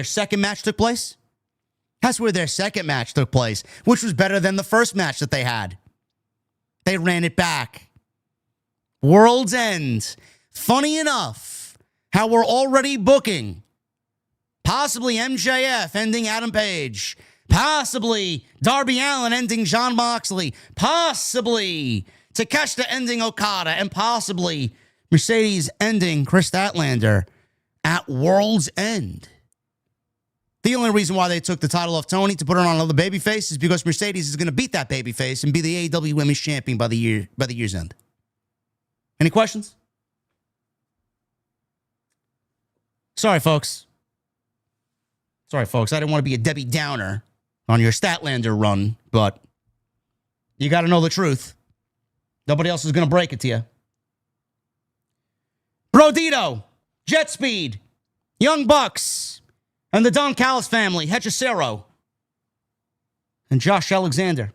second match took place? That's where their second match took place, which was better than the first match that they had. They ran it back. World's End. Funny enough, how we're already booking possibly MJF ending Adam Page, possibly Darby Allin ending Jon Moxley, possibly Takeshita ending Okada, and possibly Mercedes ending Kris Statlander at World's End. The only reason why they took the title off Toni to put her on another babyface is because Mercedes is going to beat that babyface and be the AEW Women's Champion by the year's end. Any questions? Sorry, folks. I didn't want to be a Debbie Downer on your Statlander run, but you got to know the truth. Nobody else is going to break it to you. Brodito, Jet Speed, Young Bucks, and the Don Callis family, Hechicero, and Josh Alexander.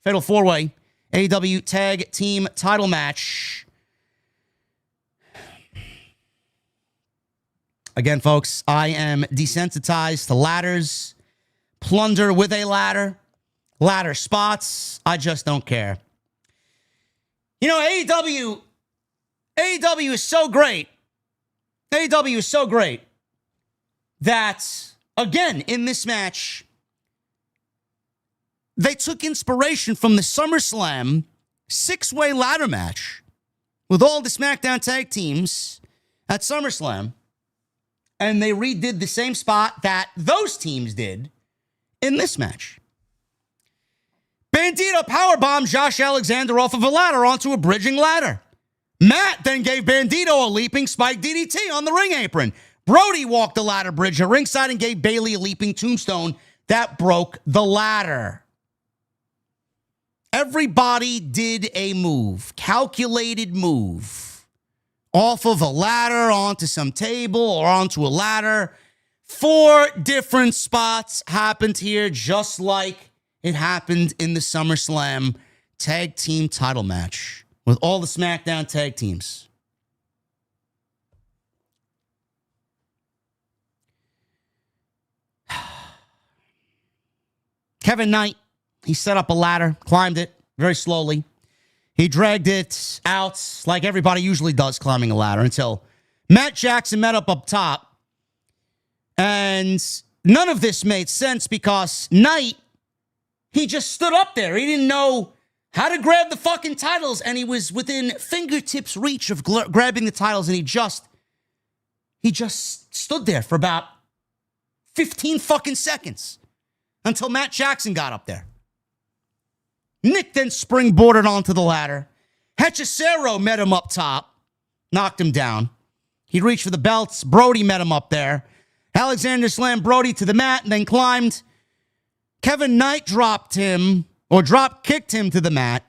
Fatal 4-way, AEW Tag Team title match. Again, folks, I am desensitized to ladders, plunder with a ladder spots. I just don't care. You know, AEW is so great. AEW is so great that, again, in this match, they took inspiration from the SummerSlam 6-way ladder match with all the SmackDown tag teams at SummerSlam, and they redid the same spot that those teams did in this match. Bandito powerbombed Josh Alexander off of a ladder onto a bridging ladder. Matt then gave Bandito a leaping spike DDT on the ring apron. Brody walked the ladder bridge at ringside and gave Bayley a leaping tombstone that broke the ladder. Everybody did a move, calculated move, off of a ladder onto some table or onto a ladder. 4 different spots happened here, just like it happened in the SummerSlam tag team title match with all the SmackDown tag teams. Kevin Knight, he set up a ladder, climbed it very slowly. He dragged it out like everybody usually does climbing a ladder until Matt Jackson met up top. And none of this made sense because Knight, he just stood up there. He didn't know how to grab the fucking titles, and he was within fingertips reach of grabbing the titles, and he just stood there for about 15 fucking seconds until Matt Jackson got up there. Nick then springboarded onto the ladder. Hechicero met him up top, knocked him down. He reached for the belts. Brody met him up there. Alexander slammed Brody to the mat and then climbed. Kevin Knight drop kicked him to the mat.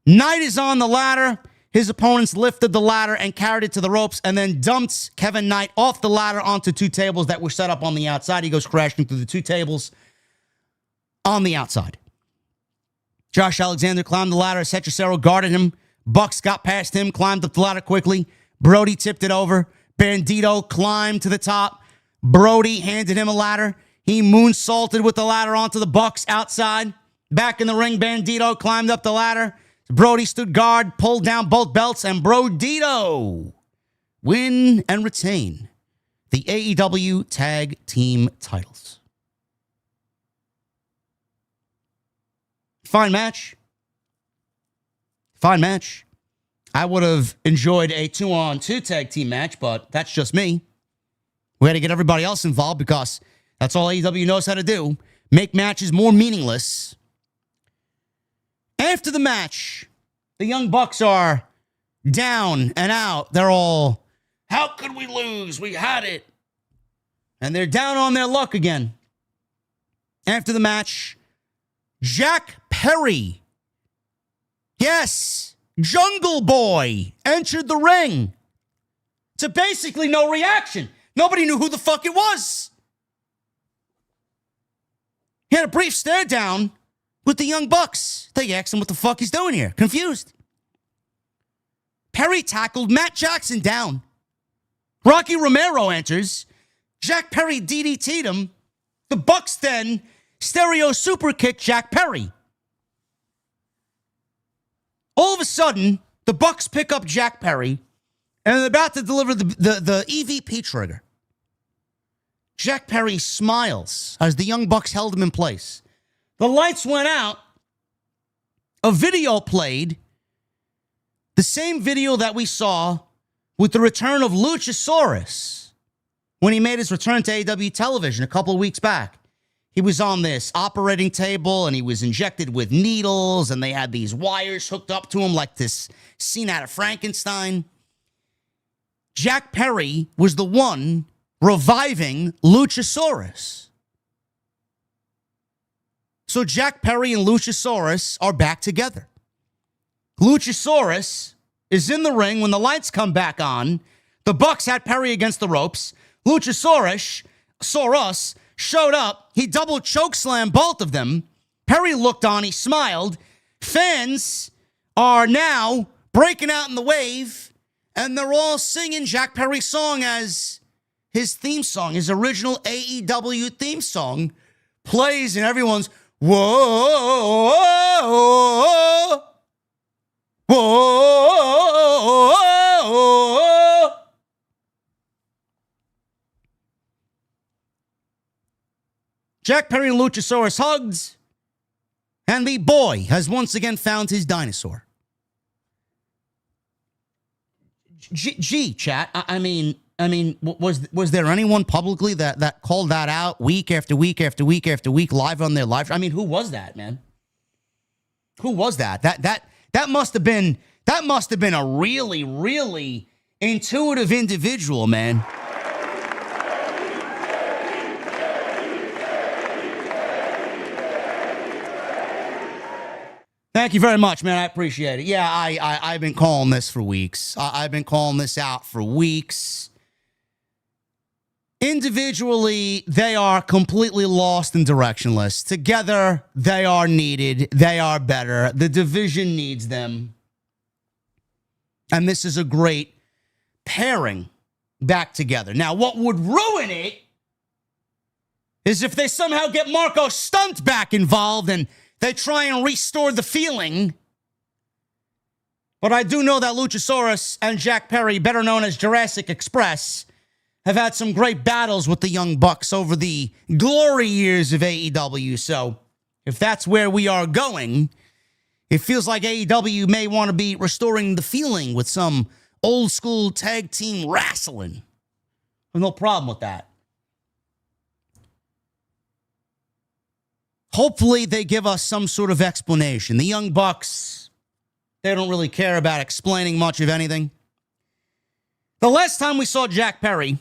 Knight is on the ladder. His opponents lifted the ladder and carried it to the ropes and then dumped Kevin Knight off the ladder onto 2 tables that were set up on the outside. He goes crashing through the 2 tables on the outside. Josh Alexander climbed the ladder as Hechicero guarded him. Bucks got past him, climbed up the ladder quickly. Brody tipped it over. Bandito climbed to the top. Brody handed him a ladder. He moonsaulted with the ladder onto the Bucks outside. Back in the ring, Bandito climbed up the ladder. Brody stood guard, pulled down both belts, and Brodito win and retain the AEW Tag Team titles. Fine match. Fine match. I would have enjoyed a 2-on-2 tag team match, but that's just me. We had to get everybody else involved because that's all AEW knows how to do. Make matches more meaningless. After the match, the Young Bucks are down and out. They're all, how could we lose? We had it. And they're down on their luck again. After the match, Jack Perry, yes, Jungle Boy, entered the ring to basically no reaction. Nobody knew who the fuck it was. He had a brief stare down with the Young Bucks. They asked him what the fuck he's doing here. Confused. Perry tackled Matt Jackson down. Rocky Romero enters. Jack Perry DDT'd him. The Bucks then stereo super kick Jack Perry. All of a sudden, the Bucks pick up Jack Perry and they're about to deliver the EVP trigger. Jack Perry smiles as the Young Bucks held him in place. The lights went out. A video played. The same video that we saw with the return of Luchasaurus when he made his return to AEW television a couple of weeks back. He was on this operating table and he was injected with needles and they had these wires hooked up to him like this scene out of Frankenstein. Jack Perry was the one reviving Luchasaurus. So Jack Perry and Luchasaurus are back together. Luchasaurus is in the ring when the lights come back on. The Bucks had Perry against the ropes. Luchasaurus showed up. He double chokeslammed both of them. Perry looked on. He smiled. Fans are now breaking out in the wave, and they're all singing Jack Perry's song as his theme song, his original AEW theme song, plays, and everyone's, whoa, whoa, whoa, whoa. Jack Perry and Luchasaurus hugged, and the boy has once again found his dinosaur. Gee, chat, I mean, was there anyone publicly that called that out week after week after week after week live on their live? I mean, who was that, man? Who was that? That must have been a really, really intuitive individual, man. Thank you very much, man. I appreciate it. Yeah, I've been calling this for weeks. I've been calling this out for weeks. Individually, they are completely lost and directionless. Together, they are needed. They are better. The division needs them. And this is a great pairing back together. Now, what would ruin it is if they somehow get Marco Stunt back involved and they try and restore the feeling. But I do know that Luchasaurus and Jack Perry, better known as Jurassic Express, have had some great battles with the Young Bucks over the glory years of AEW. So if that's where we are going, it feels like AEW may want to be restoring the feeling with some old school tag team wrestling. No problem with that. Hopefully they give us some sort of explanation. The Young Bucks, they don't really care about explaining much of anything. The last time we saw Jack Perry,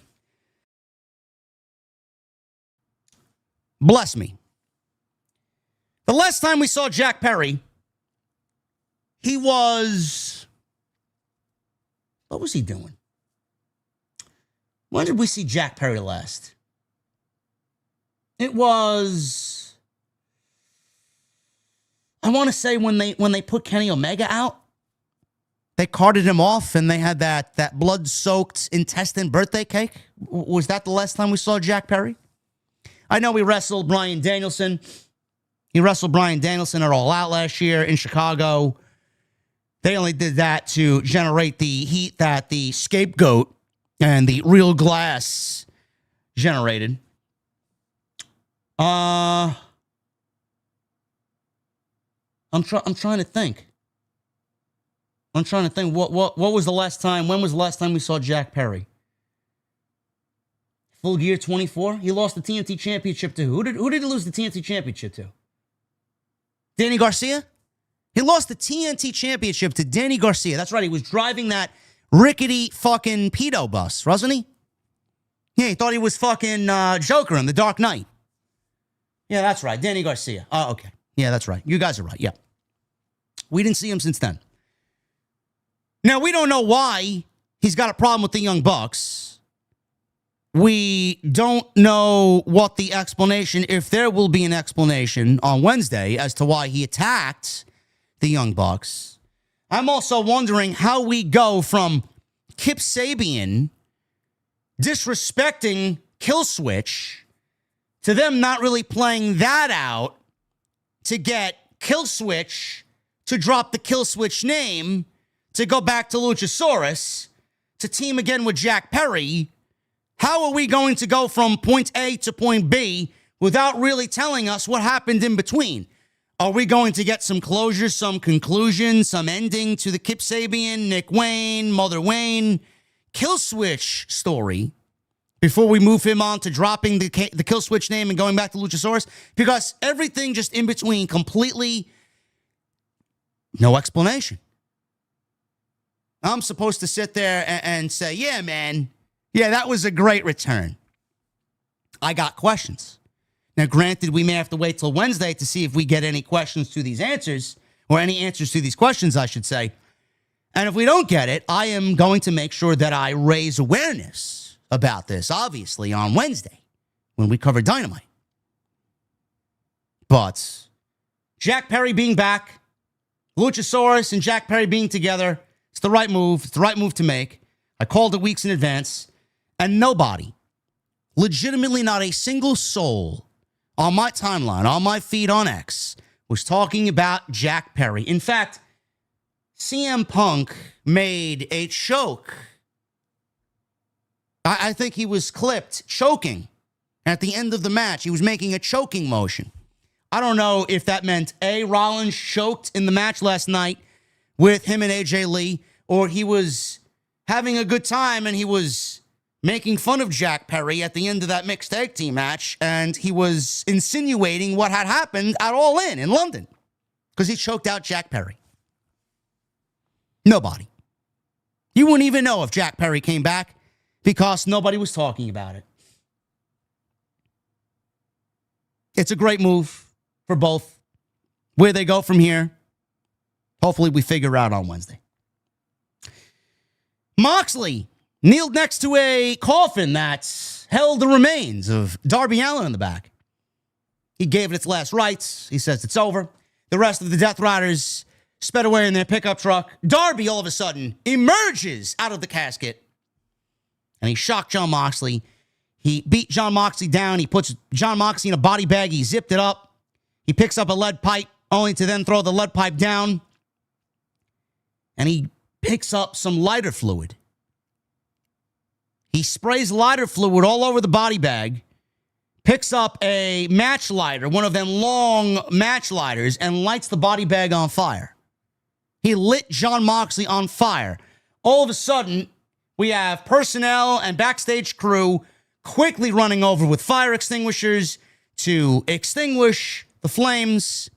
bless me. The last time we saw Jack Perry, he was, what was he doing? When did we see Jack Perry last? It was, I want to say when they put Kenny Omega out. they carted him off and they had that blood-soaked intestine birthday cake. Was that the last time we saw Jack Perry? I know he wrestled Bryan Danielson. He wrestled Bryan Danielson at All Out last year in Chicago. They only did that to generate the heat that the Scapegoat and the Real Glass generated. I'm trying to think. What was the last time? When was the last time we saw Jack Perry? Full Gear 24. He lost the TNT Championship to who? Who did he lose the TNT Championship to? Danny Garcia? He lost the TNT Championship to Danny Garcia. That's right. He was driving that rickety fucking pedo bus, wasn't he? Yeah, he thought he was fucking Joker in The Dark Knight. Yeah, that's right. Danny Garcia. Oh, okay. Yeah, that's right. You guys are right. Yeah. We didn't see him since then. Now, we don't know why he's got a problem with the Young Bucks. We don't know what the explanation, if there will be an explanation on Wednesday as to why he attacked the Young Bucks. I'm also wondering how we go from Kip Sabian disrespecting Killswitch to them not really playing that out to get Killswitch to drop the Killswitch name to go back to Luchasaurus to team again with Jack Perry. How are we going to go from point A to point B without really telling us what happened in between? Are we going to get some closure, some conclusion, some ending to the Kip Sabian, Nick Wayne, Mother Wayne, Killswitch story before we move him on to dropping the Killswitch name and going back to Luchasaurus? Because everything just in between, completely no explanation. I'm supposed to sit there and say, yeah, man, yeah, that was a great return. I got questions. Now, granted, we may have to wait till Wednesday to see if we get any questions to these answers, or any answers to these questions, I should say. And if we don't get it, I am going to make sure that I raise awareness about this, obviously, on Wednesday when we cover Dynamite. But Jack Perry being back, Luchasaurus and Jack Perry being together, it's the right move. It's the right move to make. I called it weeks in advance, and nobody, legitimately not a single soul on my timeline, on my feed on X, was talking about Jack Perry. In fact, CM Punk made a choke. I think he was clipped choking at the end of the match. He was making a choking motion. I don't know if that meant A, Rollins choked in the match last night with him and AJ Lee, or he was having a good time and he was making fun of Jack Perry at the end of that mixed tag team match, and he was insinuating what had happened at All In London because he choked out Jack Perry. Nobody. You wouldn't even know if Jack Perry came back because nobody was talking about it. It's a great move for both. Where they go from here, hopefully we figure out on Wednesday. Moxley kneeled next to a coffin that held the remains of Darby Allin in the back. He gave it its last rites. He says it's over. The rest of the Death Riders sped away in their pickup truck. Darby, all of a sudden, emerges out of the casket. And he shocked Jon Moxley. He beat Jon Moxley down. He puts Jon Moxley in a body bag. He zipped it up. He picks up a lead pipe, only to then throw the lead pipe down. And he picks up some lighter fluid. He sprays lighter fluid all over the body bag, picks up a match lighter, one of them long match lighters, and lights the body bag on fire. He lit Jon Moxley on fire. All of a sudden, we have personnel and backstage crew quickly running over with fire extinguishers to extinguish the flames.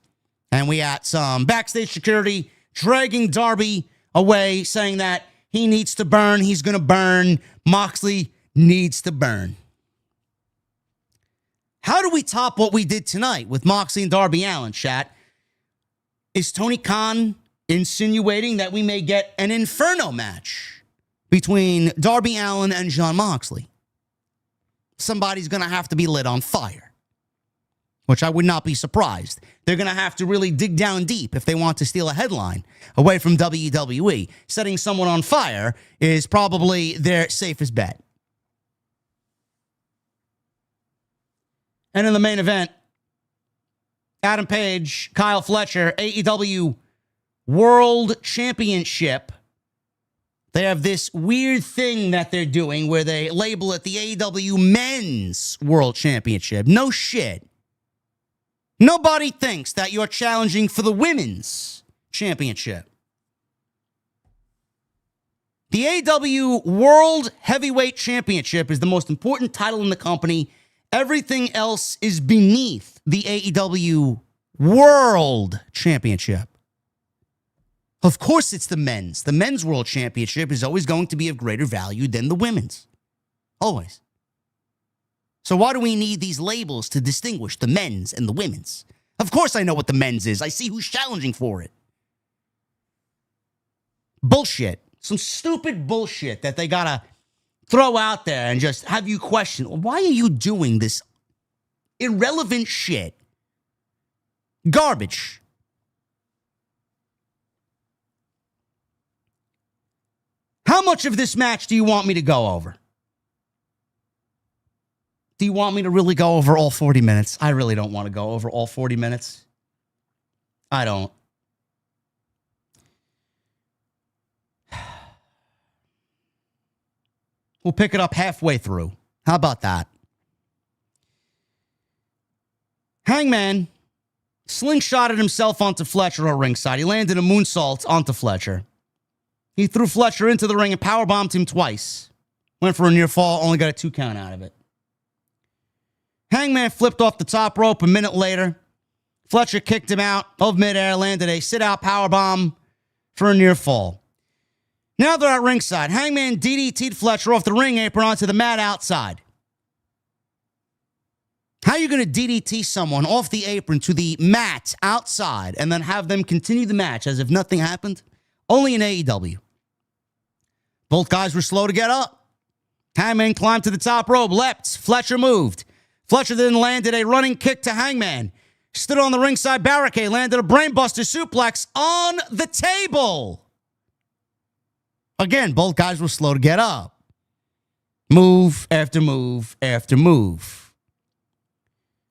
And we had some backstage security dragging Darby away, saying that he needs to burn. He's going to burn. Moxley needs to burn. How do we top what we did tonight with Moxley and Darby Allin, chat? Is Tony Khan insinuating that we may get an Inferno match between Darby Allin and Jon Moxley? Somebody's going to have to be lit on fire. which I would not be surprised. They're going to have to really dig down deep if they want to steal a headline away from WWE. Setting someone on fire is probably their safest bet. And in the main event, Adam Page, Kyle Fletcher, AEW World Championship. They have this weird thing that they're doing where they label it the AEW Men's World Championship. No shit. Nobody thinks that you're challenging for the Women's Championship. The AEW World Heavyweight Championship is the most important title in the company. Everything else is beneath the AEW World Championship. Of course it's the men's. The men's World Championship is always going to be of greater value than the women's. Always. So why do we need these labels to distinguish the men's and the women's? Of course I know what the men's is. I see who's challenging for it. Bullshit. Some stupid bullshit that they gotta throw out there and just have you question, why are you doing this irrelevant shit? Garbage. How much of this match do you want me to go over? Do you want me to really go over all 40 minutes? I really don't want to go over all 40 minutes. I don't. We'll pick it up halfway through. How about that? Hangman slingshotted himself onto Fletcher at ringside. He landed a moonsault onto Fletcher. He threw Fletcher into the ring and powerbombed him twice. Went for a near fall, only got a 2 count out of it. Hangman flipped off the top rope a minute later. Fletcher kicked him out of midair, landed a sit-out powerbomb for a near fall. Now they're at ringside. Hangman DDT'd Fletcher off the ring apron onto the mat outside. How are you going to DDT someone off the apron to the mat outside and then have them continue the match as if nothing happened? Only in AEW. Both guys were slow to get up. Hangman climbed to the top rope, leapt. Fletcher moved. Fletcher then landed a running kick to Hangman. Stood on the ringside barricade, landed a brainbuster suplex on the table. Again, both guys were slow to get up. Move after move after move.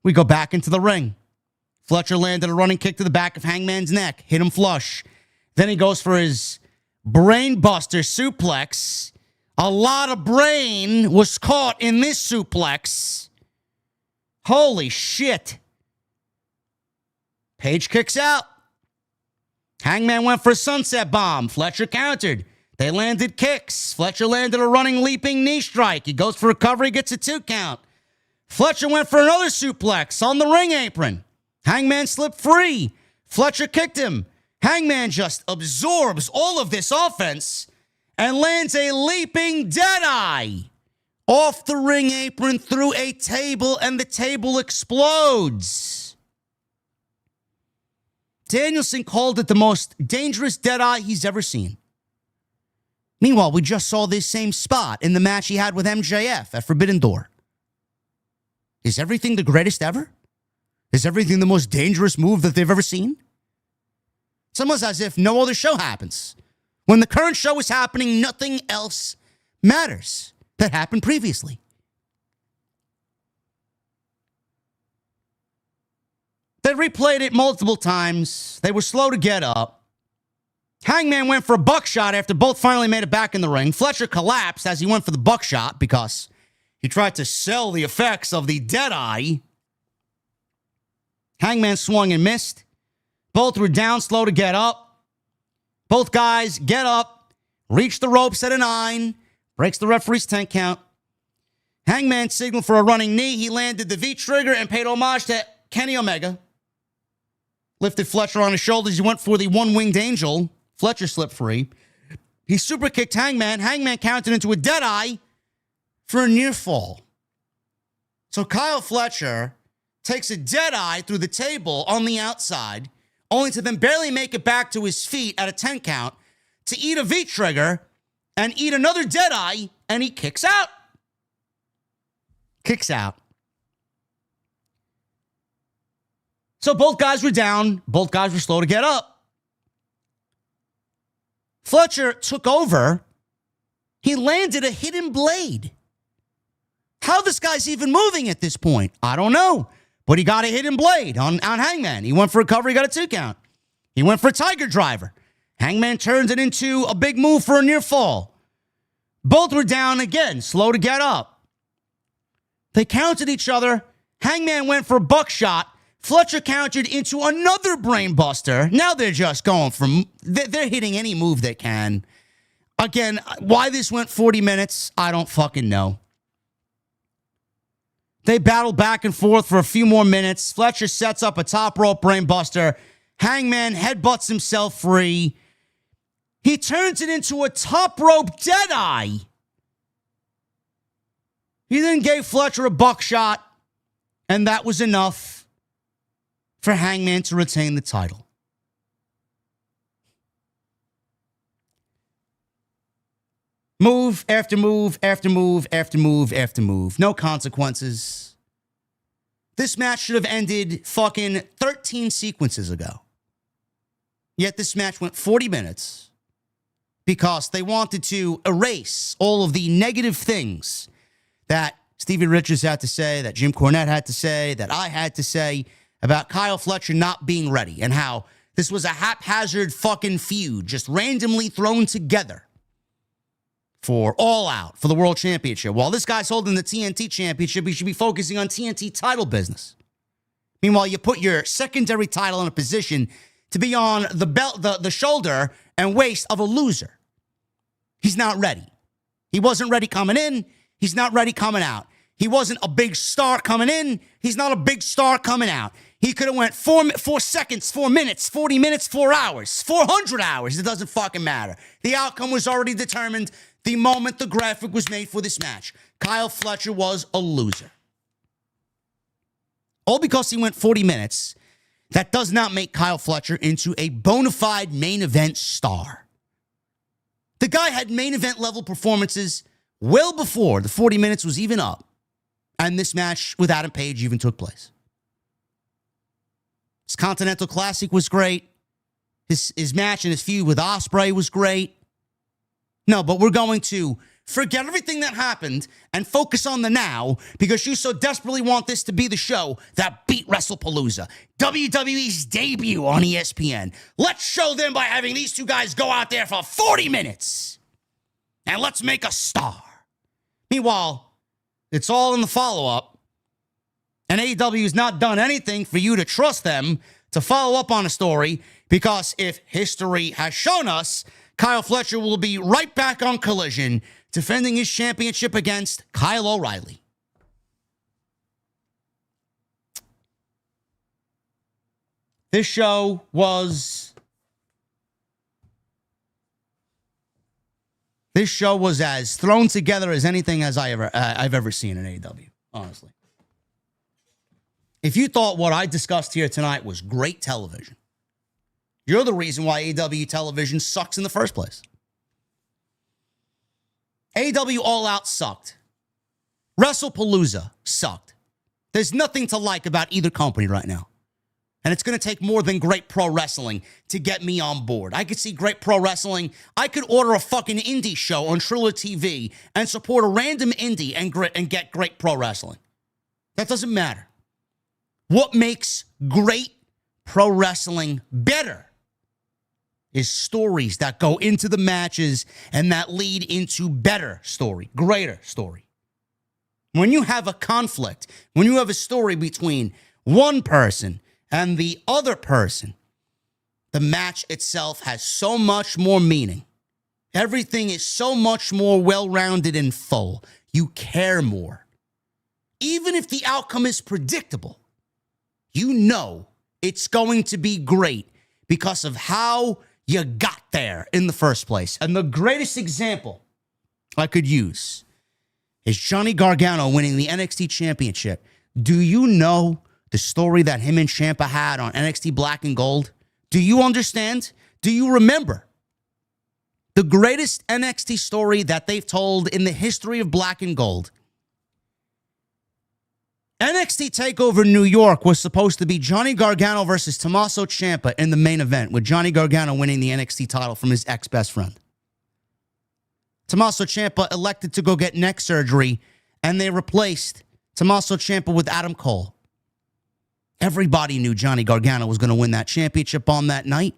We go back into the ring. Fletcher landed a running kick to the back of Hangman's neck. Hit him flush. Then he goes for his brainbuster suplex. A lot of brain was caught in this suplex. Holy shit. Paige kicks out. Hangman went for a sunset bomb. Fletcher countered. They landed kicks. Fletcher landed a running leaping knee strike. He goes for recovery, gets a 2 count. Fletcher went for another suplex on the ring apron. Hangman slipped free. Fletcher kicked him. Hangman just absorbs all of this offense and lands a leaping deadeye off the ring apron through a table, and the table explodes. Danielson called it the most dangerous deadeye he's ever seen. Meanwhile, we just saw this same spot in the match he had with MJF at Forbidden Door. Is everything the greatest ever? Is everything the most dangerous move that they've ever seen? It's almost as if no other show happens. When the current show is happening, nothing else matters that happened previously. They replayed it multiple times. They were slow to get up. Hangman went for a buckshot after both finally made it back in the ring. Fletcher collapsed as he went for the buckshot because he tried to sell the effects of the deadeye. Hangman swung and missed. Both were down, slow to get up. Both guys get up, reach the ropes at a 9, breaks the referee's 10 count. Hangman signaled for a running knee. He landed the V-trigger and paid homage to Kenny Omega. Lifted Fletcher on his shoulders. He went for the one-winged angel. Fletcher slipped free. He super kicked Hangman. Hangman counted into a deadeye for a near fall. So Kyle Fletcher takes a deadeye through the table on the outside, only to then barely make it back to his feet at a 10 count to eat a V-trigger and eat another deadeye, and he kicks out. Kicks out. So both guys were down. Both guys were slow to get up. Fletcher took over. He landed a hidden blade. How this guy's even moving at this point, I don't know. But he got a hidden blade on Hangman. He went for a cover. He got a 2 count. He went for a Tiger Driver. Hangman turns it into a big move for a near fall. Both were down again, slow to get up. They counted each other. Hangman went for a buckshot. Fletcher countered into another brain buster. Now they're just going from, they're hitting any move they can. Again, why this went 40 minutes, I don't fucking know. They battled back and forth for a few more minutes. Fletcher sets up a top rope brain buster. Hangman headbutts himself free. He turns it into a top rope deadeye. He then gave Fletcher a buckshot, and that was enough for Hangman to retain the title. Move after move after move after move after move. No consequences. This match should have ended fucking 13 sequences ago. Yet this match went 40 minutes because they wanted to erase all of the negative things that Stevie Richards had to say, that Jim Cornette had to say, that I had to say about Kyle Fletcher not being ready and how this was a haphazard fucking feud just randomly thrown together for All Out, for the World Championship. While this guy's holding the TNT Championship, he should be focusing on TNT title business. Meanwhile, you put your secondary title in a position to be on the belt, the shoulder and waist of a loser. He's not ready. He wasn't ready coming in. He's not ready coming out. He wasn't a big star coming in. He's not a big star coming out. He could have went 4 seconds, 4 minutes, 40 minutes, 4 hours, 400 hours. It doesn't fucking matter. The outcome was already determined the moment the graphic was made for this match. Kyle Fletcher was a loser. All because he went 40 minutes. That does not make Kyle Fletcher into a bona fide main event star. The guy had main event level performances well before the 40 minutes was even up. And this match with Adam Page even took place. His Continental Classic was great. His match and his feud with Ospreay was great. No, but we're going to forget everything that happened and focus on the now because you so desperately want this to be the show that beat WrestlePalooza, WWE's debut on ESPN. Let's show them by having these two guys go out there for 40 minutes and let's make a star. Meanwhile, it's all in the follow-up, and AEW has not done anything for you to trust them to follow up on a story because if history has shown us, Kyle Fletcher will be right back on Collision, defending his championship against Kyle O'Reilly. This show was as thrown together as anything as I've ever seen in AEW, honestly. If you thought what I discussed here tonight was great television, you're the reason why AEW television sucks in the first place. AEW All Out sucked. WrestlePalooza sucked. There's nothing to like about either company right now. And it's going to take more than great pro wrestling to get me on board. I could see great pro wrestling. I could order a fucking indie show on Triller TV and support a random indie and get great pro wrestling. That doesn't matter. What makes great pro wrestling better is stories that go into the matches and that lead into better story, greater story. When you have a conflict, when you have a story between one person and the other person, the match itself has so much more meaning. Everything is so much more well-rounded and full. You care more. Even if the outcome is predictable, you know it's going to be great because of how you got there in the first place. And the greatest example I could use is Johnny Gargano winning the NXT Championship. Do you know the story that him and Ciampa had on NXT Black and Gold? Do you understand? Do you remember the greatest NXT story that they've told in the history of Black and Gold? NXT TakeOver New York was supposed to be Johnny Gargano versus Tommaso Ciampa in the main event, with Johnny Gargano winning the NXT title from his ex-best friend. Tommaso Ciampa elected to go get neck surgery, and they replaced Tommaso Ciampa with Adam Cole. Everybody knew Johnny Gargano was going to win that championship on that night.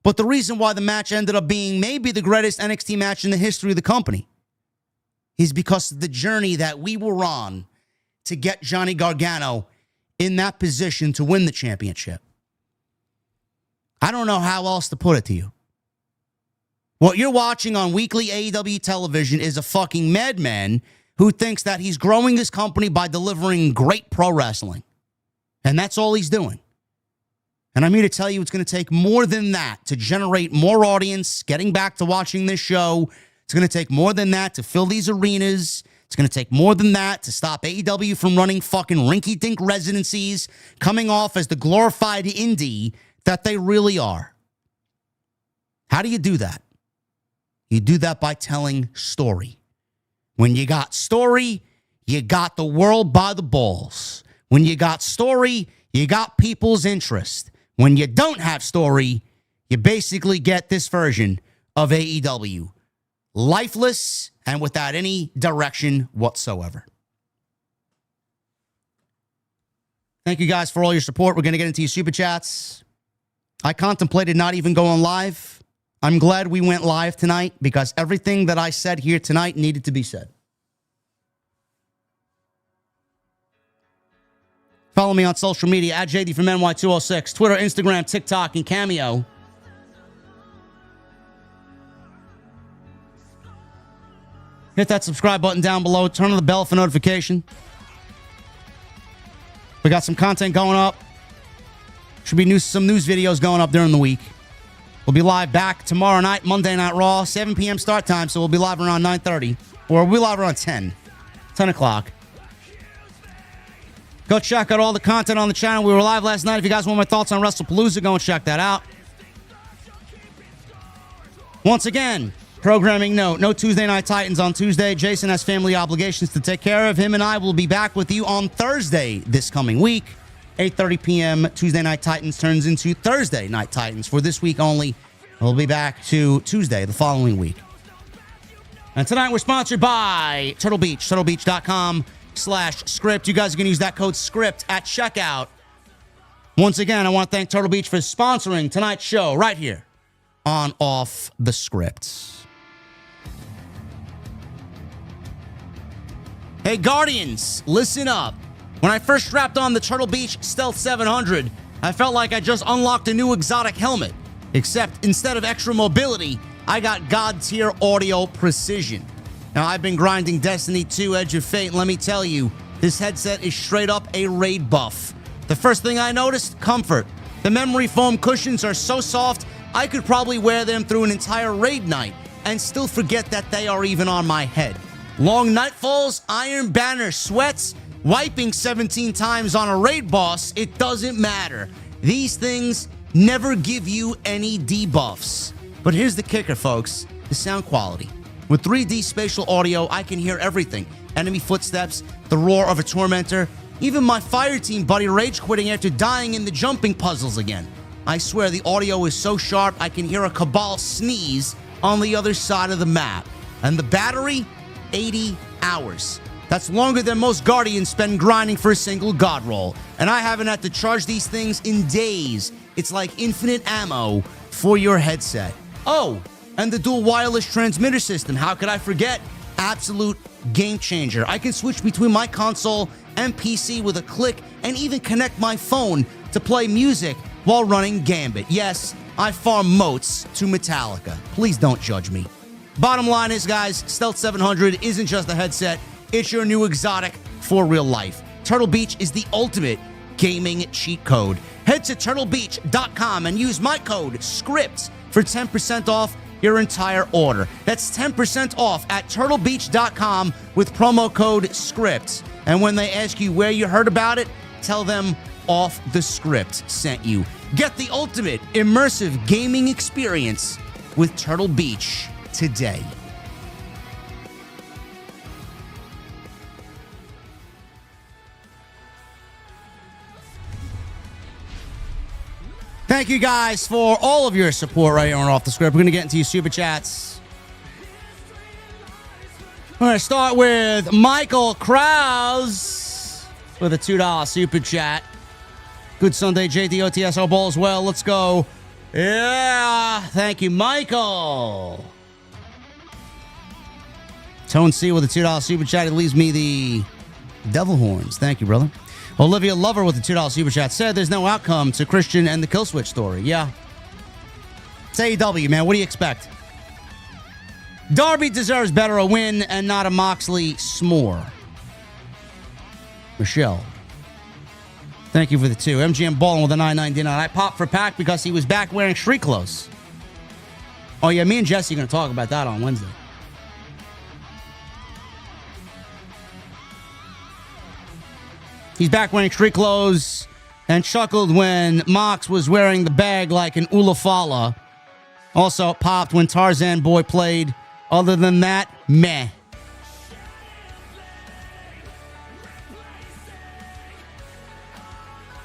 But the reason why the match ended up being maybe the greatest NXT match in the history of the company is because of the journey that we were on to get Johnny Gargano in that position to win the championship. I don't know how else to put it to you. What you're watching on weekly AEW television is a fucking madman who thinks that he's growing his company by delivering great pro wrestling. And that's all he's doing. And I'm here to tell you it's going to take more than that to generate more audience getting back to watching this show. It's going to take more than that to fill these arenas. It's going to take more than that to stop AEW from running fucking rinky-dink residencies, coming off as the glorified indie that they really are. How do you do that? You do that by telling story. When you got story, you got the world by the balls. When you got story, you got people's interest. When you don't have story, you basically get this version of AEW. Lifeless and without any direction whatsoever. Thank you guys for all your support. We're going to get into your super chats. I contemplated not even going live. I'm glad we went live tonight because everything that I said here tonight needed to be said. Follow me on social media at JD from NY206, Twitter, Instagram, TikTok, and Cameo. Hit that subscribe button down below. Turn on the bell for notification. We got some content going up. Should be some news videos going up during the week. We'll be live back tomorrow night, Monday Night Raw, 7 p.m. start time, so we'll be live around 9:30. Or we'll be live around 10 o'clock. Go check out all the content on the channel. We were live last night. If you guys want my thoughts on WrestlePalooza, go and check that out. Once again, programming note, no Tuesday Night Titans on Tuesday. Jason has family obligations to take care of. Him and I will be back with you on Thursday this coming week. 8:30 p.m. Tuesday Night Titans turns into Thursday Night Titans for this week only. We'll be back to Tuesday the following week. And tonight we're sponsored by Turtle Beach, turtlebeach.com/script. You guys are going to use that code SCRIPT at checkout. Once again, I want to thank Turtle Beach for sponsoring tonight's show right here on Off the Script. Hey, Guardians, listen up. When I first strapped on the Turtle Beach Stealth 700, I felt like I just unlocked a new exotic helmet. Except instead of extra mobility, I got God-tier audio precision. Now, I've been grinding Destiny 2 Edge of Fate, and let me tell you, this headset is straight up a raid buff. The first thing I noticed, comfort. The memory foam cushions are so soft, I could probably wear them through an entire raid night and still forget that they are even on my head. Long nightfalls, Iron Banner sweats, wiping 17 times on a raid boss, it doesn't matter. These things never give you any debuffs. But here's the kicker, folks, the sound quality. With 3D spatial audio, I can hear everything. Enemy footsteps, the roar of a tormentor, even my fire team buddy rage quitting after dying in the jumping puzzles again. I swear the audio is so sharp I can hear a Cabal sneeze on the other side of the map. And the battery, 80 hours. That's longer than most Guardians spend grinding for a single God roll. And I haven't had to charge these things in days. It's like infinite ammo for your headset. Oh, and the dual wireless transmitter system. How could I forget? Absolute game changer. I can switch between my console and PC with a click and even connect my phone to play music while running Gambit. Yes, I farm moats to Metallica. Please don't judge me. Bottom line is, guys, Stealth 700 isn't just a headset. It's your new exotic for real life. Turtle Beach is the ultimate gaming cheat code. Head to turtlebeach.com and use my code SCRIPT for 10% off your entire order. That's 10% off at turtlebeach.com with promo code SCRIPT. And when they ask you where you heard about it, tell them Off the Script sent you. Get the ultimate immersive gaming experience with Turtle Beach today. Thank you guys for all of your support right here on Off the Script. We're going to get into your super chats. We're going to start with Michael Krause with a $2 super chat. Good Sunday, JDOTS. Our ball as well. Let's go. Yeah. Thank you, Michael. Tone C with a $2 super chat. It leaves me the devil horns. Thank you, brother. Olivia Lover with a $2 super chat said there's no outcome to Christian and the Killswitch story. Yeah. It's AEW, man. What do you expect? Darby deserves better, a win and not a Moxley s'more. Michelle. Thank you for the 2. MGM Ballin with a $9.99. I popped for Pac because he was back wearing street clothes. Oh, yeah. Me and Jesse are going to talk about that on Wednesday. He's back wearing street clothes and chuckled when Mox was wearing the bag like an Ulafala. Also popped when Tarzan Boy played. Other than that, meh.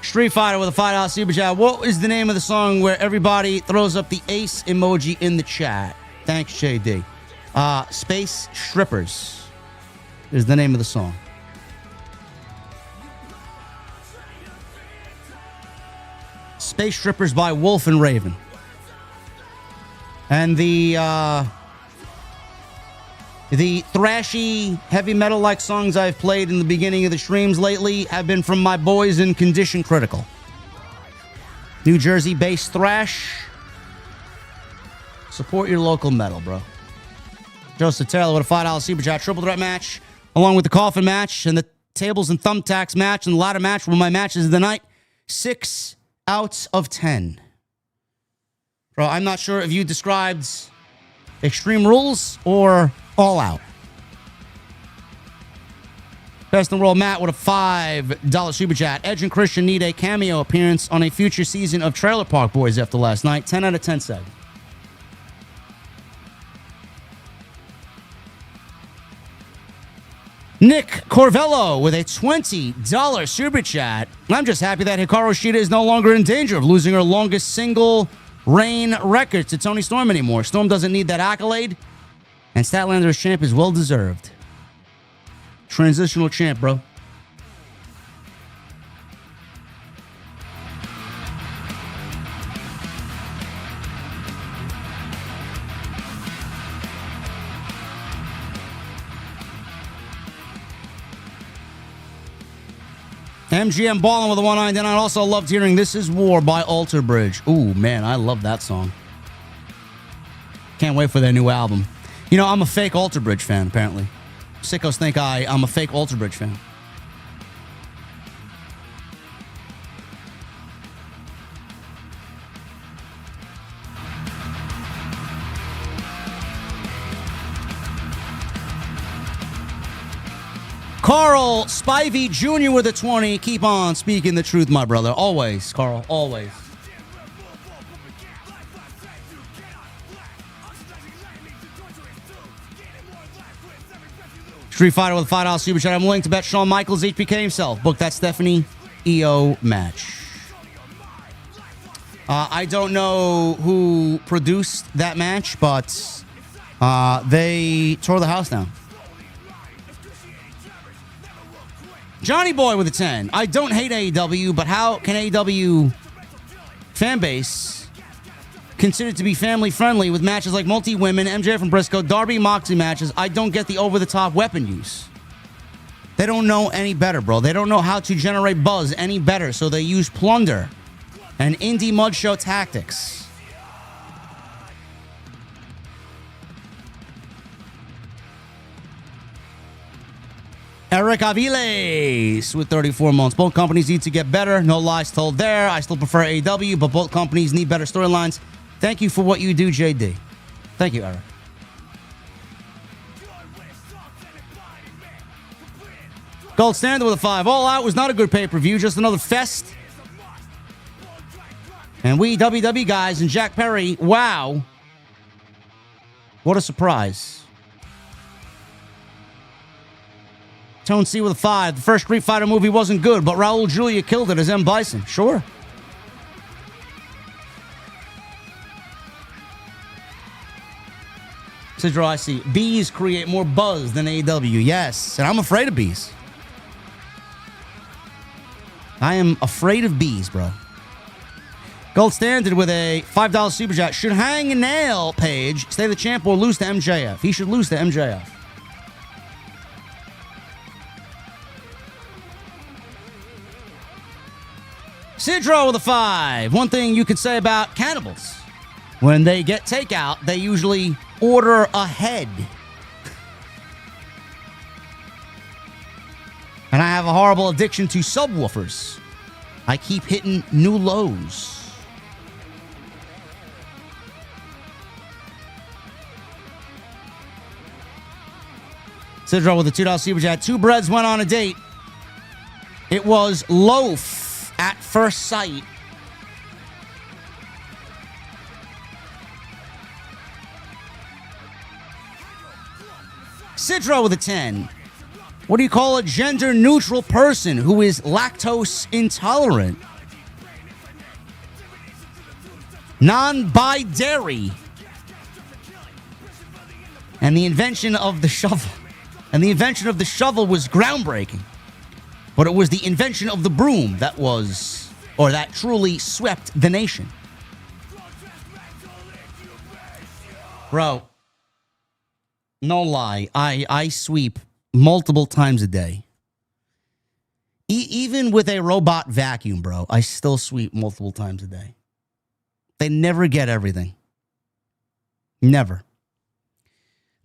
Street Fighter with a $5 super chat. What is the name of the song where everybody throws up the ace emoji in the chat? Thanks, JD. Space Strippers is the name of the song. Space Strippers by Wolf and Raven. And the thrashy, heavy metal-like songs I've played in the beginning of the streams lately have been from my boys in Condition Critical. New Jersey-based thrash. Support your local metal, bro. Joseph Taylor with a $5 super chat. Triple threat match, along with the coffin match and the tables and thumbtacks match and the ladder match were my matches of the night. 6 out of 10. Bro, I'm not sure if you described Extreme Rules or All Out. Best in the world, Matt, with a $5 super chat. Edge and Christian need a cameo appearance on a future season of Trailer Park Boys after last night. 10 out of 10 said. Nick Corvello with a $20 super chat. I'm just happy that Hikaru Shida is no longer in danger of losing her longest single reign record to Toni Storm anymore. Storm doesn't need that accolade, and Statlander's champ is well deserved. Transitional champ, bro. MGM Ballin with a 199. I also loved hearing This Is War by Alter Bridge. Ooh, man, I love that song. Can't wait for their new album. You know, I'm a fake Alter Bridge fan, apparently. Sickos think I'm a fake Alter Bridge fan. Carl Spivey Jr. with a 20. Keep on speaking the truth, my brother. Always, Carl. Always. Street Fighter with a $5 super chat. I'm willing to bet Shawn Michaels HBK himself. Book that Stephanie EO match. I don't know who produced that match, but they tore the house down. Johnny Boy with a 10. I don't hate AEW, but how can AEW fan base considered to be family friendly with matches like multi-women, MJF and Briscoe, Darby Moxley matches? I don't get the over-the-top weapon use. They don't know any better, bro. They don't know how to generate buzz any better, so they use plunder and indie mud show tactics. Eric Aviles with 34 months. Both companies need to get better. No lies told there. I still prefer AEW, but both companies need better storylines. Thank you for what you do, JD. Thank you, Eric. Gold Standard with a 5. All Out was not a good pay-per-view, just another fest. And we WWE guys and Jack Perry, wow. What a surprise. Tone C with a 5. The first Street Fighter movie wasn't good, but Raul Julia killed it as M. Bison. Sure. Sidro, I see. Bees create more buzz than AEW. Yes, and I'm afraid of bees. I am afraid of bees, bro. Gold Standard with a $5 super chat. Should Hang nail Paige, stay the champ, or lose to MJF? He should lose to MJF. Sidro with a 5. One thing you could say about cannibals. When they get takeout, they usually order ahead. And I have a horrible addiction to subwoofers. I keep hitting new lows. Sidro with a $2 super chat. Two breads went on a date. It was loaf at first sight. Sidro with a 10. What do you call a gender-neutral person who is lactose intolerant? Non-bi-dairy. And the invention of the shovel. And the invention of the shovel was groundbreaking. But it was the invention of the broom that was, or that truly swept the nation. Bro, no lie, I sweep multiple times a day. Even with a robot vacuum, bro, I still sweep multiple times a day. They never get everything. Never.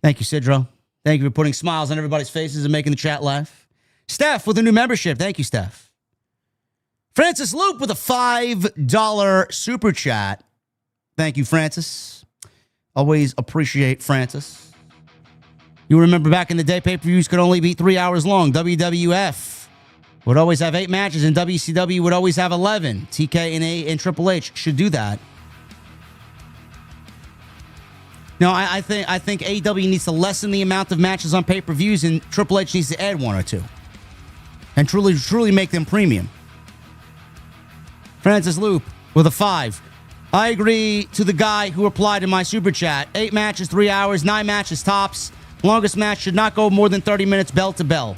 Thank you, Sidro. Thank you for putting smiles on everybody's faces and making the chat laugh. Steph with a new membership. Thank you, Steph. Francis Loop with a $5 super chat. Thank you, Francis. Always appreciate Francis. You remember back in the day, pay-per-views could only be 3 hours long. WWF would always have 8 matches, and WCW would always have 11. TK and Triple H should do that. No, I think AEW needs to lessen the amount of matches on pay-per-views, and Triple H needs to add 1 or 2. And truly make them premium. Francis Loop with a 5. I agree to the guy who replied in my super chat. 8 matches, 3 hours, 9 matches tops. Longest match should not go more than 30 minutes bell to bell.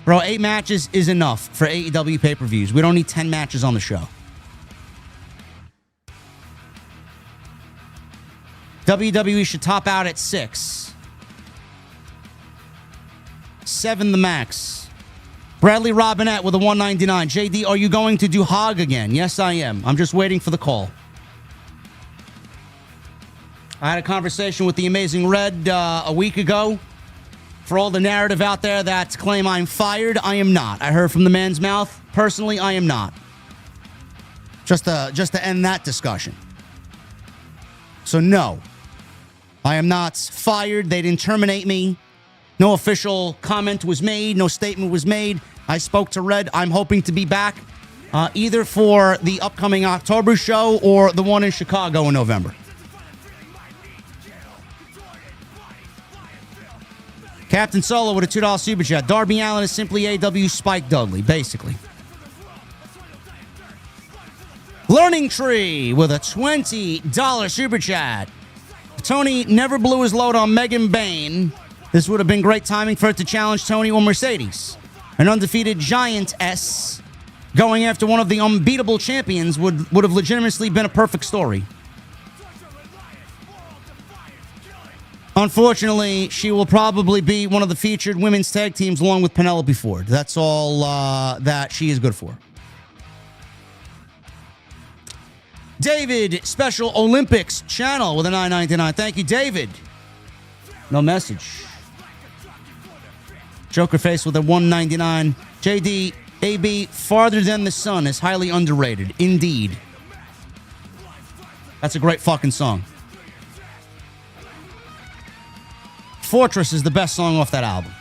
Bro, 8 matches is enough for AEW pay-per-views. We don't need 10 matches on the show. WWE should top out at 6. 7 the max. Bradley Robinette with a $1.99. JD, are you going to do Hog again? Yes, I am. I'm just waiting for the call. I had a conversation with the Amazing Red a week ago. For all the narrative out there that claim I'm fired, I am not. I heard from the man's mouth. Personally, I am not. Just to end that discussion. So no, I am not fired. They didn't terminate me. No official comment was made. No statement was made. I spoke to Red. I'm hoping to be back either for the upcoming October show or the one in Chicago in November. Captain Solo with a $2 super chat. Darby Allin is simply AEW Spike Dudley, basically. Learning Tree with a $20 super chat. Toni never blew his load on Megan Bayne. This would have been great timing for it to challenge Toni or Mercedes. An undefeated giantess going after one of the unbeatable champions would have legitimately been a perfect story. Unfortunately, she will probably be one of the featured women's tag teams along with Penelope Ford. That's all that she is good for. David, Special Olympics channel with a $9.99. Thank you, David. No message. Joker Face with a $1.99. JD, AB, Farther Than the Sun is highly underrated. Indeed. That's a great fucking song. Fortress is the best song off that album.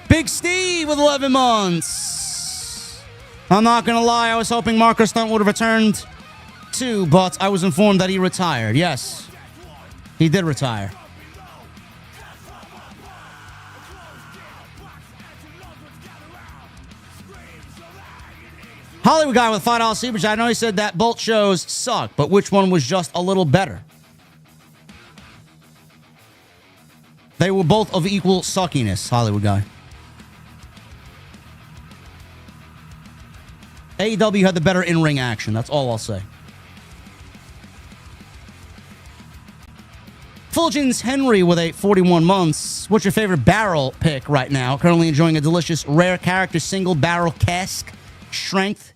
Big Steve with 11 months. I'm not going to lie, I was hoping Marcus Stunt would have returned too, but I was informed that he retired. Yes, he did retire. Hollywood guy with $5 super chat. I know he said that both shows suck, but which one was just a little better? They were both of equal suckiness, Hollywood guy. AEW had the better in-ring action. That's all I'll say. Fulgens Henry with a 41 months. What's your favorite barrel pick right now? Currently enjoying a delicious rare character single barrel cask strength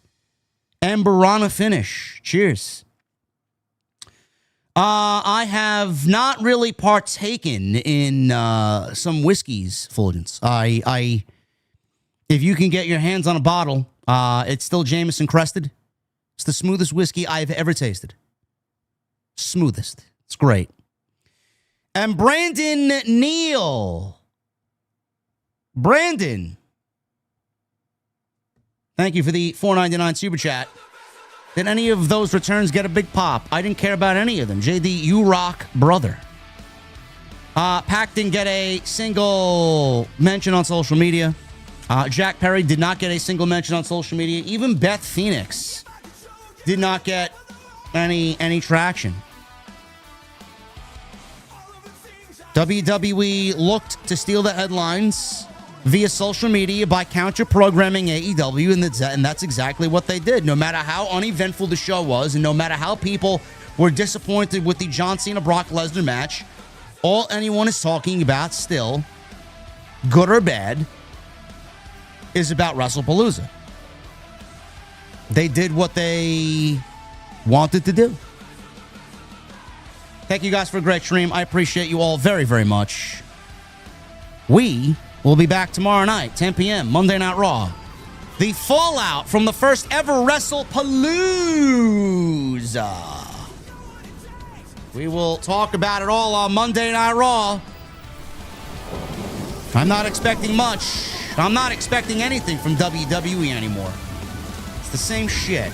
and Barana finish. Cheers. I have not really partaken in some whiskeys, Fulgens. If you can get your hands on a bottle, it's still Jameson Crested. It's the smoothest whiskey I've ever tasted. Smoothest. It's great. And Brandon Neal. Brandon. Thank you for the $4.99 super chat. Did any of those returns get a big pop? I didn't care about any of them. JD, you rock, brother. Pac didn't get a single mention on social media. Jack Perry did not get a single mention on social media. Even Beth Phoenix did not get any traction. WWE looked to steal the headlines via social media by counter-programming AEW, and that's exactly what they did. No matter how uneventful the show was, and no matter how people were disappointed with the John Cena-Brock Lesnar match, all anyone is talking about still, good or bad, is about WrestlePalooza. They did what they wanted to do. Thank you guys for a great stream. I appreciate you all very, very much. We will be back tomorrow night, 10 p.m., Monday Night Raw. The fallout from the first ever Wrestle Palooza. We will talk about it all on Monday Night Raw. I'm not expecting much. I'm not expecting anything from WWE anymore. It's the same shit.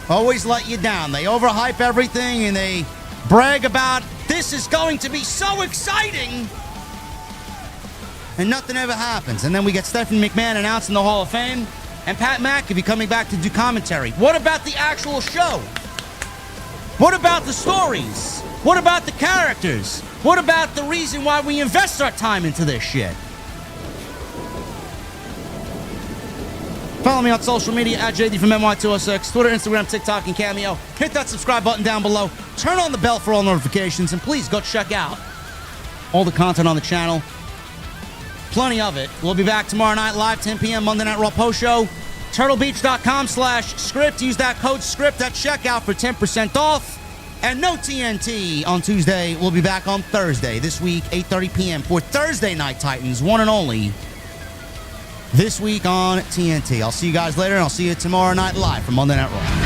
Always let you down. They overhype everything and they brag about this is going to be so exciting. And nothing ever happens. And then we get Stephanie McMahon announced in the Hall of Fame and Pat McAfee coming back to do commentary. What about the actual show? What about the stories? What about the characters? What about the reason why we invest our time into this shit? Follow me on social media at JD from NY206, Twitter, Instagram, TikTok, and Cameo. Hit that subscribe button down below. Turn on the bell for all notifications. And please go check out all the content on the channel. Plenty of it. We'll be back tomorrow night live, 10 p.m. Monday Night Raw post show. TurtleBeach.com/script. Use that code SCRIPT at checkout for 10% off. And no TNT on Tuesday. We'll be back on Thursday this week, 8:30 p.m. for Thursday Night Titans, one and only. This week on TNT. I'll see you guys later, and I'll see you tomorrow night live from Monday Night Raw.